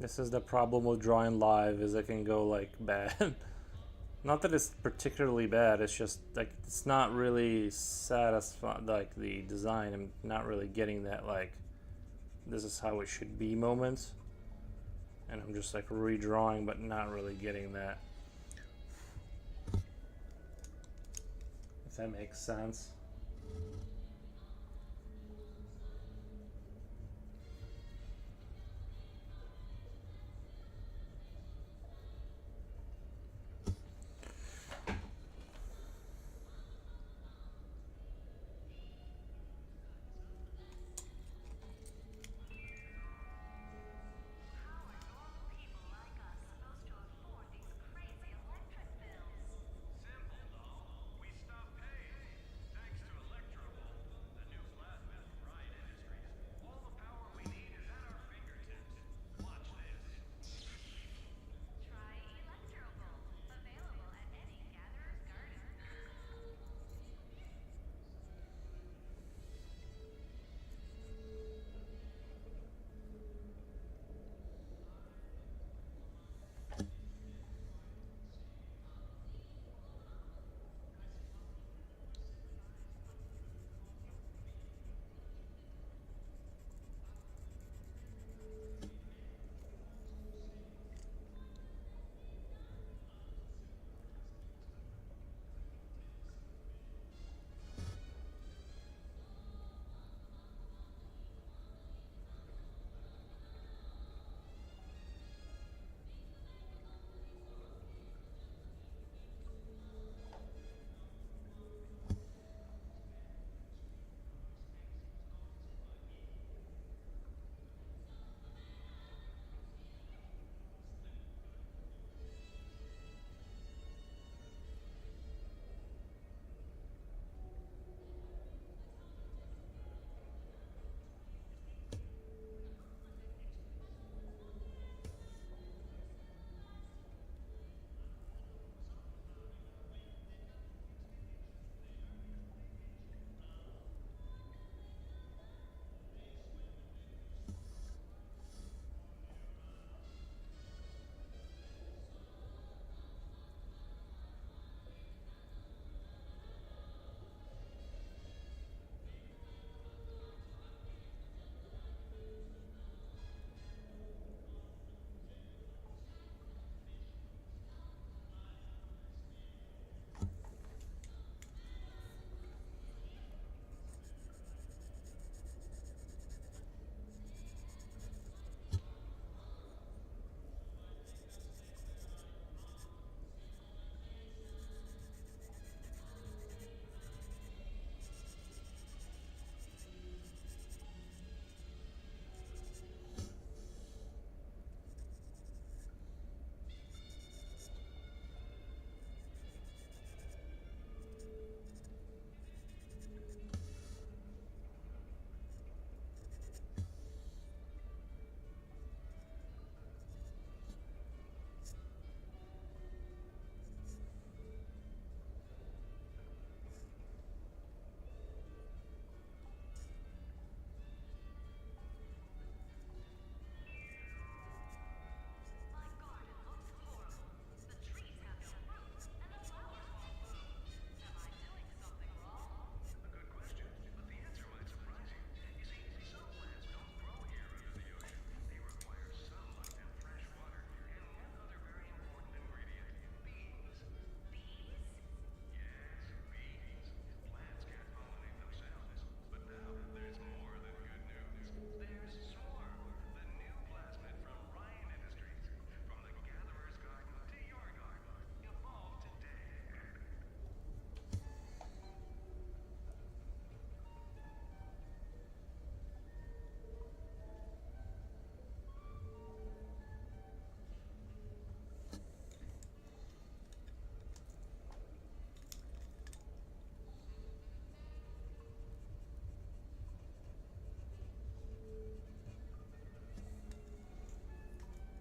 This is the problem with drawing live, is it can go like bad. Not that it's particularly bad, it's just like it's not really satisfying, like the design. I'm not really getting that like this is how it should be moment. And I'm just like redrawing but not really getting that. If that makes sense.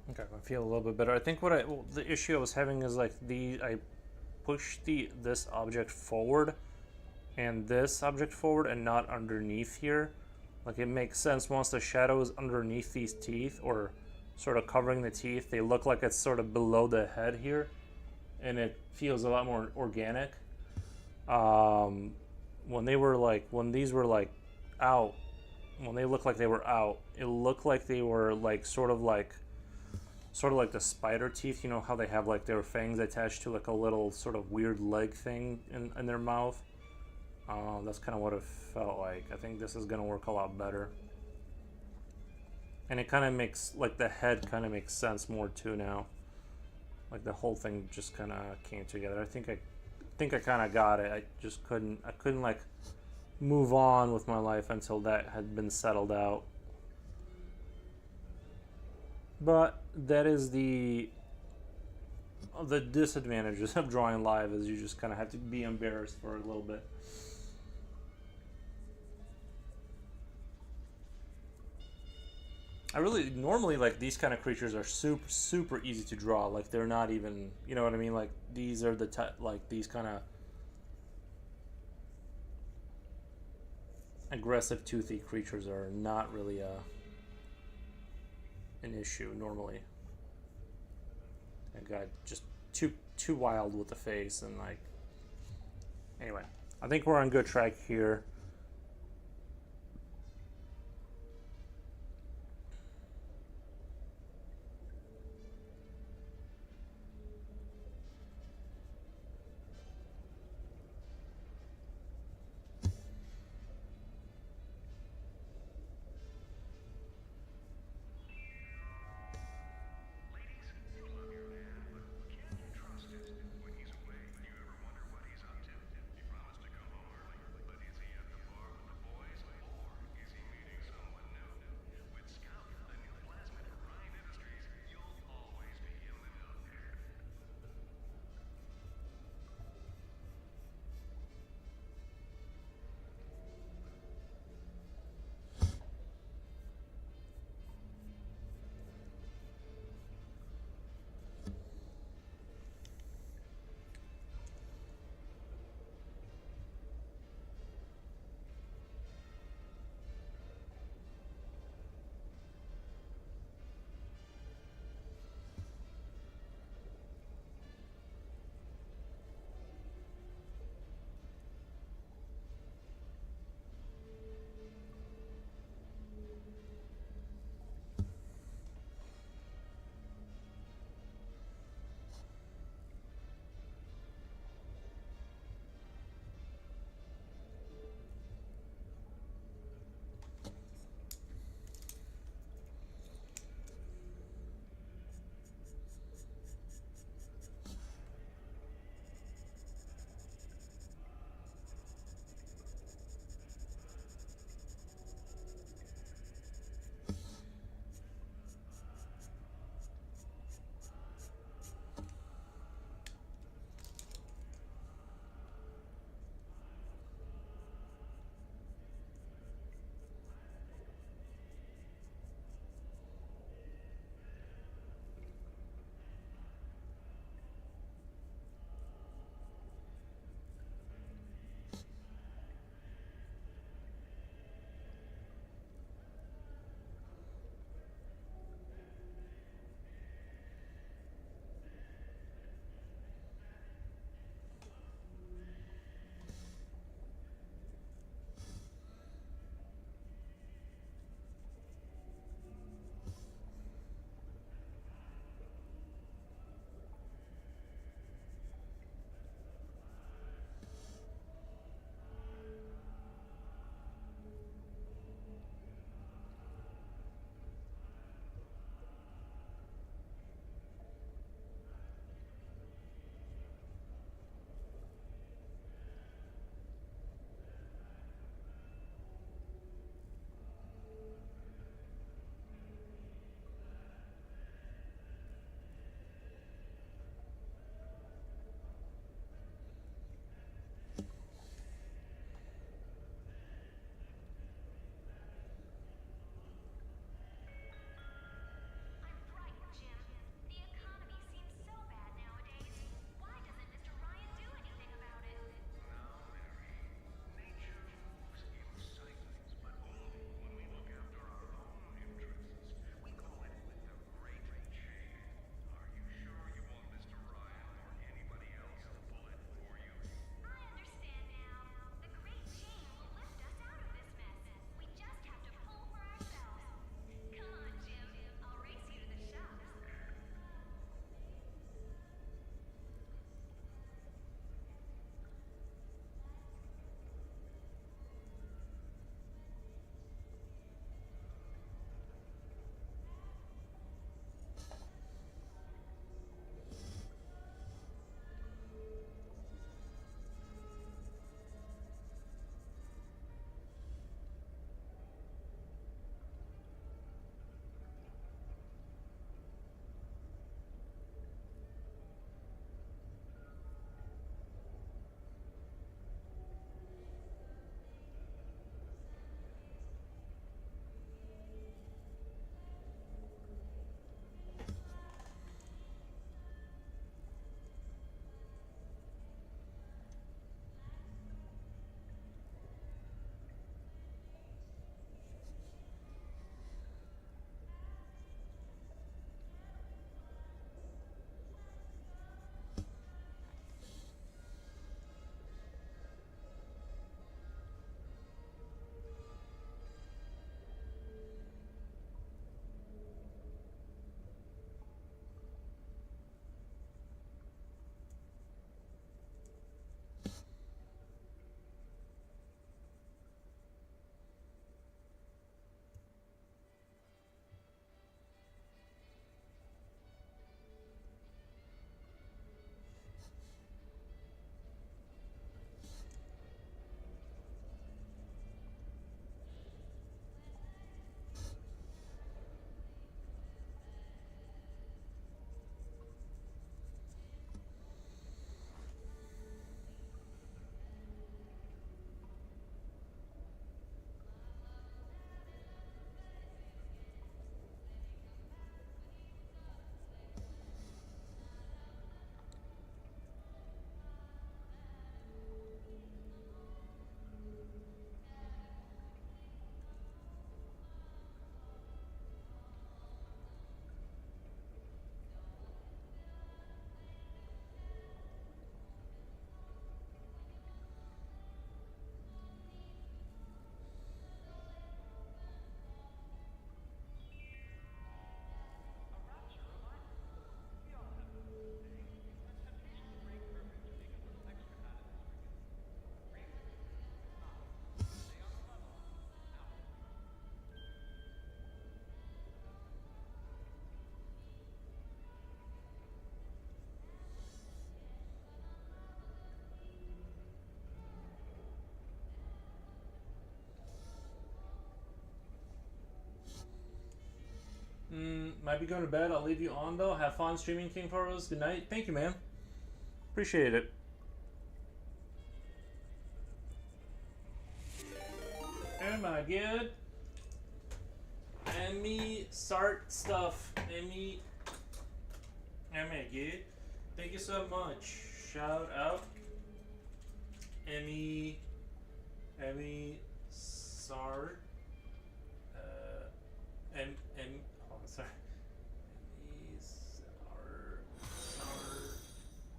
Okay, I feel a little bit better. I think the issue I was having is like I push this object forward and this object forward and not underneath here. Like it makes sense once the shadow is underneath these teeth or sort of covering the teeth. They look like it's sort of below the head here, and it feels a lot more organic. When they were like, when these were like out, when they looked like they were out, it looked like they were like sort of like the spider teeth. You know how they have like their fangs attached to like a little sort of weird leg thing in their mouth. That's kind of what it felt like. I think this is gonna work a lot better. And it kind of makes, like, the head kind of makes sense more too now. Like the whole thing just kind of came together. I think I kind of got it. I just couldn't like move on with my life until that had been settled out. But that is the disadvantages of drawing live, is you just kind of have to be embarrassed for a little bit. I really, normally, like, these kind of creatures are super easy to draw. Like, they're not even, you know what I mean? Like, these are the like, these kind of aggressive toothy creatures are not really an issue normally. I got just too wild with the face, and like, anyway, I think we're on good track here. Might be going to bed. I'll leave you on though. Have fun streaming, King Photos. Good night. Thank you, man. Appreciate it. Am I good? Emmy Sart stuff. Emmy. Am I good? Thank you so much. Shout out. Emmy Sart. Oh, sorry. Emmy Sart.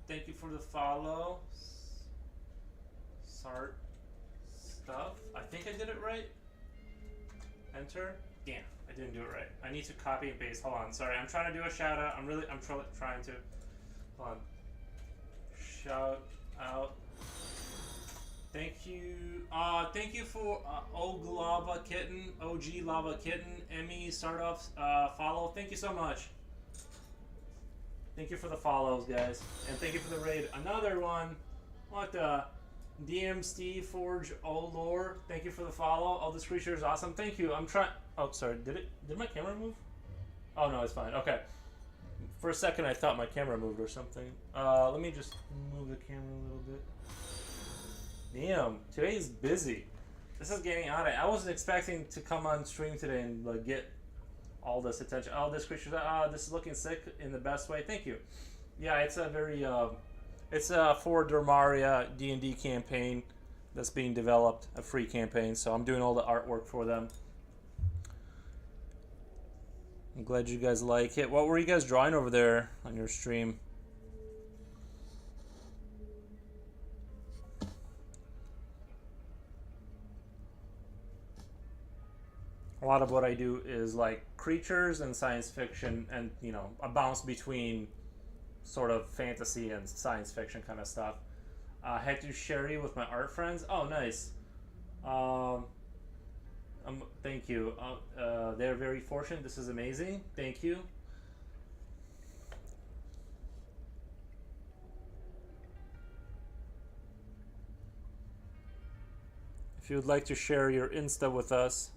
Thank you for the follow. Sart stuff. I think I did it right. Enter. Damn, I didn't do it right. I need to copy and paste. Hold on, sorry. I'm trying to do a shout out. I'm trying to. Hold on. Shout out. Thank you. Thank you for OG Lava Kitten, Emmy, start off, follow. Thank you so much. Thank you for the follows, guys. And thank you for the raid. Another one. What the? DM Steve Forge Lore. Thank you for the follow. Oh, this creature is awesome. Thank you. I'm trying. Oh, sorry. Did my camera move? Oh, no, it's fine. Okay. For a second, I thought my camera moved or something. Let me just move the camera a little bit. Damn, today is busy. This is getting out of it. I wasn't expecting to come on stream today and like get all this attention. Oh, this creature. This is looking sick in the best way. Thank you. Yeah, it's a very it's a for Dromaria D&D campaign that's being developed, a free campaign. So I'm doing all the artwork for them. I'm glad you guys like it. What were you guys drawing over there on your stream? A lot of what I do is like creatures and science fiction, and you know, a bounce between sort of fantasy and science fiction kind of stuff. Head to Sherry with my art friends. Oh, nice. Thank you. They're very fortunate. This is amazing. Thank you. If you would like to share your Insta with us.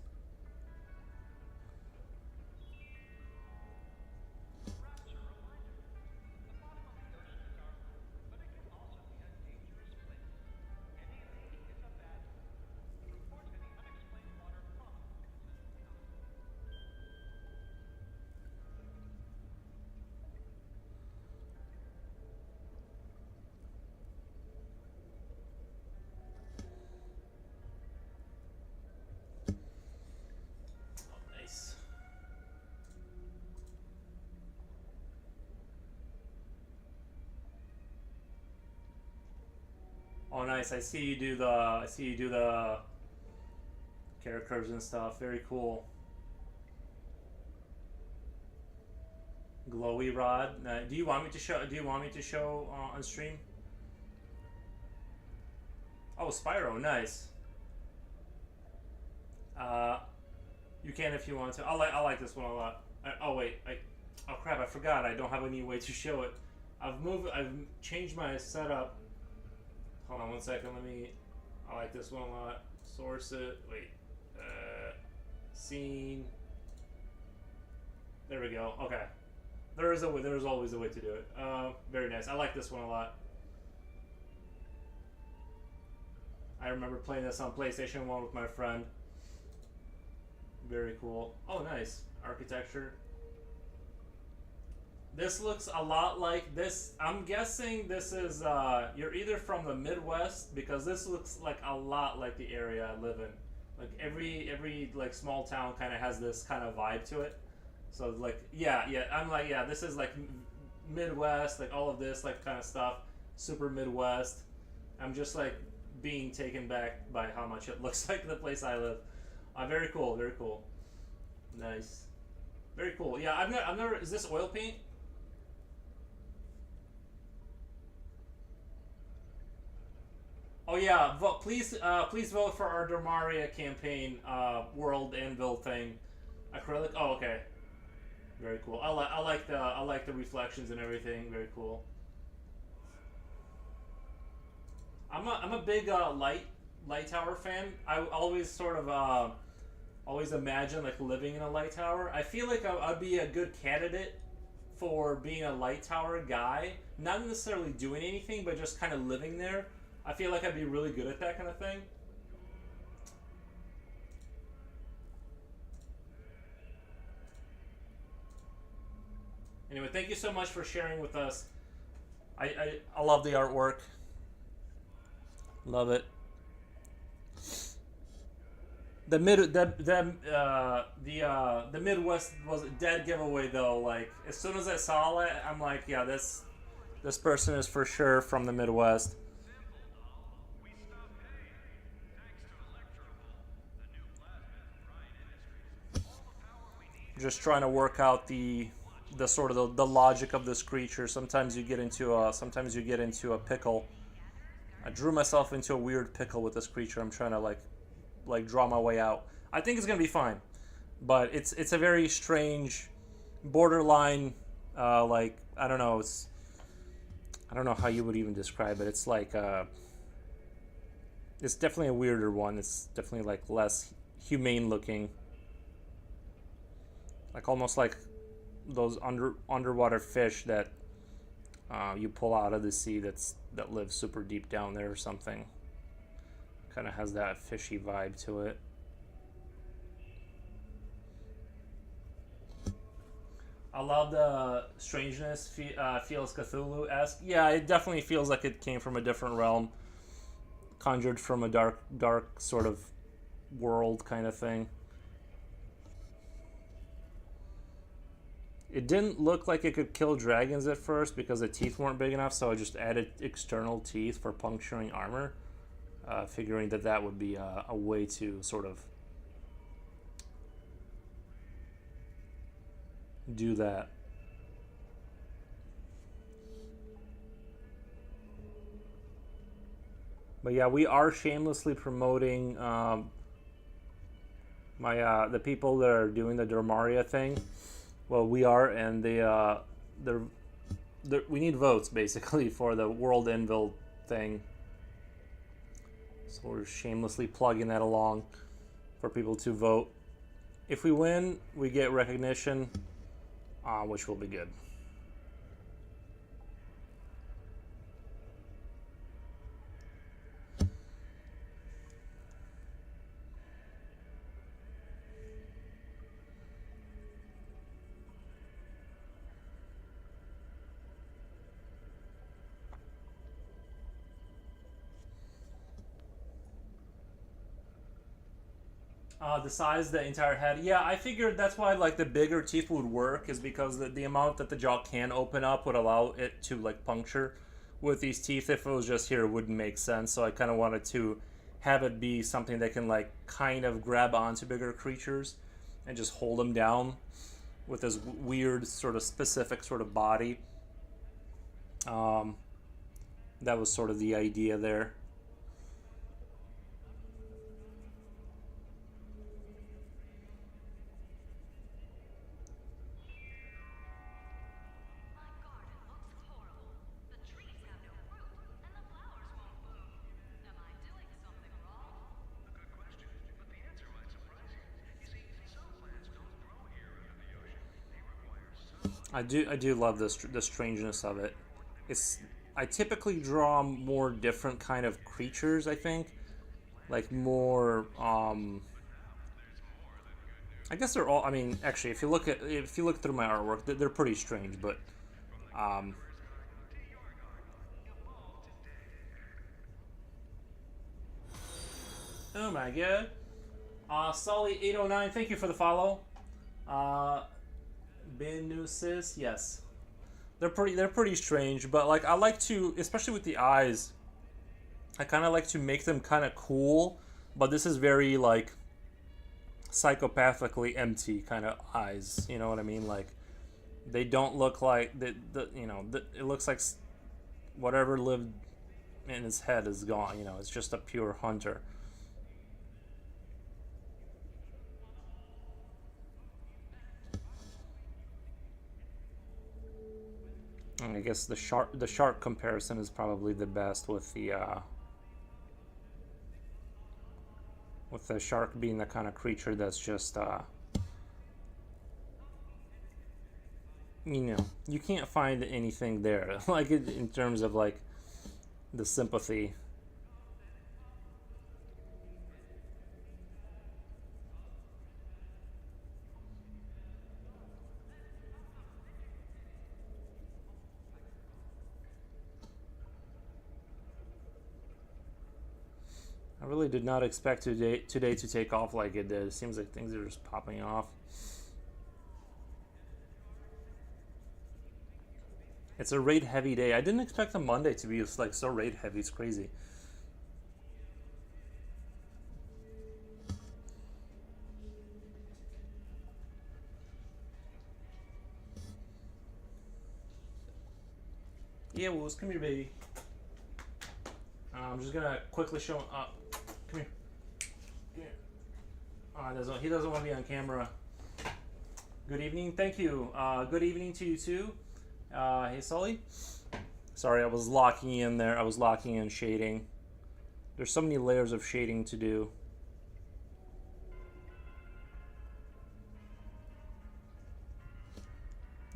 Oh, nice. I see you do the characters and stuff. Very cool. Glowy rod. Do you want me to show on stream? Oh, Spyro. Nice. You can if you want to. I like this one a lot. Oh wait. Oh crap! I forgot. I don't have any way to show it. I've changed my setup. Hold on one second. I like this one a lot. Source it. Wait. Scene. There we go. Okay. There's always a way to do it. Very nice. I like this one a lot. I remember playing this on PlayStation 1 with my friend. Very cool. Oh, nice. Architecture. This looks a lot like this. I'm guessing this is, you're either from the Midwest, because this looks like a lot like the area I live in. Like every like small town kind of has this kind of vibe to it. So like, yeah, I'm like, yeah, this is like Midwest, like all of this like kind of stuff. Super Midwest. I'm just like being taken back by how much it looks like the place I live. Very cool, very cool. Nice. Very cool. Yeah, I've never, is this oil paint? Oh yeah, vote, please vote for our Dromaria campaign, World Anvil thing. Acrylic. Oh, okay. Very cool. I like the reflections and everything. Very cool. I'm a big light tower fan. I always sort of always imagine like living in a light tower. I feel like I'd be a good candidate for being a light tower guy, not necessarily doing anything, but just kind of living there. I feel like I'd be really good at that kind of thing. Anyway, thank you so much for sharing with us. I love the artwork. Love it. The Midwest was a dead giveaway though. Like as soon as I saw it, I'm like, yeah, this person is for sure from the Midwest. Just trying to work out the sort of the logic of this creature. Sometimes you get into a pickle. I drew myself into a weird pickle with this creature. I'm trying to like draw my way out. I think it's gonna be fine, but it's a very strange, borderline, like I don't know. I don't know how you would even describe it. It's like it's definitely a weirder one. It's definitely like less humane looking, like almost like those underwater fish that you pull out of the sea that live super deep down there or something. Kind of has that fishy vibe to it. I love the strangeness. Feels Cthulhu-esque. Yeah, it definitely feels like it came from a different realm, conjured from a dark sort of world kind of thing. It didn't look like it could kill dragons at first because the teeth weren't big enough, so I just added external teeth for puncturing armor, figuring that would be a way to sort of do that. But yeah, we are shamelessly promoting the people that are doing the Dromaria thing. Well, we are, and we need votes basically for the World Invil thing. So we're shamelessly plugging that along for people to vote. If we win, we get recognition, which will be good. The size, the entire head. Yeah, I figured that's why like the bigger teeth would work, is because the amount that the jaw can open up would allow it to like puncture with these teeth. If it was just here, it wouldn't make sense. So I kind of wanted to have it be something that can like kind of grab onto bigger creatures and just hold them down with this weird sort of specific sort of body. That was sort of the idea there. I do love the strangeness of it. I typically draw more different kind of creatures. I think, like more. I guess they're all. I mean, actually, if you look through my artwork, they're pretty strange. But oh my god, Sully809, thank you for the follow. Benusis, yes. They're pretty strange, but like I like to, especially with the eyes, I kind of like to make them kind of cool, but this is very like psychopathically empty kind of eyes, you know what I mean? Like they don't look like it looks like whatever lived in his head is gone, it's just a pure hunter. I guess the shark comparison is probably the best with the with the shark being the kind of creature that's just, you know, you can't find anything there, like in terms of like the sympathy. I really did not expect today to take off like it did. It seems like things are just popping off. It's a raid heavy day. I didn't expect the Monday to be like so raid heavy. It's crazy. Yeah, Willis, come here, baby. I'm just gonna quickly show him up. Come here. Come here. He doesn't want to be on camera. Good evening. Thank you. Good evening to you too. Hey, Sully. Sorry, I was locking in there. I was locking in shading. There's so many layers of shading to do.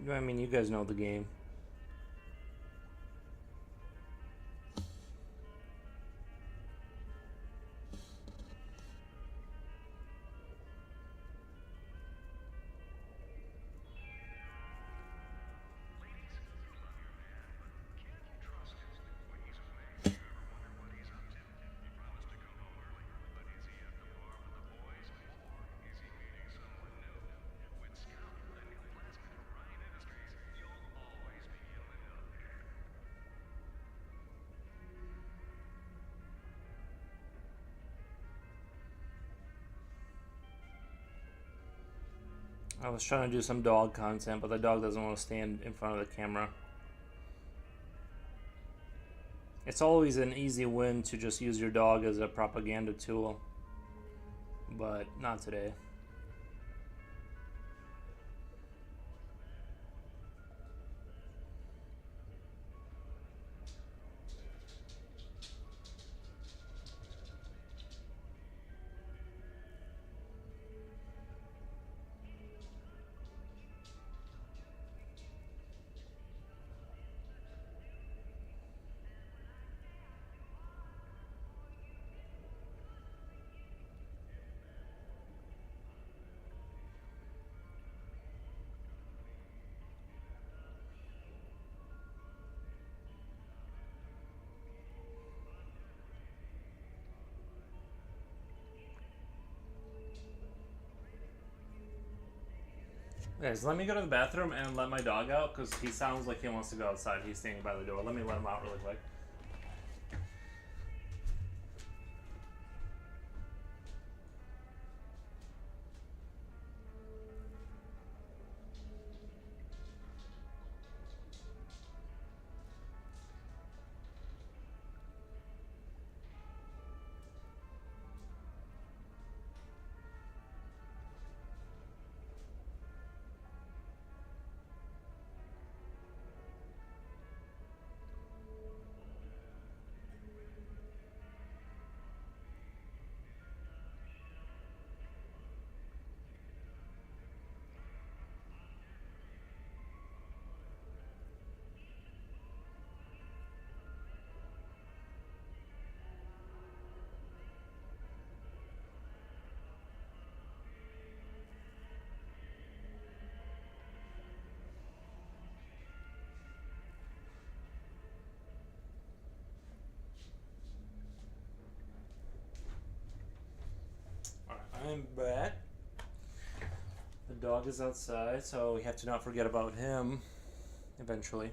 I mean, you guys know the game. I was trying to do some dog content, but the dog doesn't want to stand in front of the camera. It's always an easy win to just use your dog as a propaganda tool, but not today. Guys, let me go to the bathroom and let my dog out because he sounds like he wants to go outside. He's standing by the door. Let me let him out really quick. I'm back. The dog is outside, so we have to not forget about him eventually.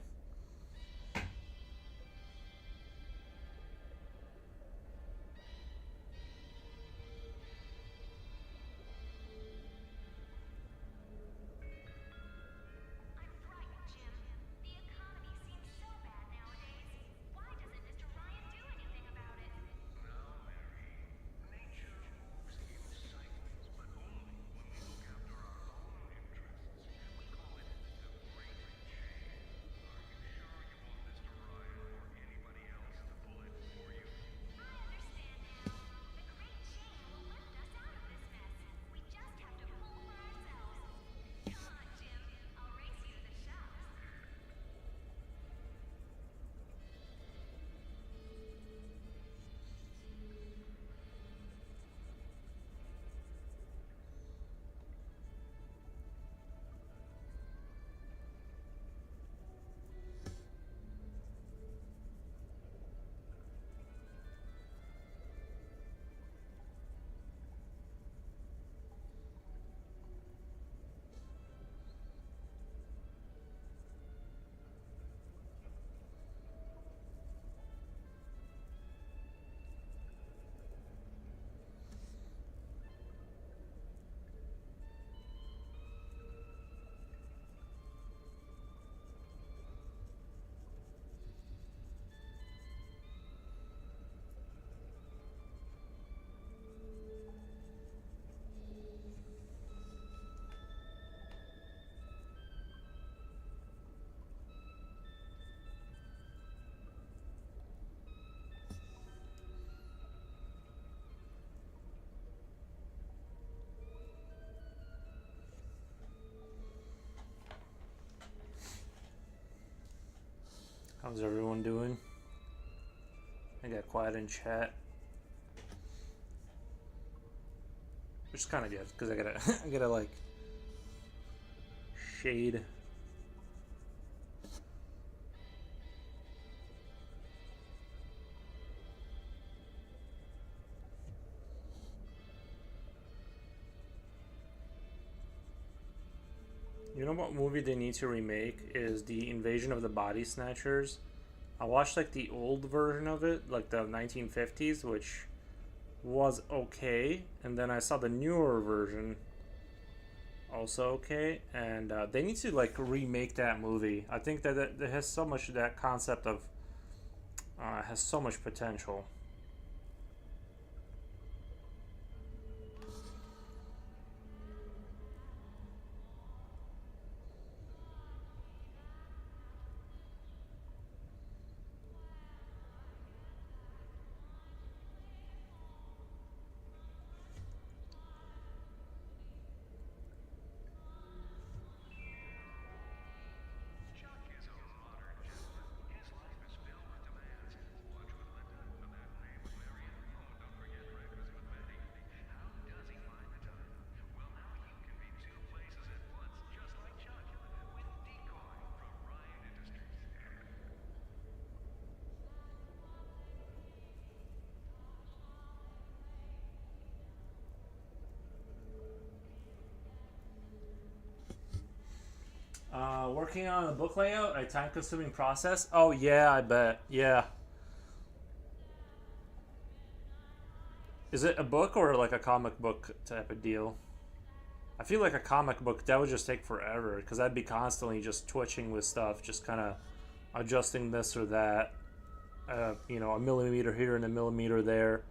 How's everyone doing? I got quiet in chat, which is kind of good because I gotta I gotta like shade. You know what movie they need to remake is the Invasion of the Body Snatchers. I watched like the old version of it, like the 1950s, which was okay, and then I saw the newer version, also okay, and they need to like remake that movie. I think that it has so much, that concept of has so much potential. Working on a book layout, a time-consuming process. Oh yeah, I bet. Yeah. Is it a book or like a comic book type of deal? I feel like a comic book that would just take forever because I'd be constantly just twitching with stuff, just kind of adjusting this or that. You know, a millimeter here and a millimeter there.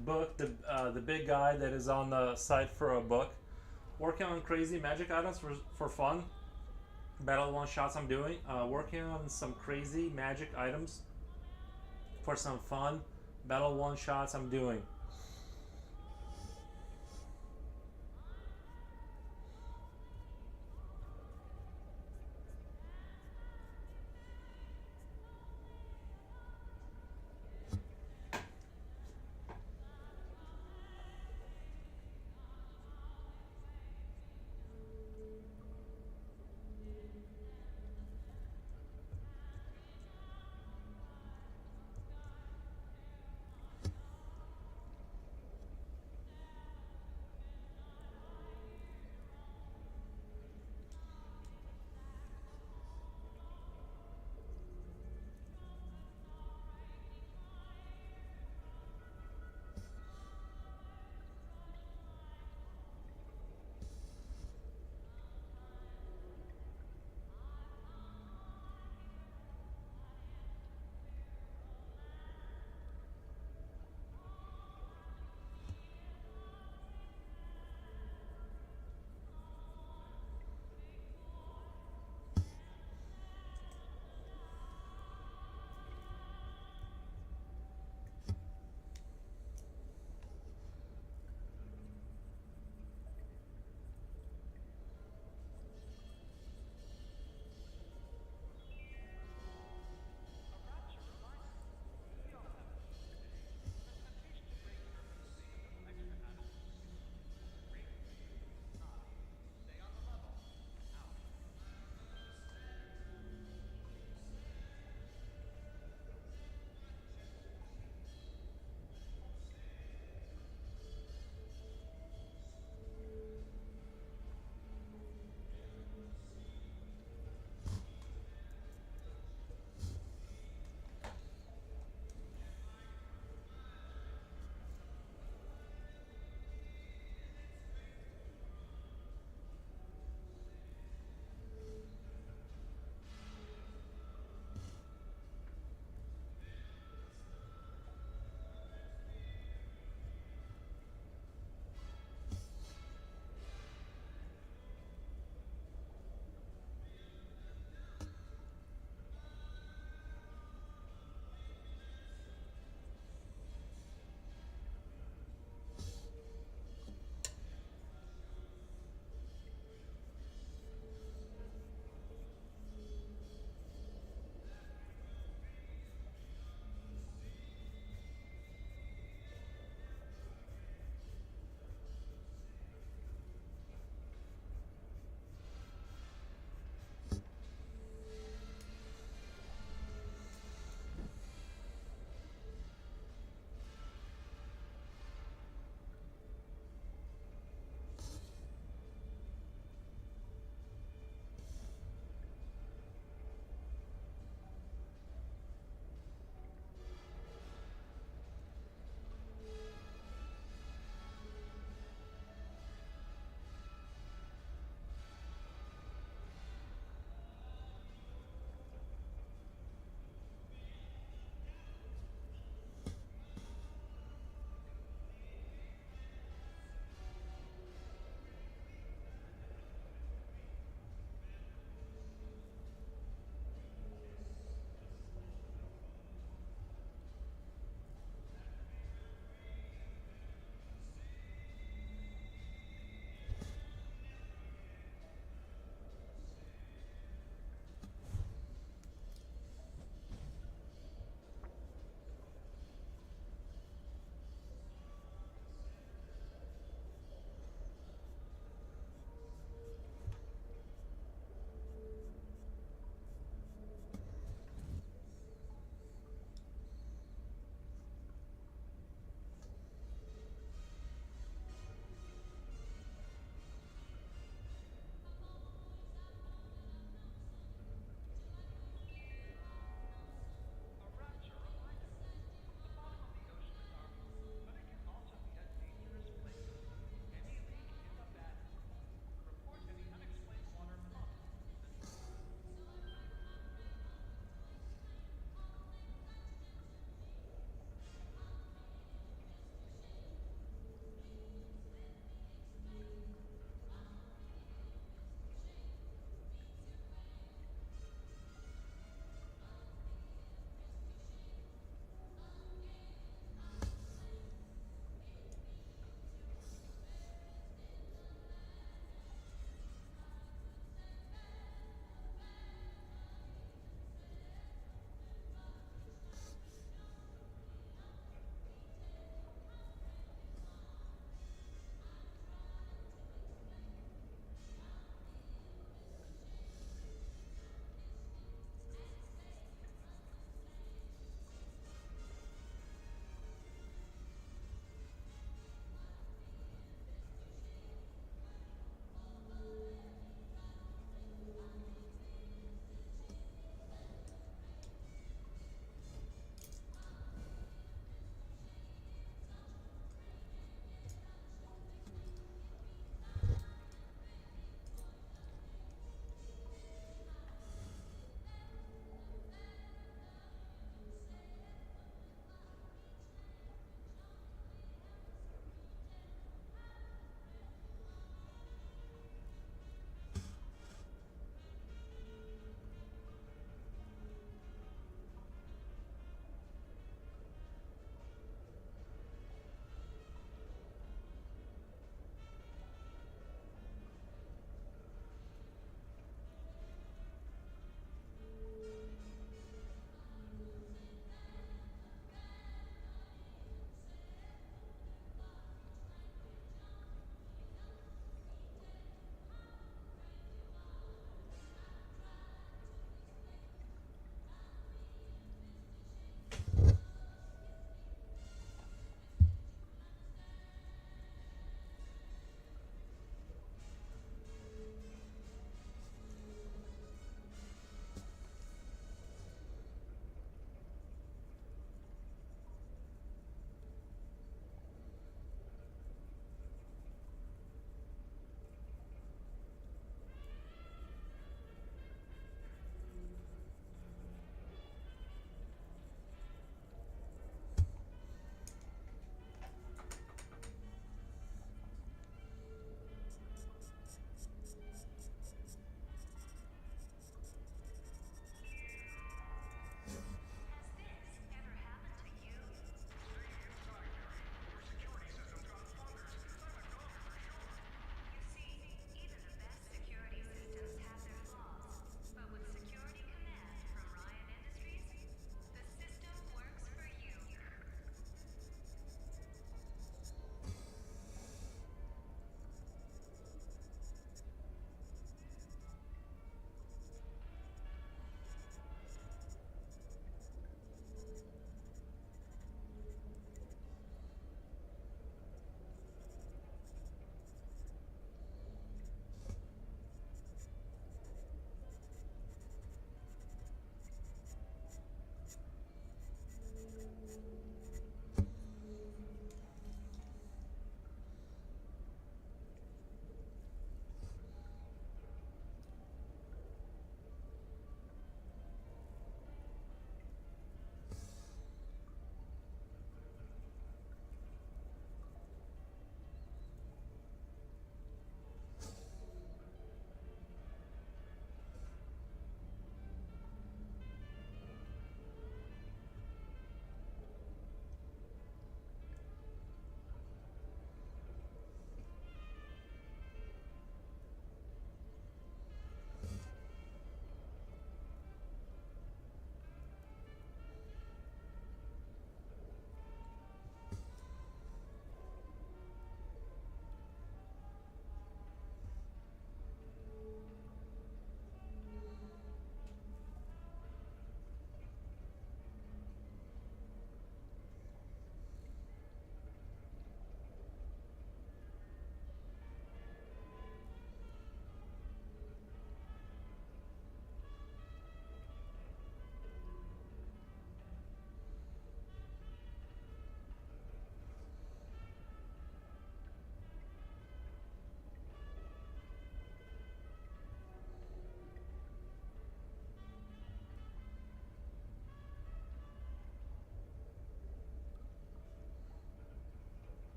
Book, the big guy that is on the site for a book. Working on crazy magic items for fun. Battle one shots I'm doing. Working on some crazy magic items for some fun. Battle one shots I'm doing.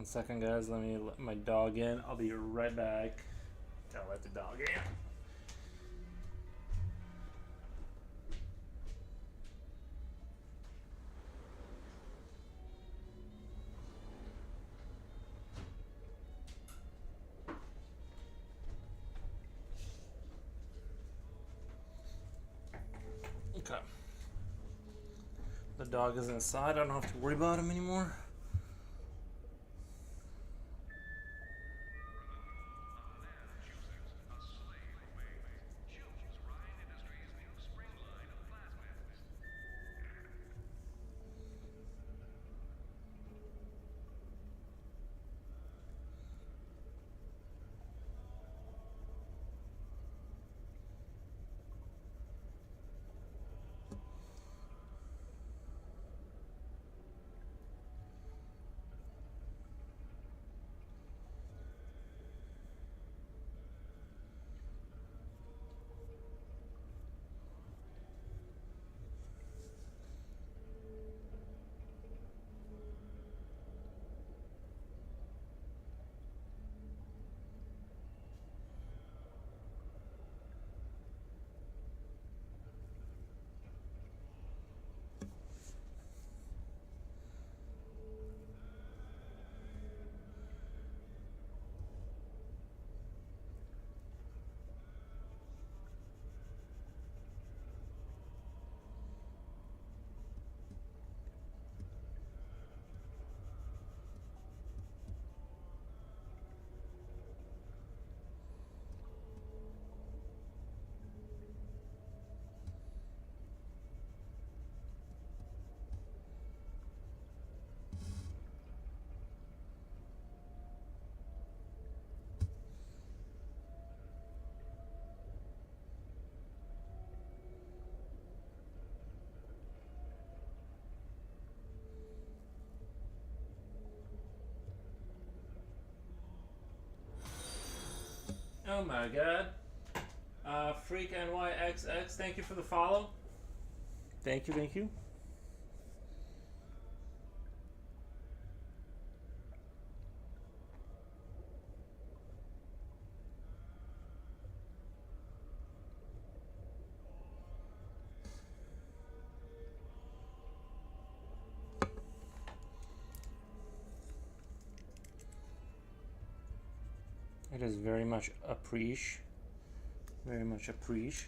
One second, guys. Let me let my dog in. I'll be right back. I'll let the dog in. Okay. The dog is inside. I don't have to worry about him anymore. Oh my god. Freak NYXX, thank you for the follow. Thank you, thank you. It is very much appreciate. Very much appreciate.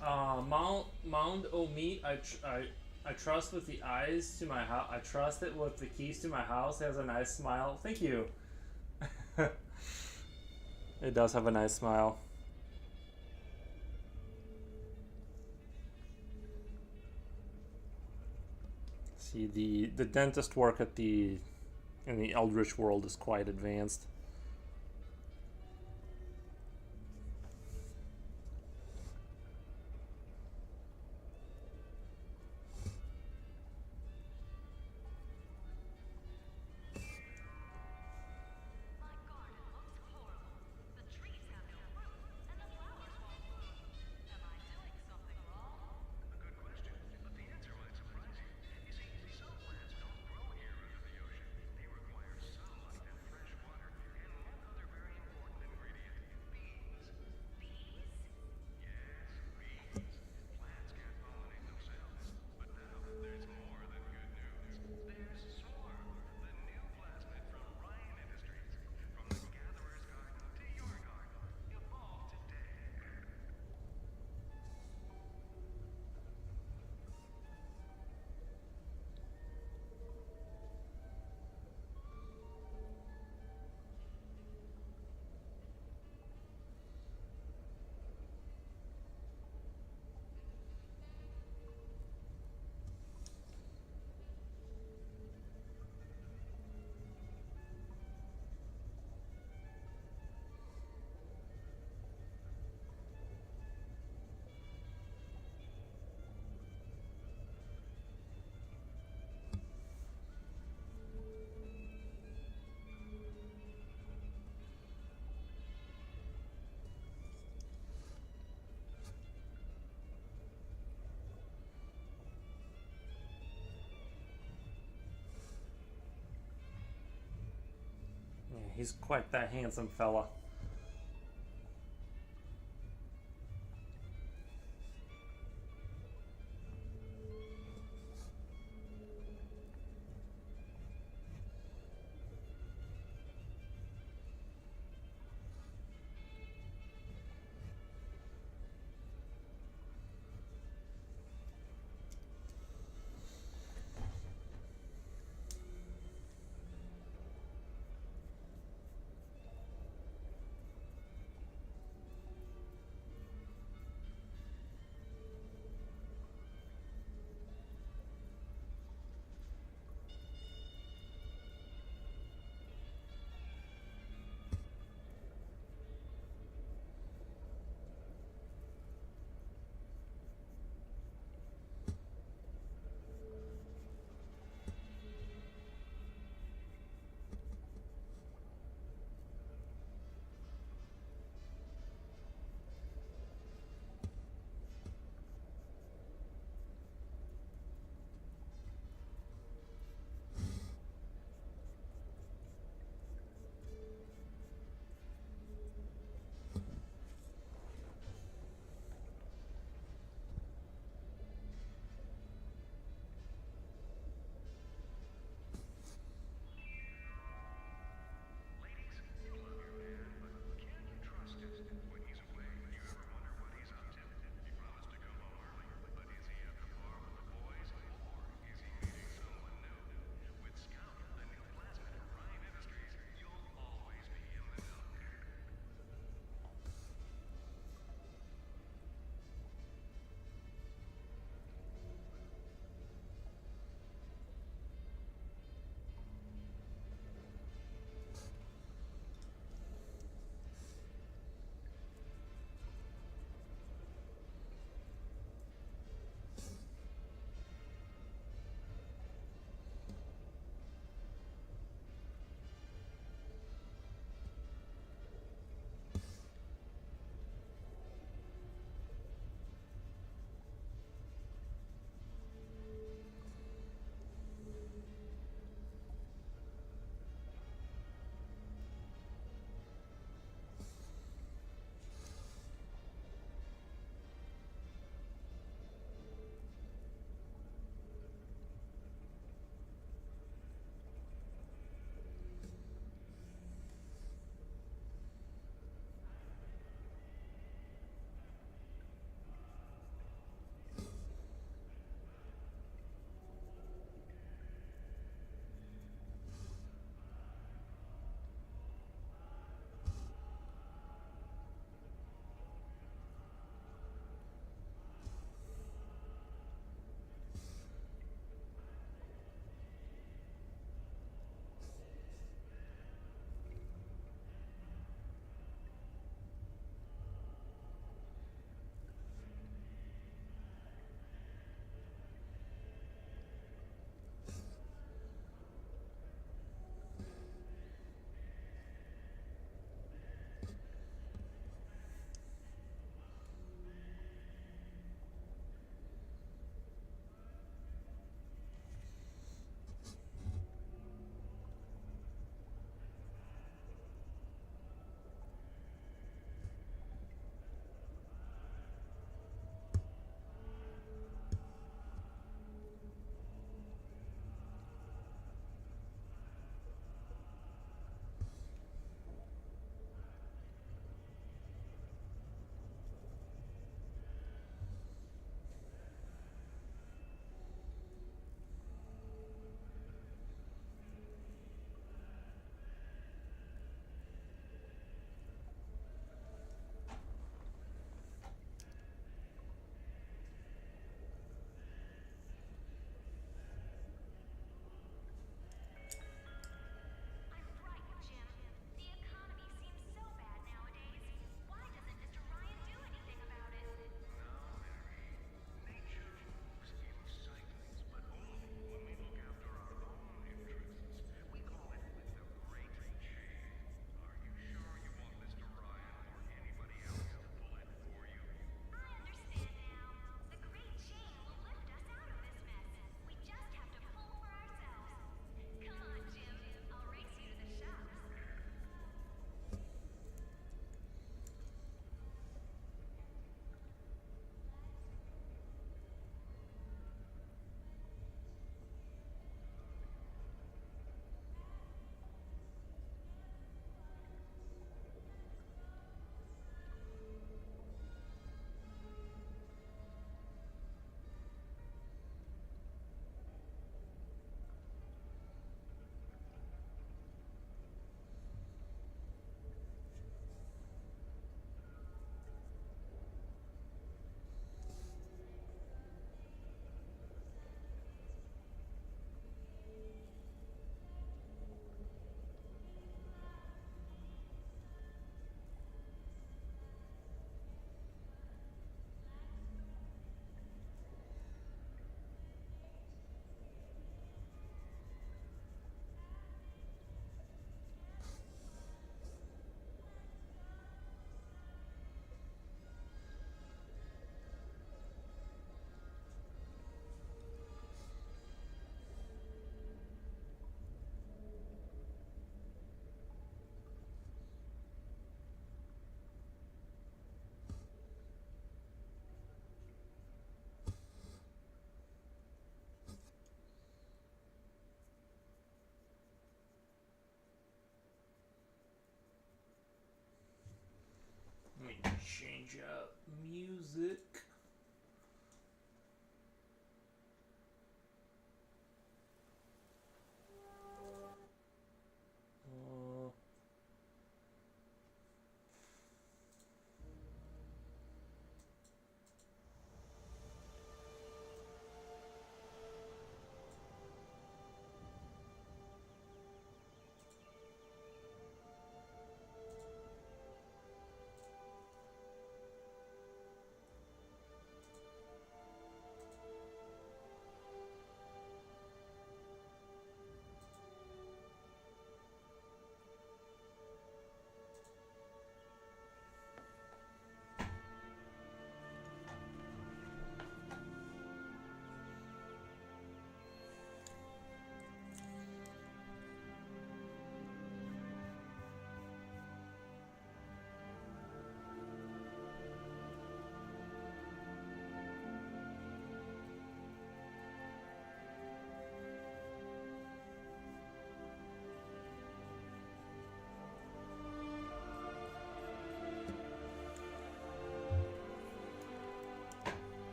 Mound O meat. I trust with the eyes to my house. I trust it with the keys to my house. It has a nice smile. Thank you. It does have a nice smile. See, the dentist work at the in the Eldritch world is quite advanced. Yeah, he's quite that handsome fella.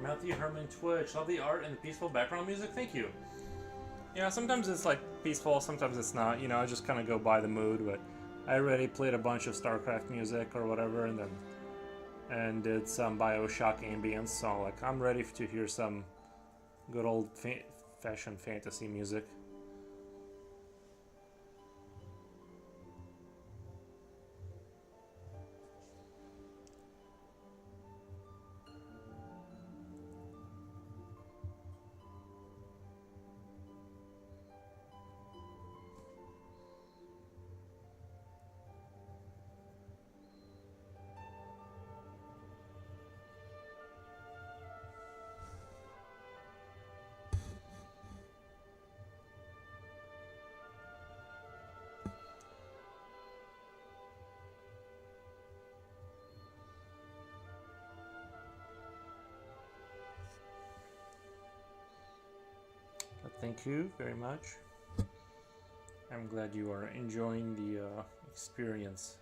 Matthew Herman Twitch. Love the art and the peaceful background music. Thank you. Yeah, sometimes it's like peaceful, sometimes it's not. You know, I just kind of go by the mood. But I already played a bunch of StarCraft music or whatever, and did some BioShock ambience. So like, I'm ready to hear some good old-fashioned fantasy music. Thank you very much. I'm glad you are enjoying the experience.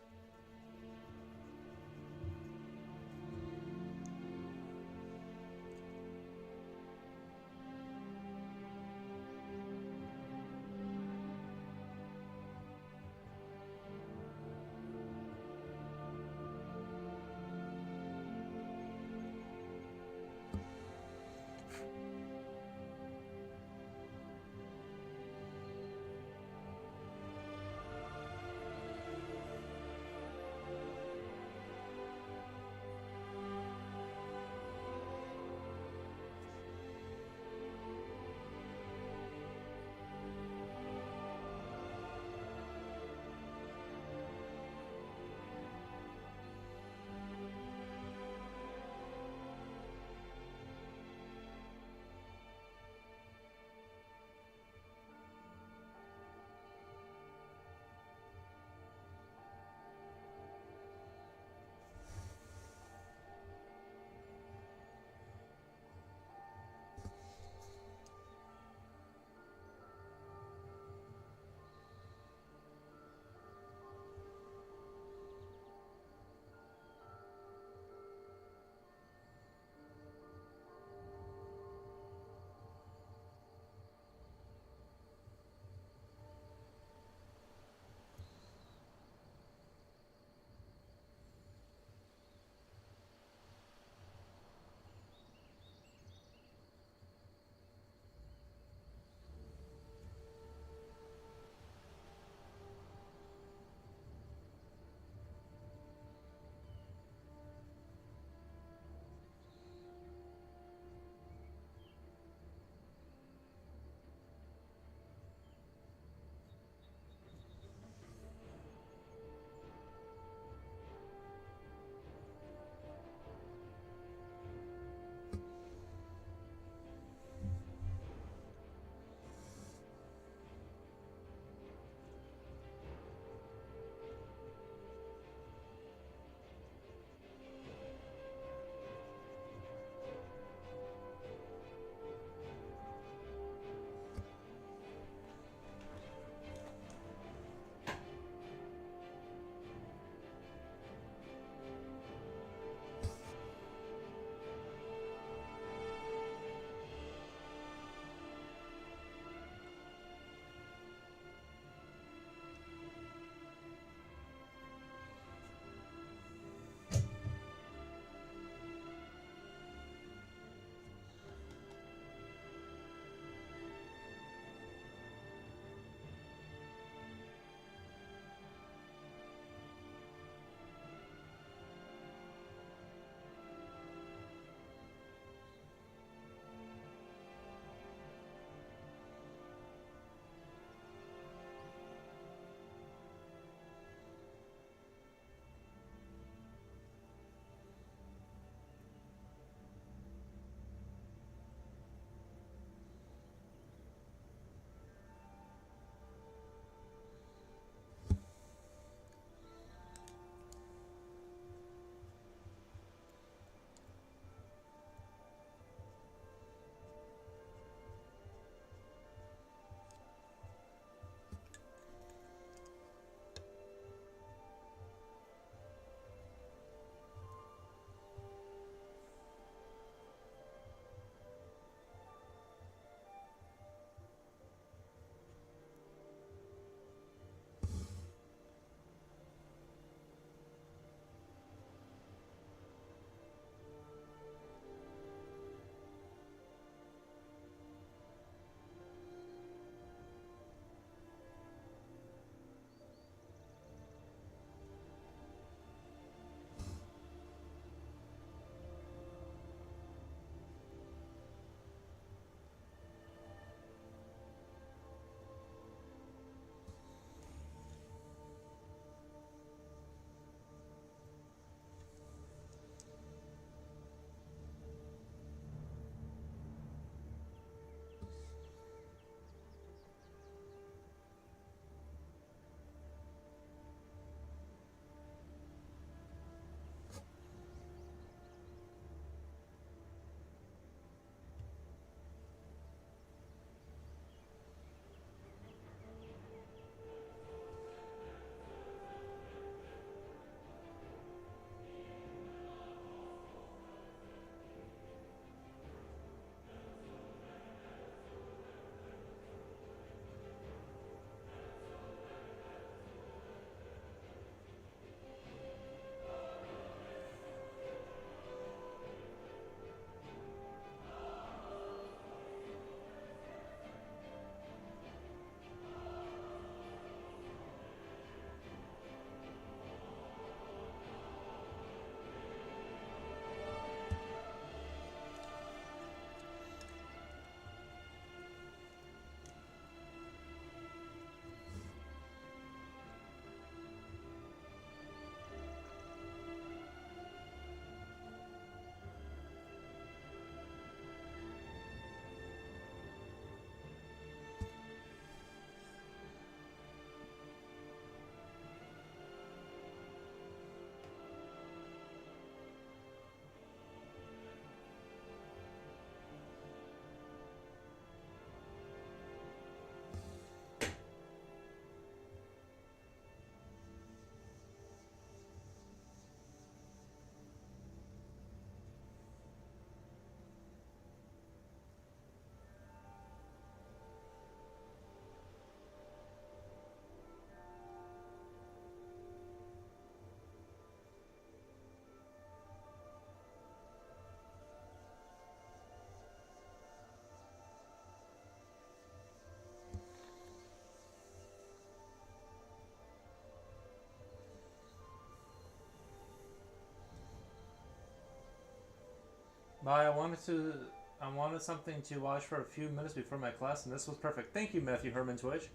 Bye. I wanted something to watch for a few minutes before my class, and this was perfect. Thank you, Matthew Herman Twitch.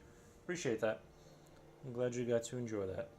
Appreciate that. I'm glad you got to enjoy that.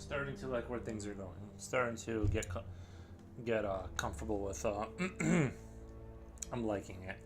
starting to like where things are going. Starting to get comfortable with. I'm liking it.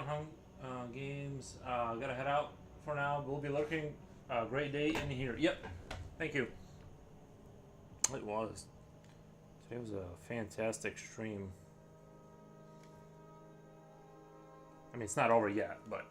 Stonehome Games. Gotta head out for now. We'll be lurking. Great day in here. Yep. Thank you. It was. Today was a fantastic stream. I mean, it's not over yet, but.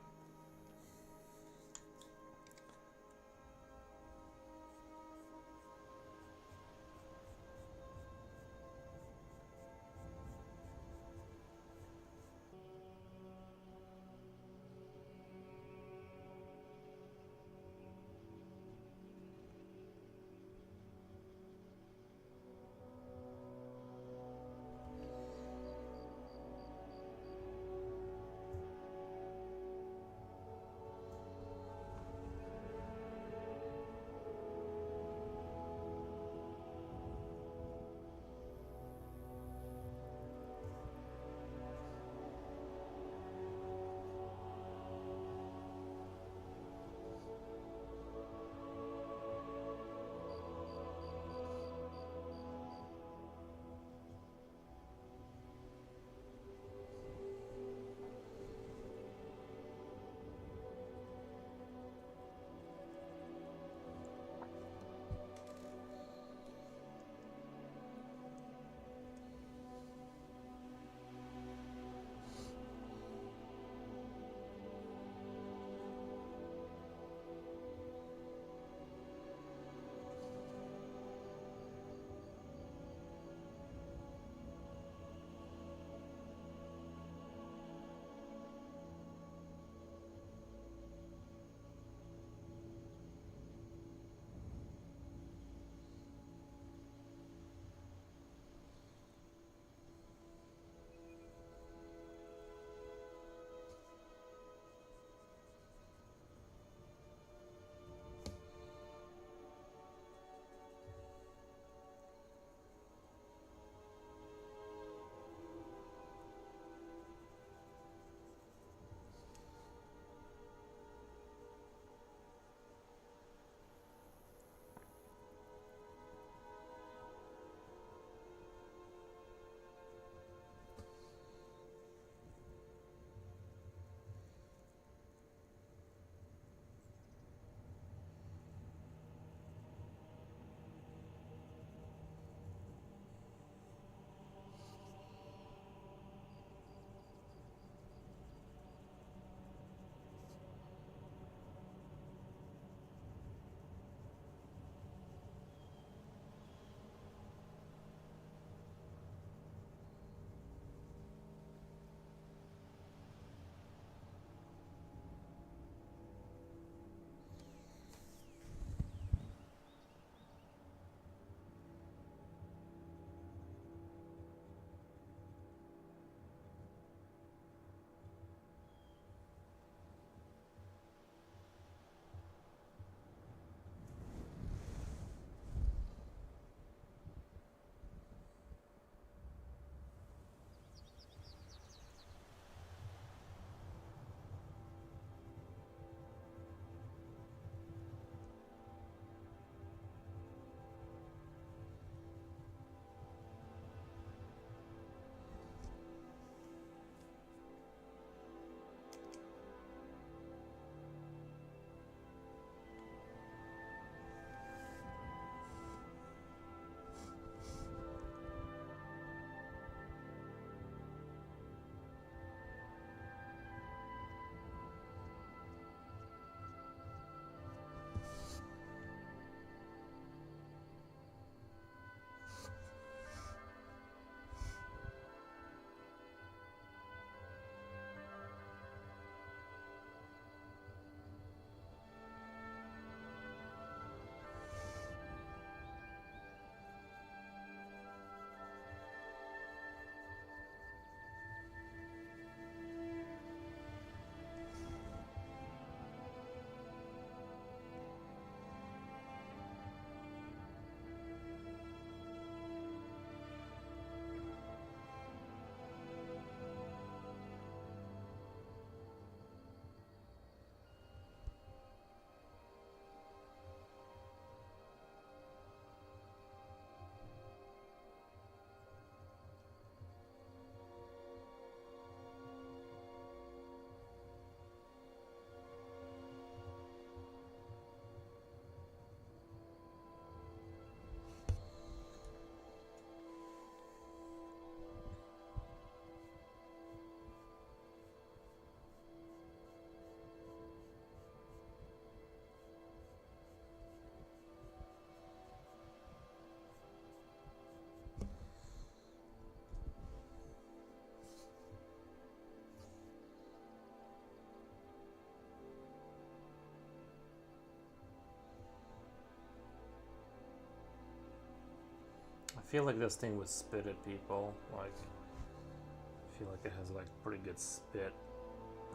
feel like this thing would spit at people. Like, I feel like it has like pretty good spit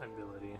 ability.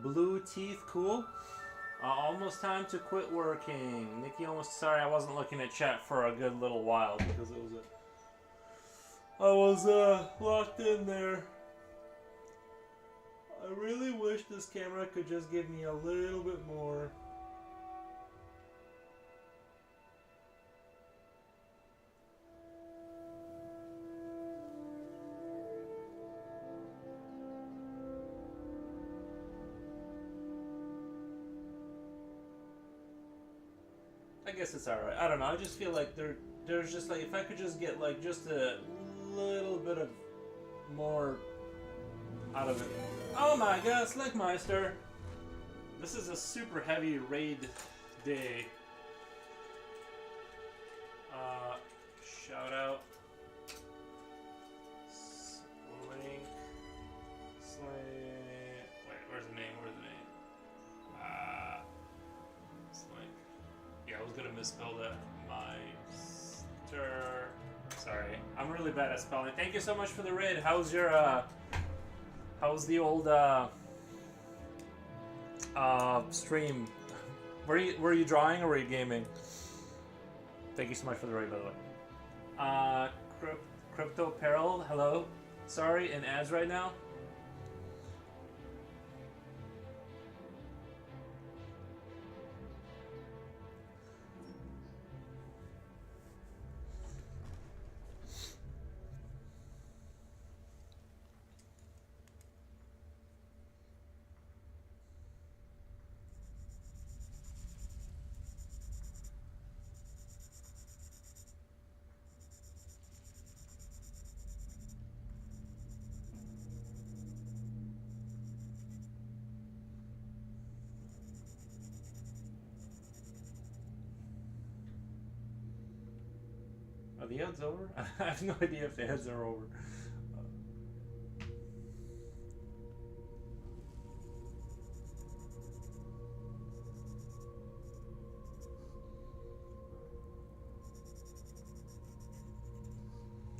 Blue teeth, cool. Almost time to quit working. Nikki, almost. Sorry, I wasn't looking at chat for a good little while because I was locked in there. I really wish this camera could just give me a little bit more. I guess it's alright. I don't know. I just feel like there's just like if I could just get like just a little bit of more out of it. Oh my god, Slickmeister! This is a super heavy raid day. Shout out. Slink. Wait, where's the name? Slink. Yeah, I was gonna misspell that. Meister. Sorry, I'm really bad at spelling. Thank you so much for the raid. How's your how's the old stream? Were you drawing or were you gaming? Thank you so much for the raid, by the way. Crypto Peril, hello. Sorry, in ads right now. Are the ads over? I have no idea if the ads are over.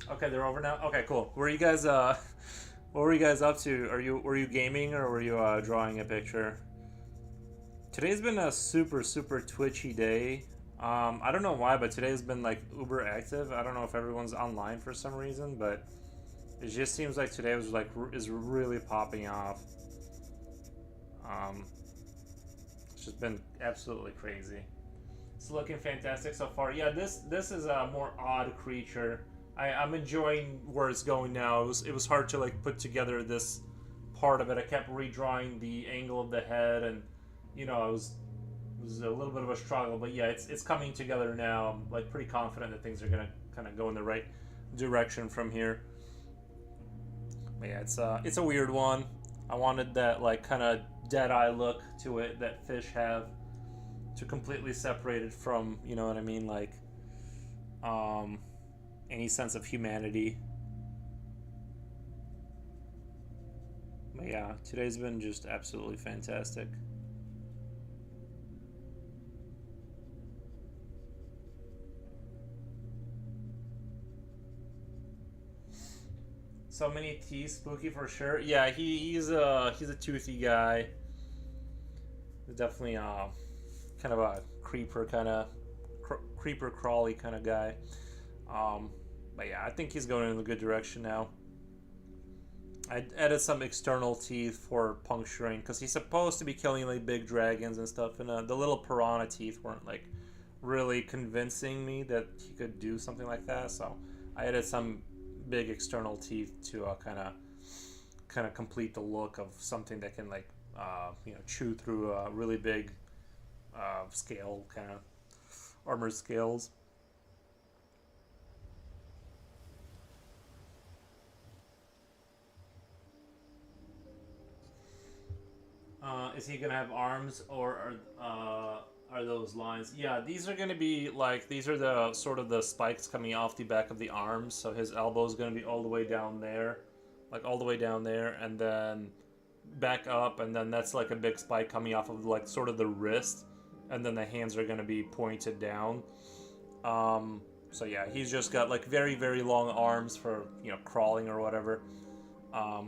Okay, they're over now. Okay, cool. Were you guys what were you guys up to? Were you gaming or were you drawing a picture? Today's been a super twitchy day. I don't know why, but today's been like uber active. I don't know if everyone's online for some reason, but it just seems like today was like is really popping off. It's just been absolutely crazy. It's looking fantastic so far. Yeah, this is a more odd creature. I'm enjoying where it's going now. It was hard to like put together this part of it. I kept redrawing the angle of the head, and you know, it was a little bit of a struggle. But yeah, it's coming together now. I'm like pretty confident that things are gonna kind of go in the right direction from here. But yeah, it's a weird one. I wanted that like kind of dead eye look to it that fish have, to completely separate it from, you know what I mean, like any sense of humanity. But yeah, today's been just absolutely fantastic. So many teeth, spooky for sure. Yeah, he's a toothy guy. Definitely kind of a creeper crawly kind of guy. But yeah, I think he's going in a good direction now. I added some external teeth for puncturing because he's supposed to be killing like big dragons and stuff, and the little piranha teeth weren't like really convincing me that he could do something like that. So I added some big external teeth to kind of complete the look of something that can like you know, chew through a really big scale, kind of armored scales. Is he gonna have arms, or are those lines? Yeah, these are gonna be like, these are the sort of the spikes coming off the back of the arms. So his elbow is gonna be all the way down there, like all the way down there, and then back up, and then that's like a big spike coming off of like sort of the wrist, and then the hands are gonna be pointed down. So yeah, he's just got like very long arms for, you know, crawling or whatever. I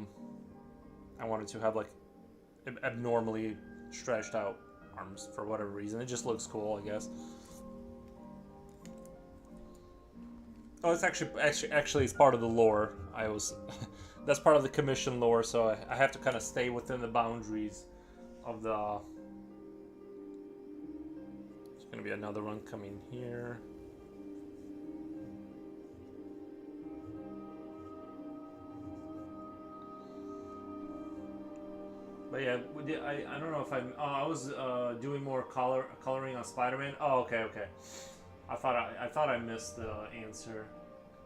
wanted to have like abnormally stretched out arms for whatever reason. It just looks cool, I guess. Oh, it's actually it's part of the lore. I was that's part of the commission lore, so I have to kind of stay within the boundaries of the. There's gonna be another one coming here. But yeah, I don't know if I'm. Oh, I was doing more coloring on Spider-Man. Oh, okay. I thought I missed the answer.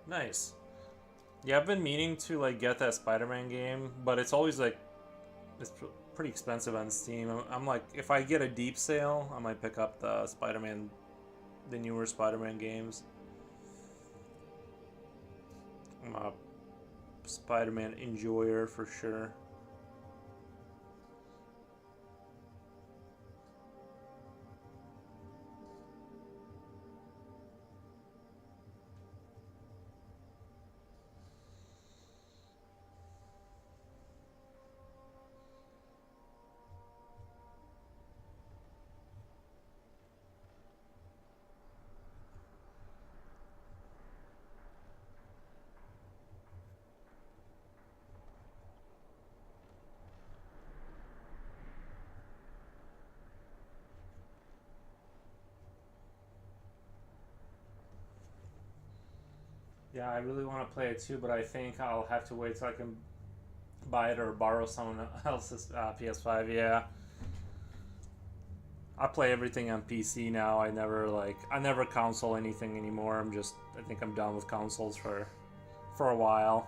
Nice. Yeah, I've been meaning to like get that Spider-Man game, but it's always like it's pretty expensive on Steam. I'm like, if I get a deep sale, I might pick up the Spider-Man, the newer Spider-Man games. I'm a Spider-Man enjoyer for sure. Yeah, I really want to play it too, but I think I'll have to wait till I can buy it or borrow someone else's PS5. Yeah, I play everything on PC now. I never console anything anymore. I think I'm done with consoles for a while.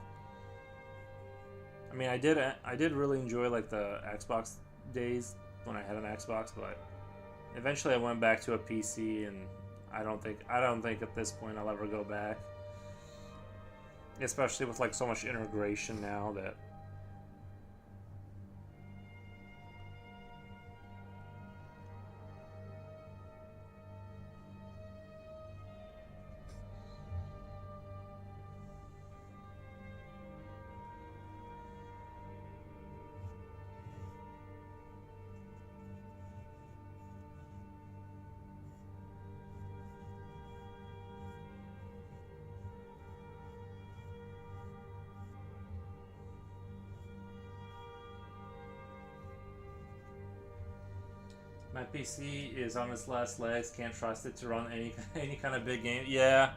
I mean, I did really enjoy like the Xbox days when I had an Xbox, but eventually I went back to a PC, and I don't think at this point I'll ever go back. Especially with like so much integration now that my PC is on its last legs. Can't trust it to run any kind of big game. Yeah,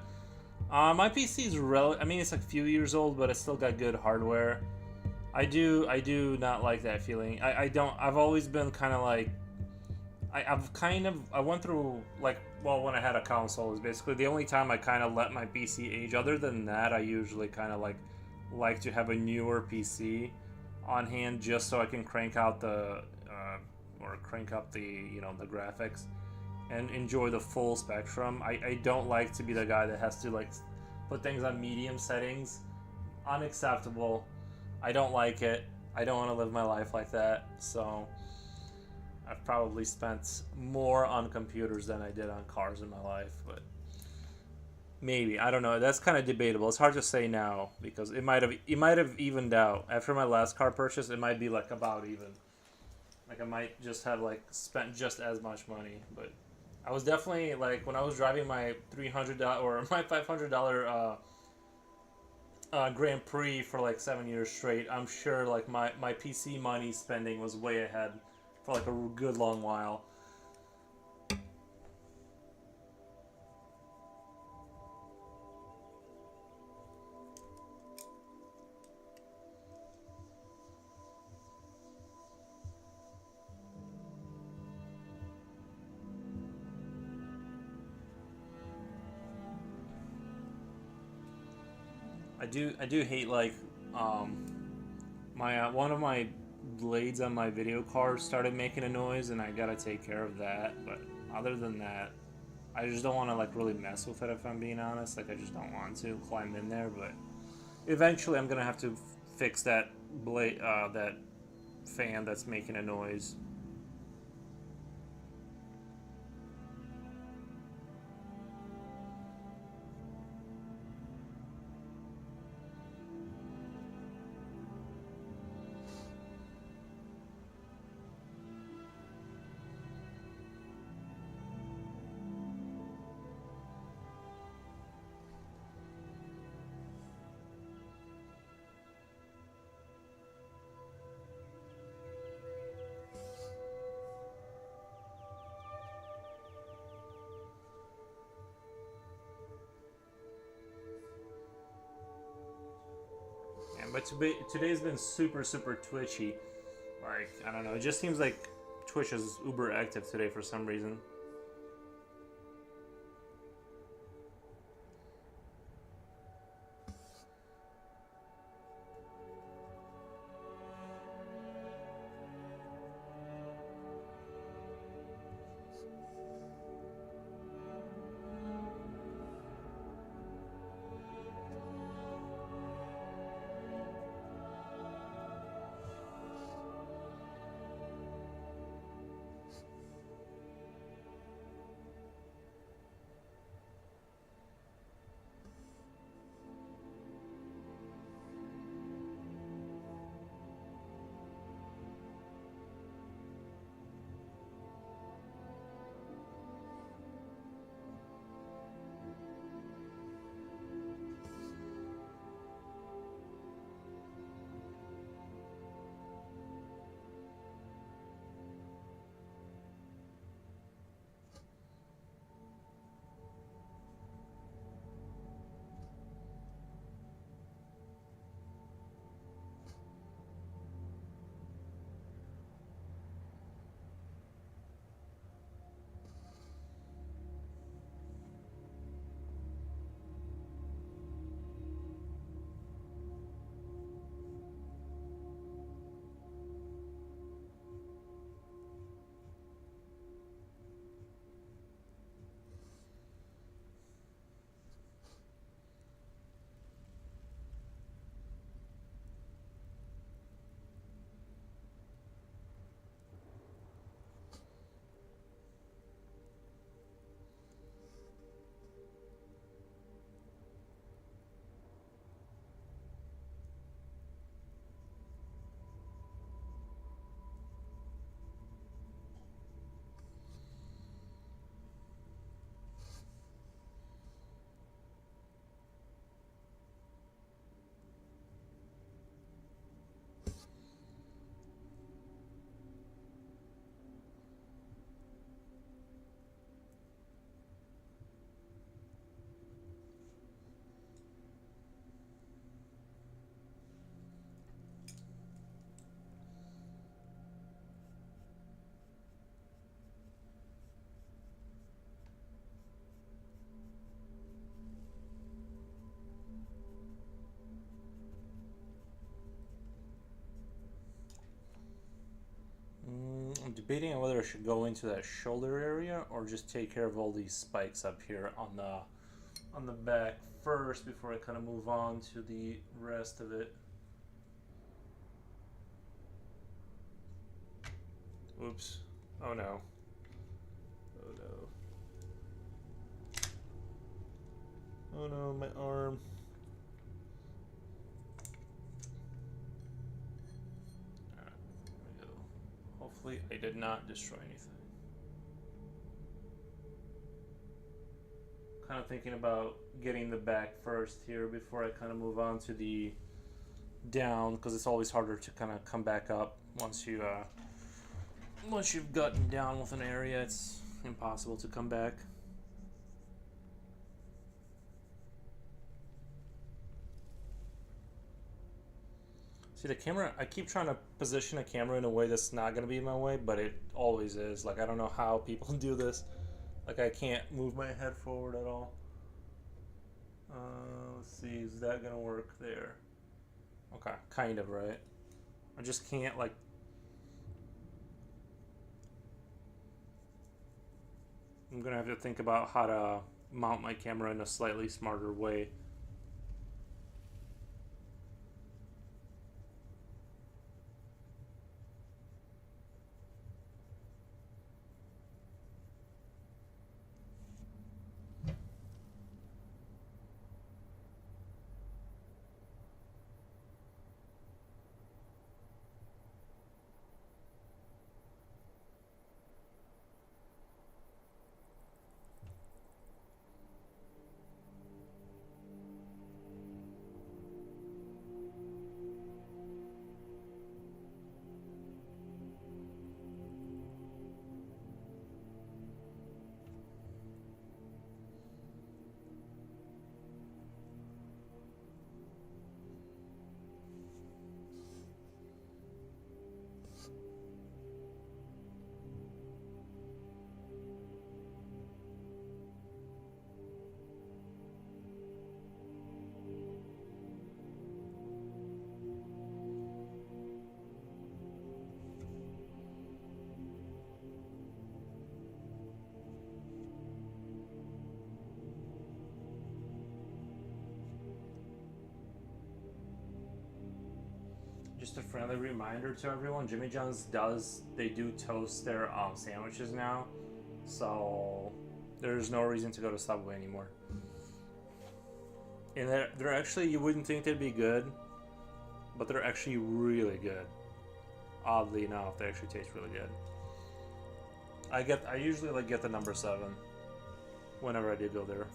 my PC is I mean, it's like a few years old, but it's still got good hardware. I do not like that feeling. I don't. I've always been kind of like. I went through like, well, when I had a console is basically the only time I kind of let my PC age. Other than that, I usually kind of like to have a newer PC on hand just so I can crank out the or crank up the the graphics and enjoy the full spectrum. I don't like to be the guy that has to like put things on medium settings. Unacceptable. I don't like it. I don't want to live my life like that. So I've probably spent more on computers than I did on cars in my life, but maybe, I don't know. That's kind of debatable. It's hard to say now because it might have evened out. After my last car purchase, it might be like about even. Like I might just have like spent just as much money, but I was definitely like when I was driving my $300 or my $500 Grand Prix for like 7 years straight. I'm sure like my PC money spending was way ahead for like a good long while. I do hate like my one of my blades on my video card started making a noise, and I gotta take care of that. But other than that, I just don't want to like really mess with it. If I'm being honest, like I just don't want to climb in there. But eventually, I'm gonna have to fix that blade, that fan that's making a noise. But today's been super, super twitchy. Like, I don't know. It just seems like Twitch is uber active today for some reason. I'm debating on whether I should go into that shoulder area or just take care of all these spikes up here on the back first before I kind of move on to the rest of it. Oops. Oh no. Oh no. Oh no, my arm. Alright, there we go. Hopefully I did not destroy anything. Kind of thinking about getting the back first here before I kind of move on to the down, because it's always harder to kind of come back up once you've gotten down with an area. It's impossible to come back. See, the camera, I keep trying to position a camera in a way that's not going to be in my way, but it always is. Like, I don't know how people do this. Like, I can't move my head forward at all. Let's see, is that going to work there? Okay, kind of, right? I just can't, like... I'm going to have to think about how to mount my camera in a slightly smarter way. just a friendly reminder to everyone, Jimmy John's they do toast their sandwiches now, so there's no reason to go to Subway anymore. And they're actually, you wouldn't think they'd be good, but they're actually really good. Oddly enough, they actually taste really good. I usually like get the number 7 whenever I do go there.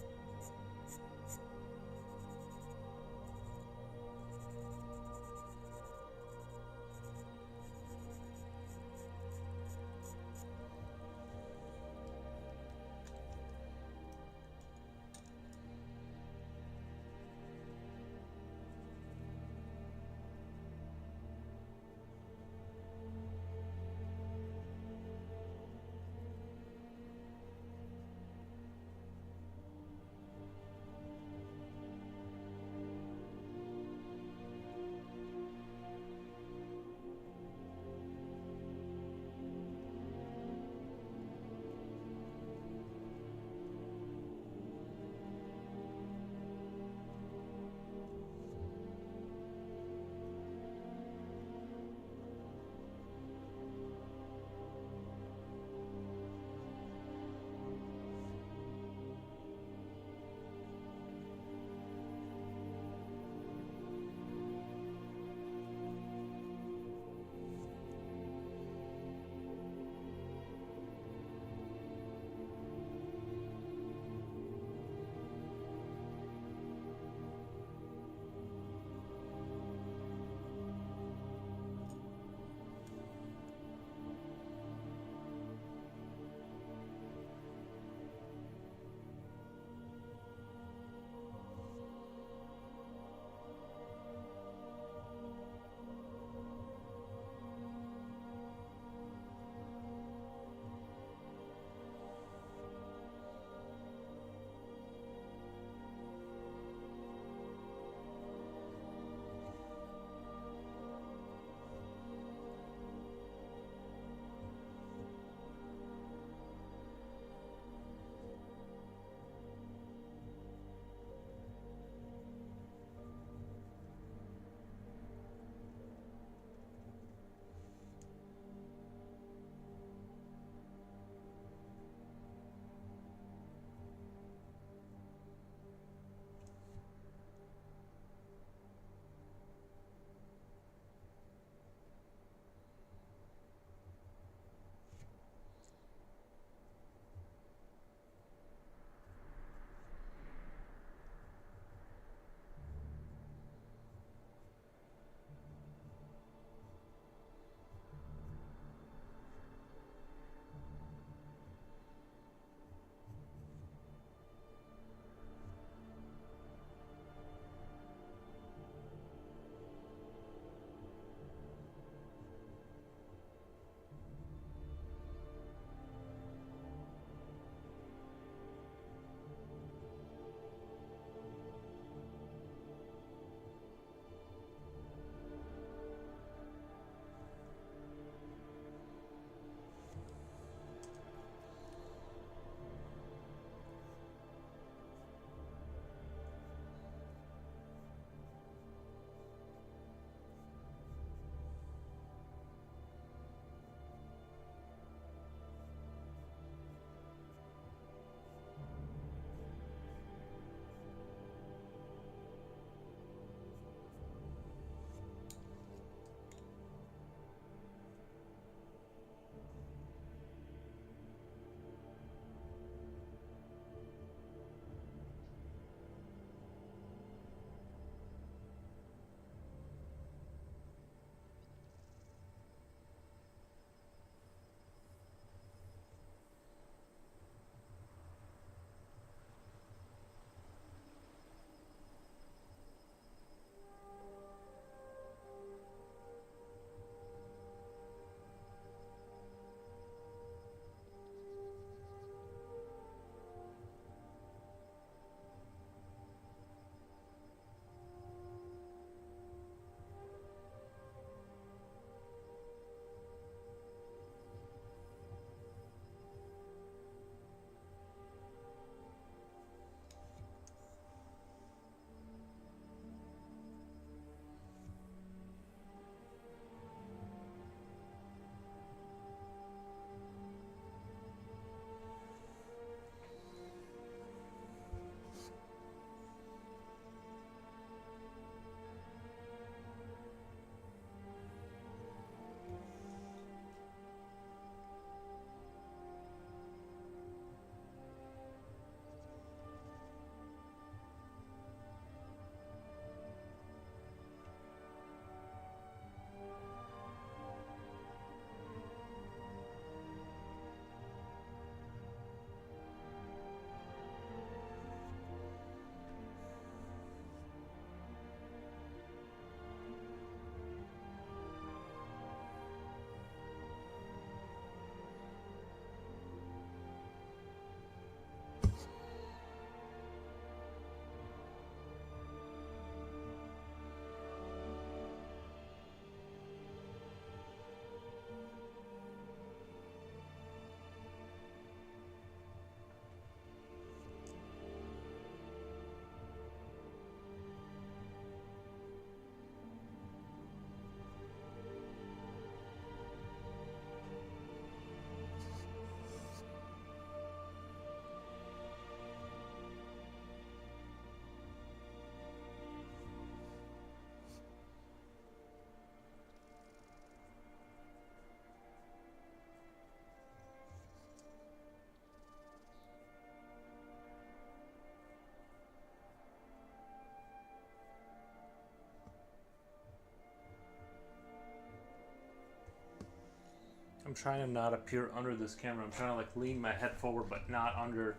I'm trying to not appear under this camera. I'm trying to like lean my head forward, but not under.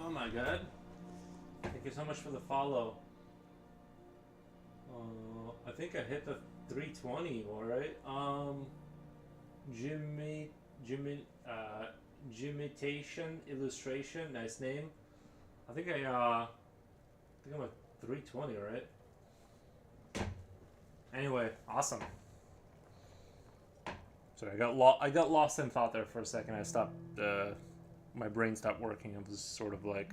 Oh my god. Thank you so much for the follow. I think I hit the 320, alright? Jimitation Illustration, nice name. I think I'm at 320, right? Anyway, awesome. Sorry, I got lost in thought there for a second. I stopped, my brain stopped working. It was sort of like...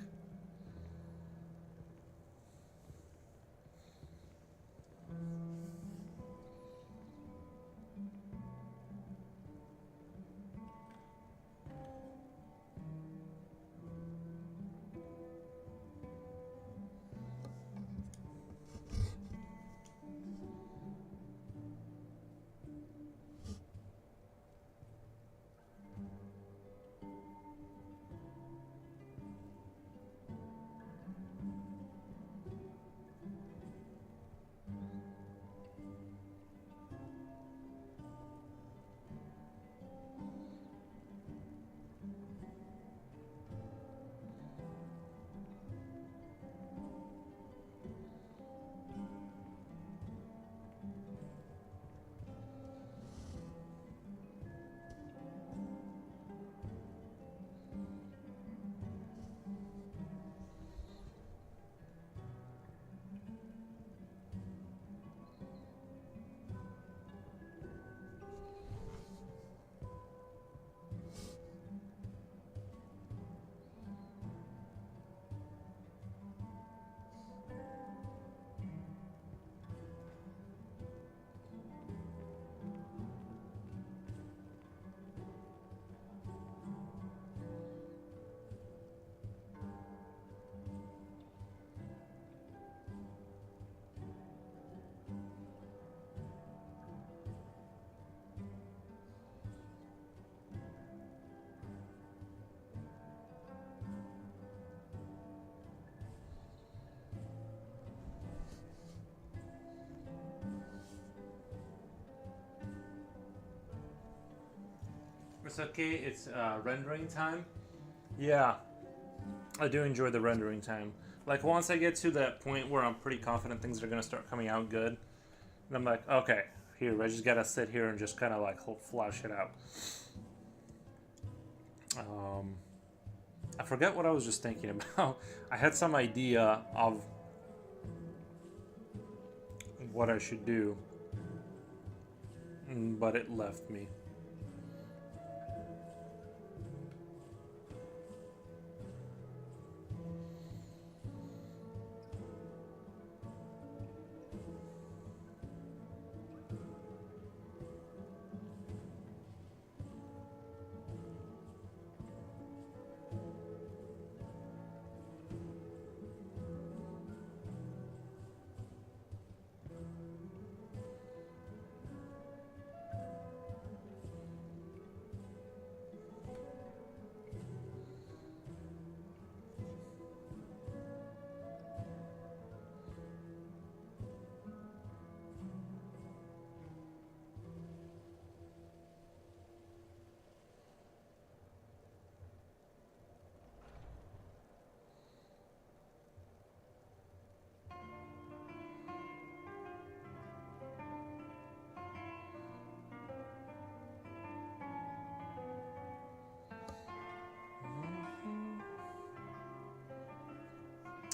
It's okay. It's rendering time. Yeah, I do enjoy the rendering time. Like once I get to that point where I'm pretty confident things are gonna start coming out good, and I'm like, okay, here I just gotta sit here and just kind of like flash it out. I forget what I was just thinking about. I had some idea of what I should do, but it left me.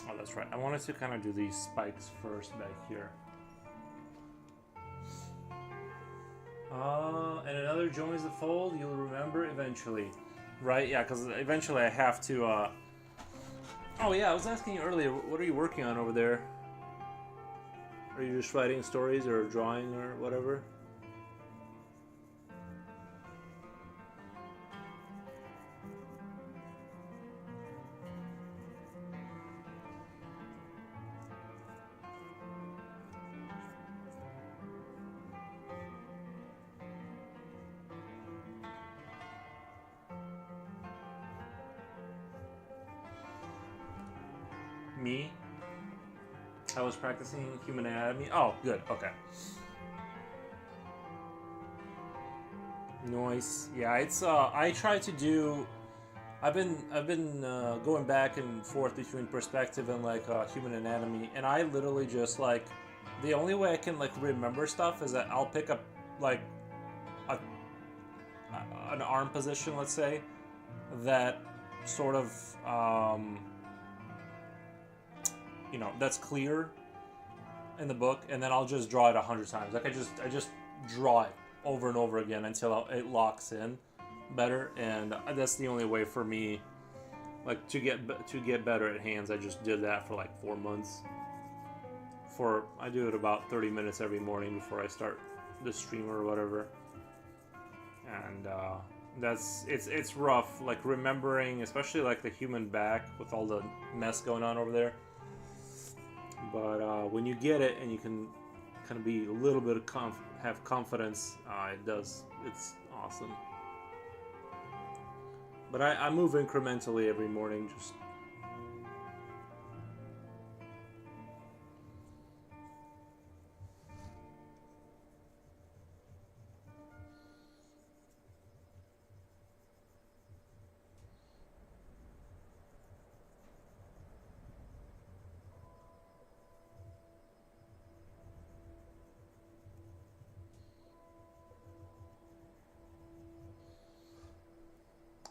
Oh, that's right. I wanted to kind of do these spikes first back here. And another joins the fold. You'll remember eventually, right? Yeah, because eventually I have to. Oh yeah, I was asking you earlier. What are you working on over there? Are you just writing stories or drawing or whatever? Me? I was practicing human anatomy. Oh, good. Okay. Nice. Yeah, it's I try to do. I've been going back and forth between perspective and like human anatomy, and I literally just like the only way I can like remember stuff is that I'll pick up like a, an arm position, let's say, that sort of you know, that's clear in the book, and then I'll just draw it 100 times. Like I just draw it over and over again until it locks in better, and that's the only way for me, like to get better at hands. I just did that for like 4 months. I do it about 30 minutes every morning before I start the stream or whatever, and it's rough. Like remembering, especially like the human back with all the mess going on over there. But when you get it and you can kind of be a little bit of have confidence, it's awesome. But I move incrementally every morning, just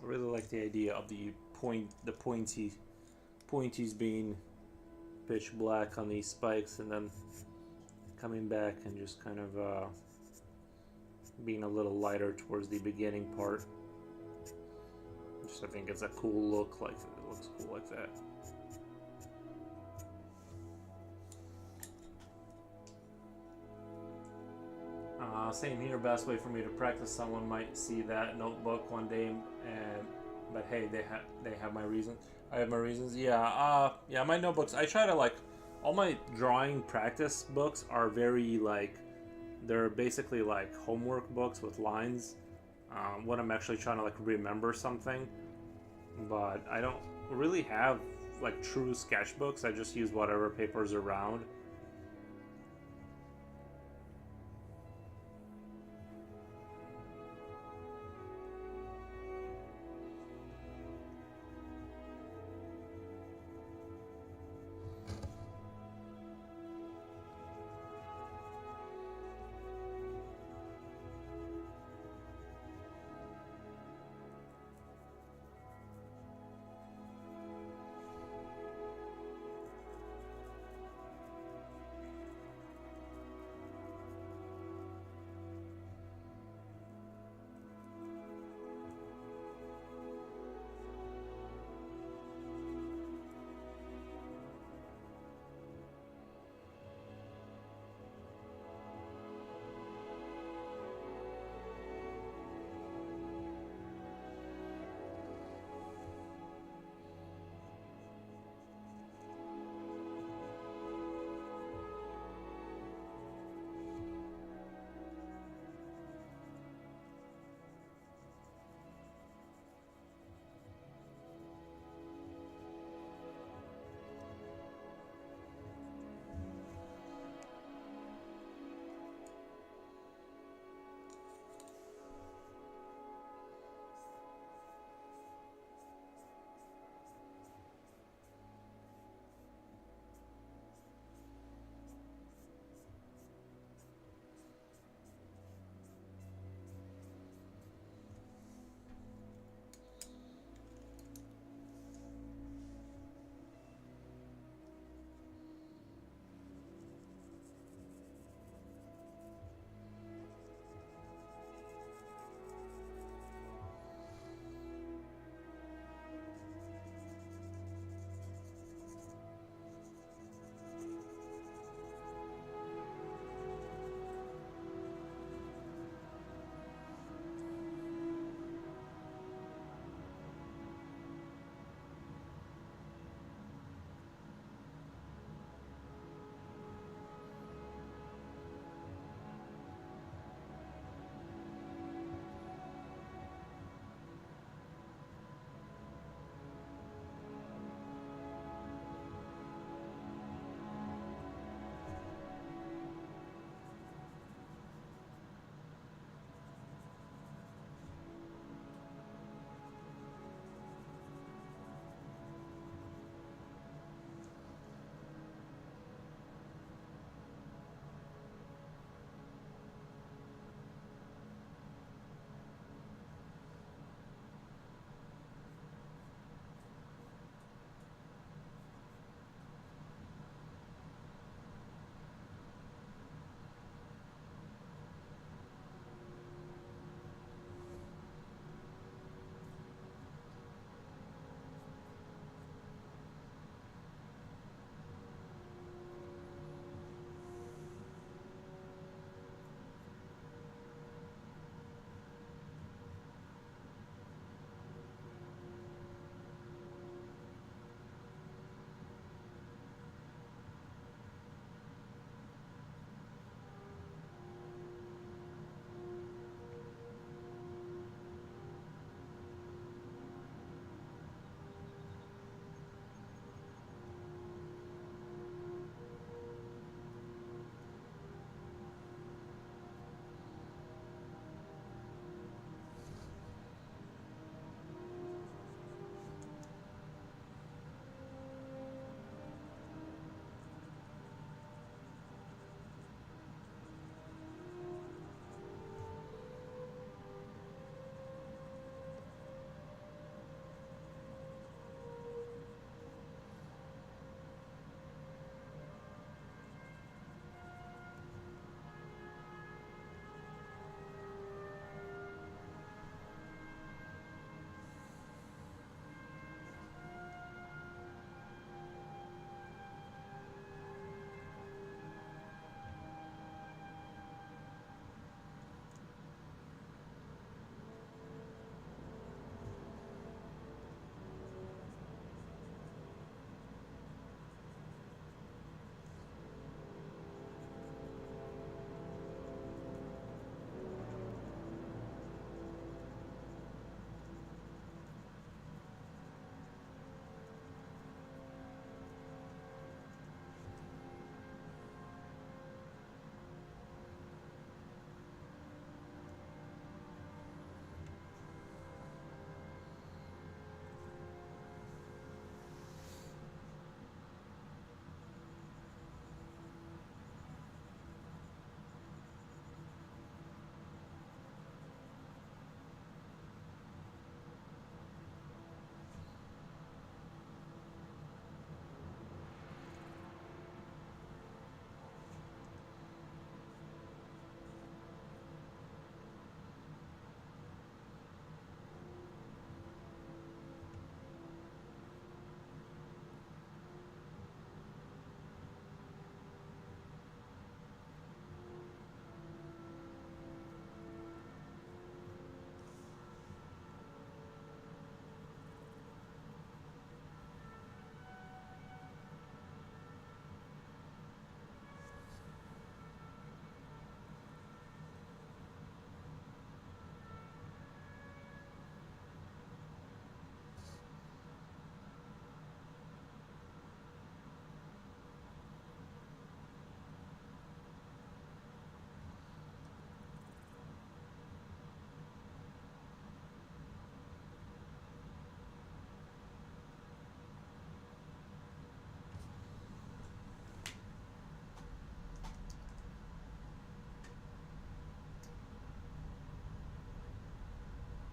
I really like the idea of the pointies being pitch black on these spikes, and then coming back and just kind of being a little lighter towards the beginning part. Just I think it's a cool look. Like it looks cool like that. Same here. Best way for me to practice. Someone might see that notebook one day, and but hey, they have my reasons. I have my reasons. Yeah. Yeah. My notebooks. I try to like all my drawing practice books are very like they're basically like homework books with lines. When I'm actually trying to like remember something, but I don't really have like true sketchbooks. I just use whatever papers around.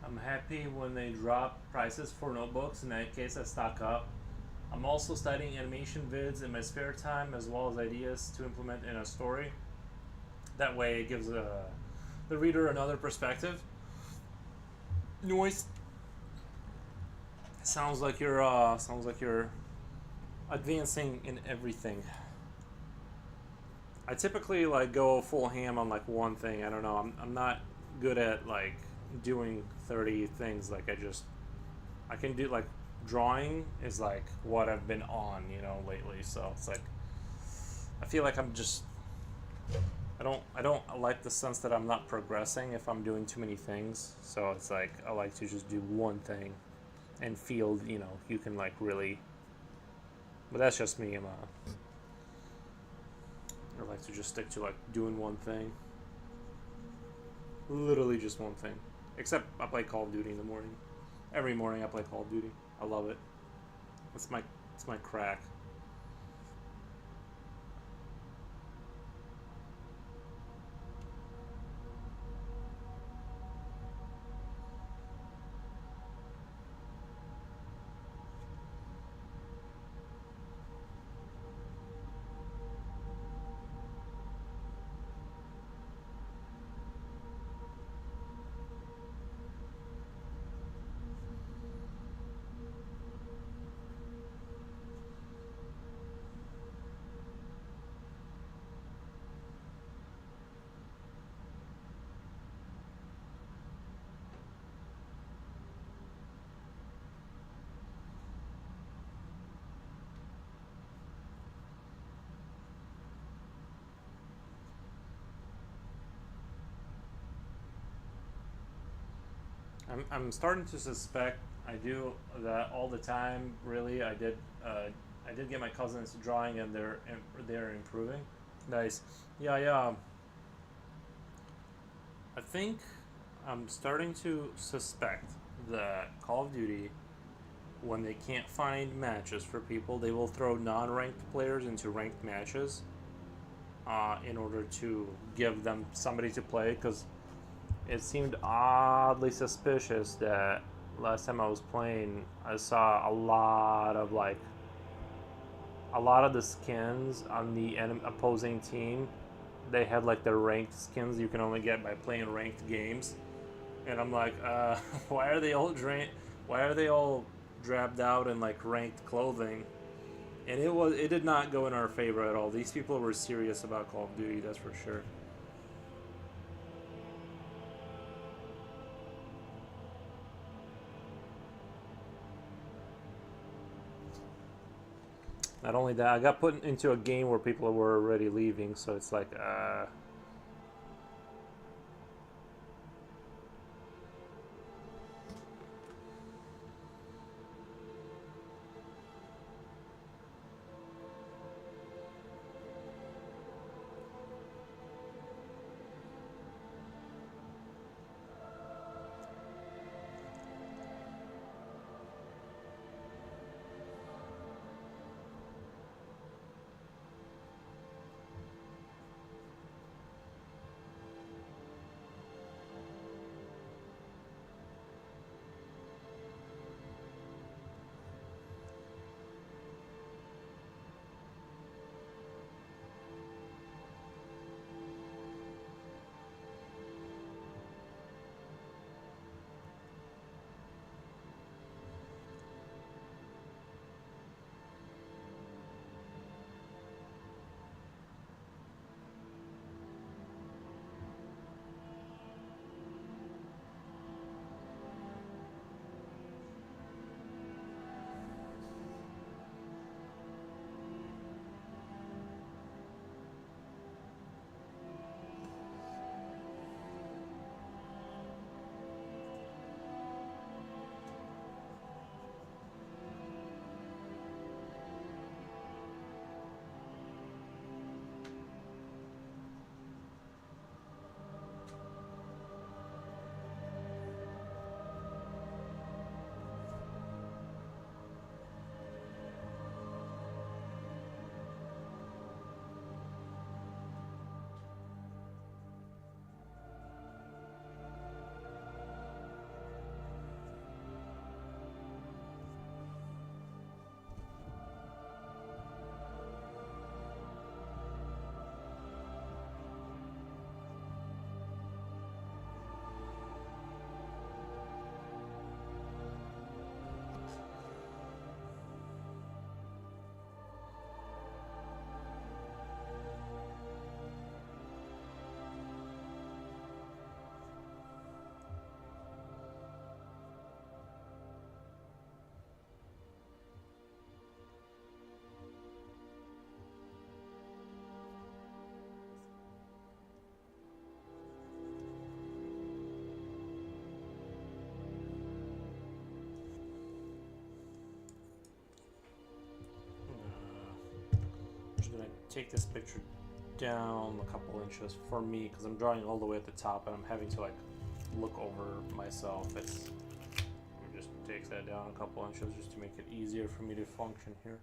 I'm happy when they drop prices for notebooks. In that case, I stock up. I'm also studying animation vids in my spare time, as well as ideas to implement in a story. That way, it gives the reader another perspective. Noise. Sounds like you're advancing in everything. I typically like go full ham on like one thing. I don't know. I'm not good at like doing 30 things. Like I can do like drawing is like what I've been on, lately. So it's like I feel like I don't like the sense that I'm not progressing if I'm doing too many things. So it's like I like to just do one thing and feel, you can like really. But that's just me. I like to just stick to like doing one thing. Literally just one thing. Except I play Call of Duty in the morning. Every morning I play Call of Duty. I love it. It's my crack. I'm starting to suspect I do that all the time. Really, I did get my cousins drawing, and they're improving. Nice. Yeah, yeah. I think I'm starting to suspect that Call of Duty, when they can't find matches for people, they will throw non-ranked players into ranked matches in order to give them somebody to play, because it seemed oddly suspicious that last time I was playing, I saw a lot of the skins on the opposing team. They had like the ranked skins you can only get by playing ranked games, and I'm like, why are they all drabbed out in like ranked clothing? And it did not go in our favor at all. These people were serious about Call of Duty, that's for sure. Not only that, I got put into a game where people were already leaving, so it's like, take this picture down a couple inches for me because I'm drawing all the way at the top and I'm having to like look over myself. It's, let me just take that down a couple inches just to make it easier for me to function here.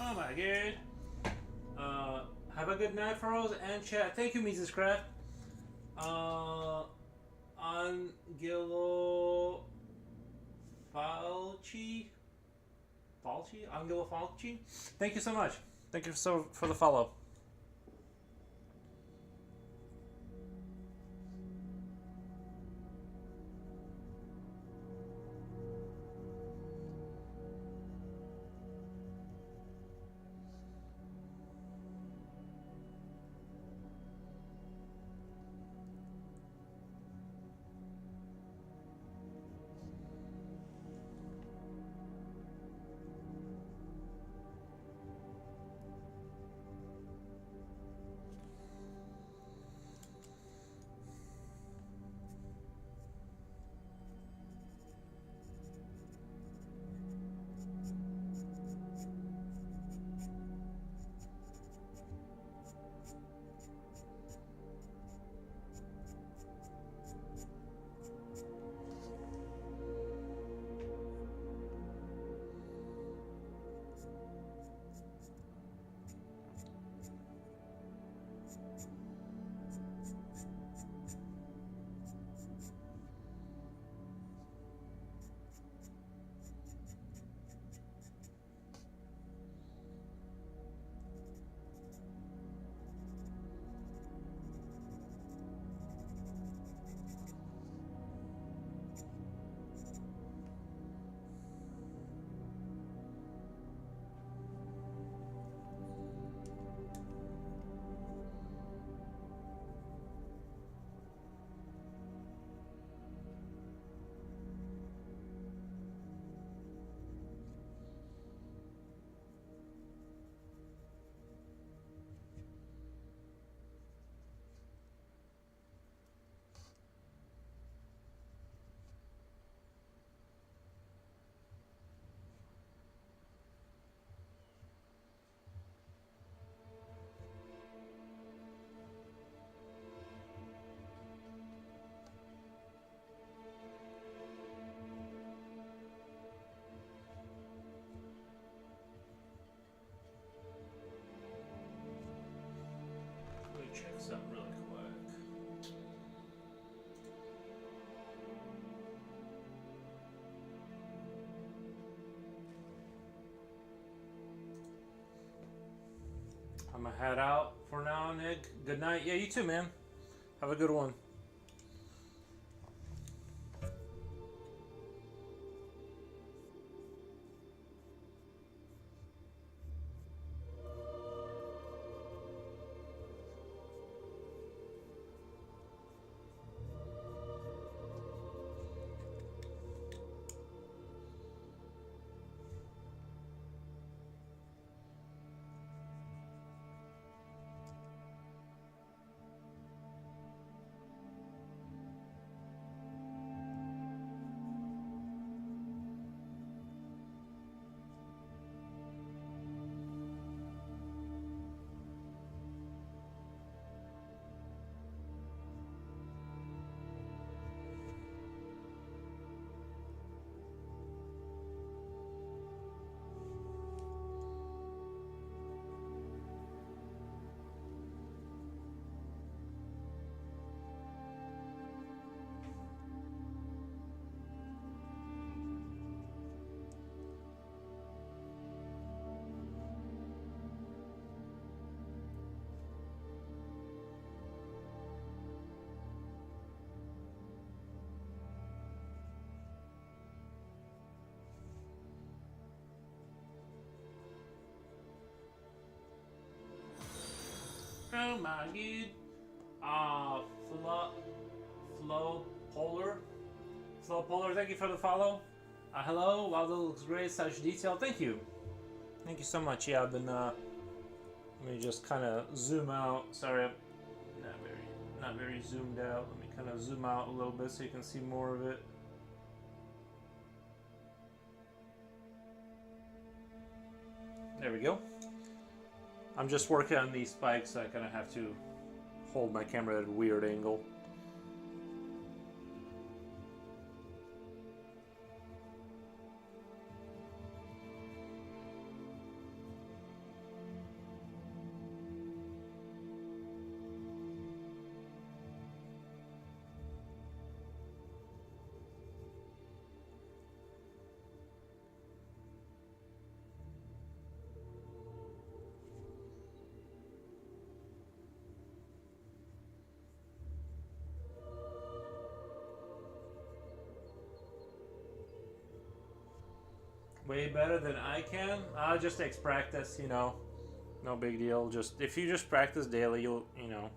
Oh my god. Have a good night, Faroz and chat. Thank you, Mrs. Craft. Angelo Falchi? Falchi? Angelo Falchi? Thank you so much. Thank you so for the follow. Check something really quick. I'm gonna head out for now, Nick. Good night. Yeah, you too, man. Have a good one. Oh my god. Flo Polar, thank you for the follow. Hello, wow, that looks great, such detail. Thank you. Thank you so much. Yeah, I've been, let me just kind of zoom out. Sorry, I'm not very zoomed out. Let me kind of zoom out a little bit so you can see more of it. There we go. I'm just working on these spikes, so I kind of have to hold my camera at a weird angle. way better than I can. Just takes practice, you know. No big deal. Just if you just practice daily, you'll, you know.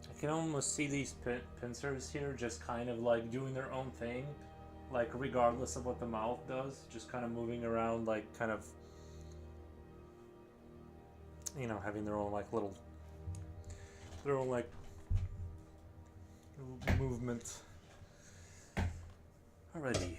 I can almost see these pincers here just kind of like doing their own thing, like regardless of what the mouth does, just kind of moving around, like kind of, you know, having their own like little, their own like movement. Alrighty.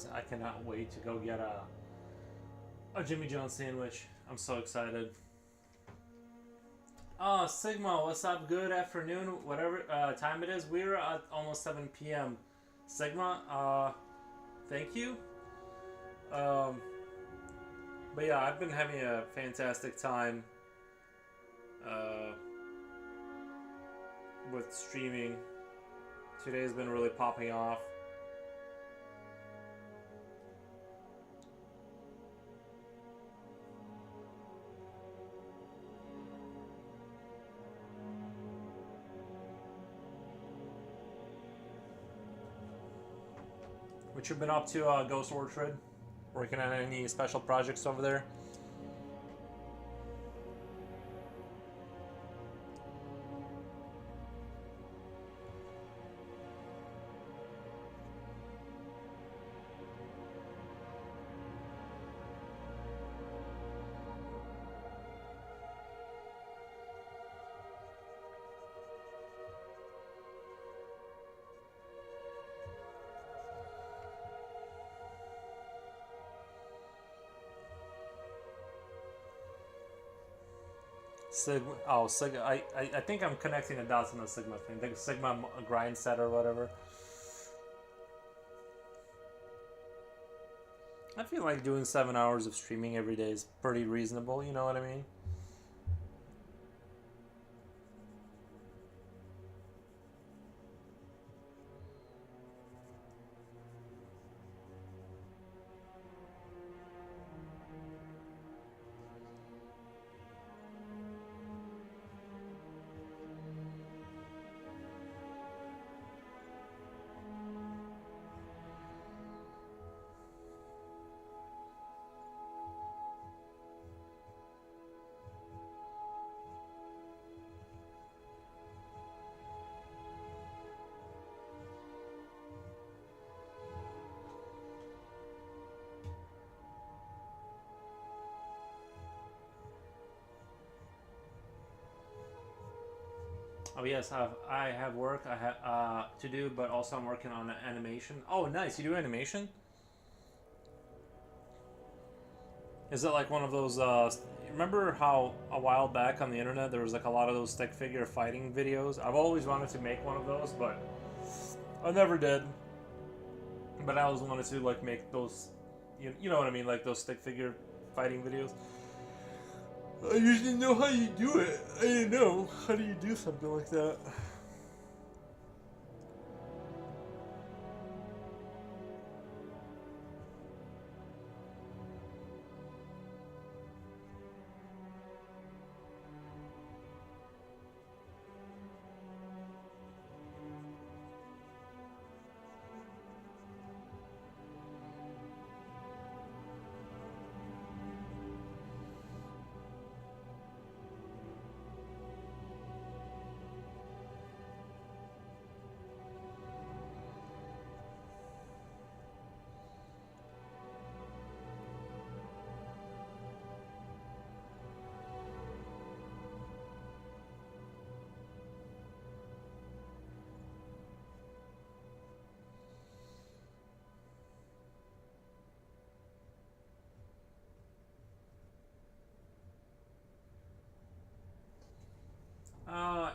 guys. I cannot wait to go get a Jimmy John's sandwich. I'm so excited. Oh, Sigma, what's up? Good afternoon, whatever time it is. We're at almost 7 p.m. Sigma, thank you. But yeah, I've been having a fantastic time with streaming. Today's been really popping off. What you been up to, Ghost Orchard? Working on any special projects over there? Sigma, oh, Sigma, I think I'm connecting the dots on the Sigma thing. The Sigma grind set or whatever. I feel like doing 7 hours of streaming every day is pretty reasonable, you know what I mean? Oh yes, I have work I have to do, but also I'm working on animation. Oh, nice! You do animation? Is it like one of those? Remember how a while back on the internet there was like a lot of those stick figure fighting videos? I've always wanted to make one of those, but I never did. But I always wanted to like make those, you know what I mean, like those stick figure fighting videos. I just didn't know how you do it. I didn't know. How do you do something like that?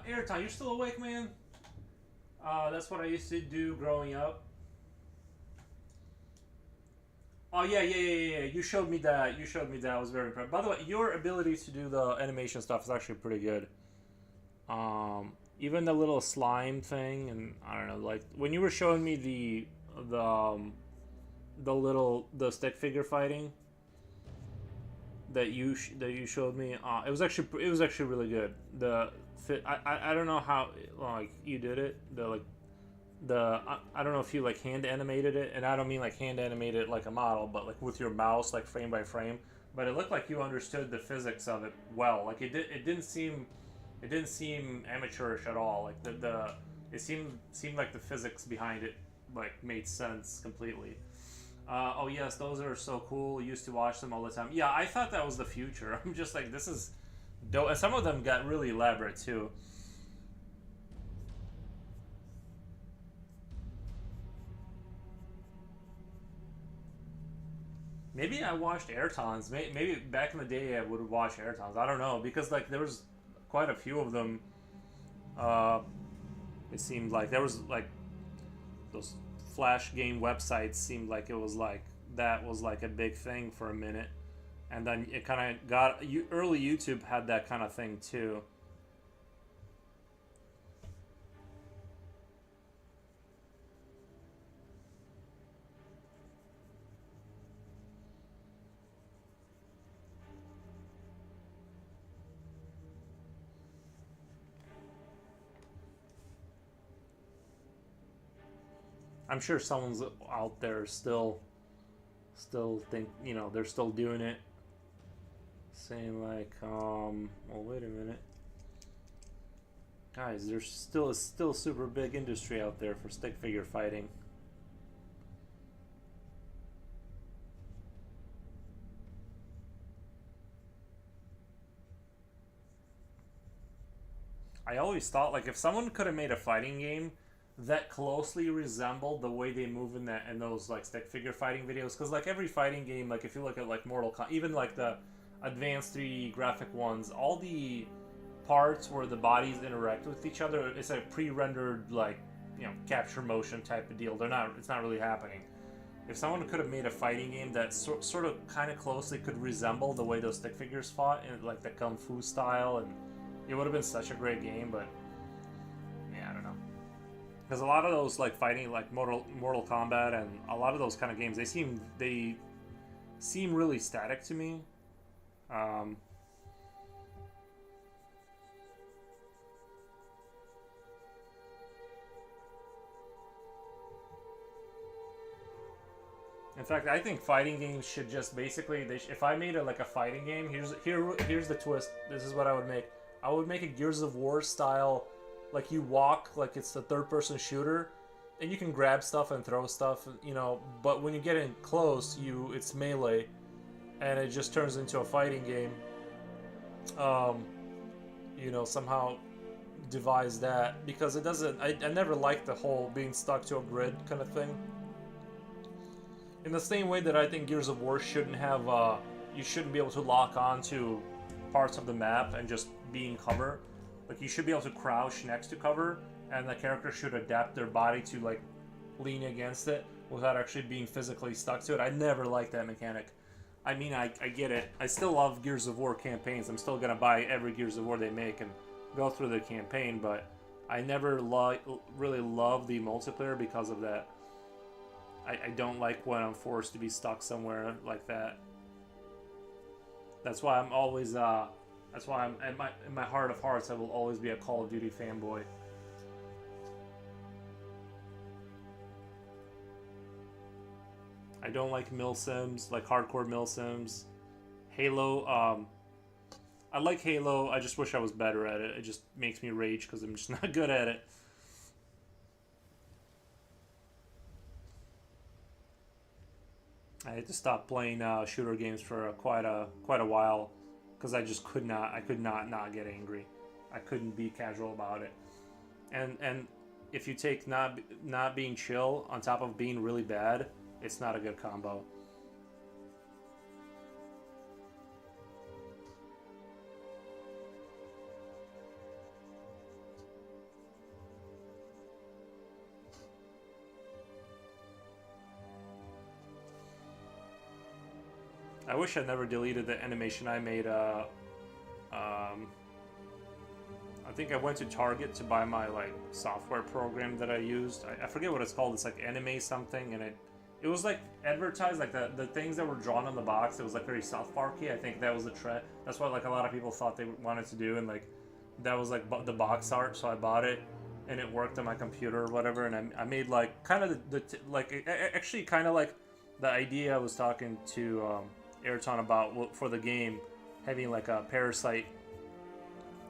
Airtime, you're still awake, man? That's what I used to do growing up. Oh yeah. You showed me that. You showed me that. I was very impressed. By the way, your ability to do the animation stuff is actually pretty good. Even the little slime thing, and I don't know, like when you were showing me the stick figure fighting that you showed me, it was actually really good. I don't know how like you did it. I don't know if you like hand animated it, and I don't mean like hand animated it like a model, but like with your mouse, like frame by frame. But it looked like you understood the physics of it well. Like it didn't seem amateurish at all. Like it seemed like the physics behind it like made sense completely. Oh yes, those are so cool. Used to watch them all the time. Yeah, I thought that was the future. I'm just like, this is dope. And some of them got really elaborate too. Maybe I watched Airtons. Maybe back in the day I would have watched Airtons. I don't know because like there was quite a few of them. Uh, it seemed like there was like those flash game websites seemed like it was like that was like a big thing for a minute, and then it kind of got early YouTube had that kind of thing too. I'm sure someone's out there still think, you know, they're still doing it, saying like well, wait a minute, guys, there's still super big industry out there for stick figure fighting. I always thought like if someone could have made a fighting game that closely resembled the way they move in those like stick figure fighting videos, because like every fighting game, like if you look at like Mortal Kombat, even like the advanced 3D graphic ones, all the parts where the bodies interact with each other, it's a pre-rendered like, you know, capture motion type of deal. It's not really happening. If someone could have made a fighting game that sort of kind of closely could resemble the way those stick figures fought in like the kung fu style, and it would have been such a great game. But yeah, I don't know. Because a lot of those like fighting, like Mortal Kombat, and a lot of those kind of games, they seem really static to me. In fact, I think fighting games should just basically, if I made like a fighting game, here's the twist. This is what I would make. I would make a Gears of War style, like you walk like it's a third-person shooter, and you can grab stuff and throw stuff, you know. But when you get in close, it's melee, and it just turns into a fighting game. You know, somehow devise that, because it doesn't. I never liked the whole being stuck to a grid kind of thing. In the same way that I think Gears of War shouldn't have, you shouldn't be able to lock on to parts of the map and just be in cover. Like, you should be able to crouch next to cover, and the character should adapt their body to, like, lean against it without actually being physically stuck to it. I never liked that mechanic. I mean, I get it. I still love Gears of War campaigns. I'm still going to buy every Gears of War they make and go through the campaign, but I never really loved the multiplayer because of that. I don't like when I'm forced to be stuck somewhere like that. That's why I'm always, that's why I'm, in my heart of hearts, I will always be a Call of Duty fanboy. I don't like mill sims, like hardcore mill sims. Halo, I like Halo, I just wish I was better at it. It just makes me rage because I'm just not good at it. I had to stop playing shooter games for quite a while because I just could not get angry. I couldn't be casual about it. And if you take not being chill on top of being really bad, it's not a good combo. I wish I never deleted the animation I made. I think I went to Target to buy my like software program that I used. I forget what it's called. It's like anime something, and it was like advertised, like the things that were drawn on the box. It was like very South Parky. I think that was the trend. That's what like a lot of people thought they wanted to do, and like that was like the box art. So I bought it, and it worked on my computer or whatever. And I made like kind of actually kind of like the idea I was talking to Ayrton about for the game, having like a parasite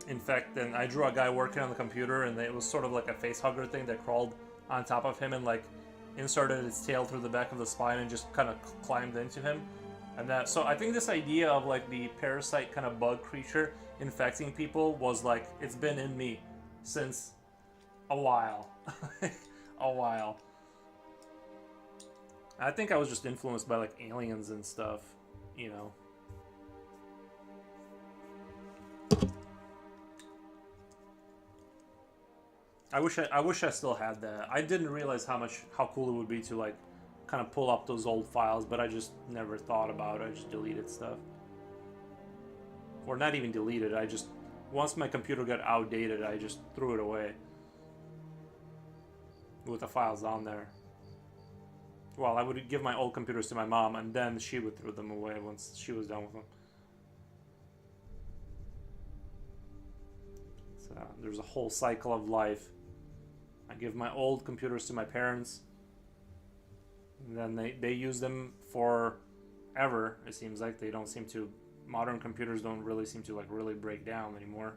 infect. And I drew a guy working on the computer, and it was sort of like a face hugger thing that crawled on top of him and like inserted its tail through the back of the spine and just kind of climbed into him. And that, so I think this idea of like the parasite kind of bug creature infecting people was like, it's been in me since a while. A while. I think I was just influenced by like aliens and stuff, you know. I wish I still had that. I didn't realize how cool it would be to like kind of pull up those old files, but I just never thought about it. I just deleted stuff. Or not even deleted. I just once my computer got outdated, I just threw it away with the files on there. Well, I would give my old computers to my mom, and then she would throw them away once she was done with them. So there's a whole cycle of life. I give my old computers to my parents, and then they use them forever. It seems like they don't seem to. Modern computers don't really seem to like really break down anymore.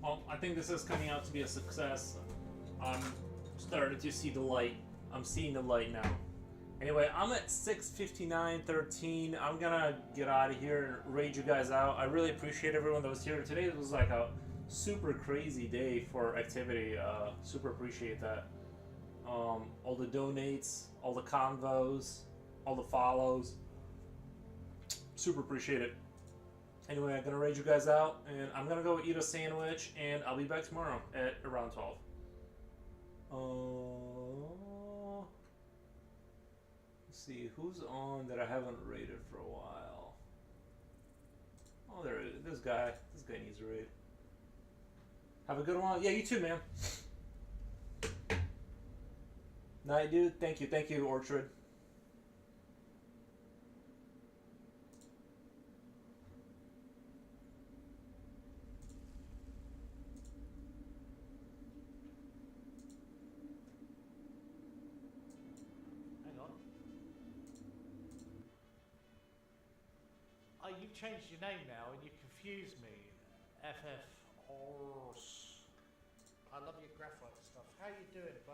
Well, I think this is coming out to be a success. I'm starting to see the light. I'm seeing the light now. Anyway, I'm at 6:59:13. I'm gonna get out of here and raid you guys out. I really appreciate everyone that was here today. It was like a super crazy day for activity. Super appreciate that. All the donates, all the convos, all the follows. Super appreciate it. Anyway, I'm gonna raid you guys out, and I'm gonna go eat a sandwich, and I'll be back tomorrow at around 12. Let's see who's on that I haven't raided for a while. Oh, there it is. This guy needs a raid. Have a good one. Yeah, you too, man. Night, dude. Thank you, Orchard. Hang on. Oh, you've changed your name now and you confused me. FF Ors. I love your graphite stuff. How you doing, bud?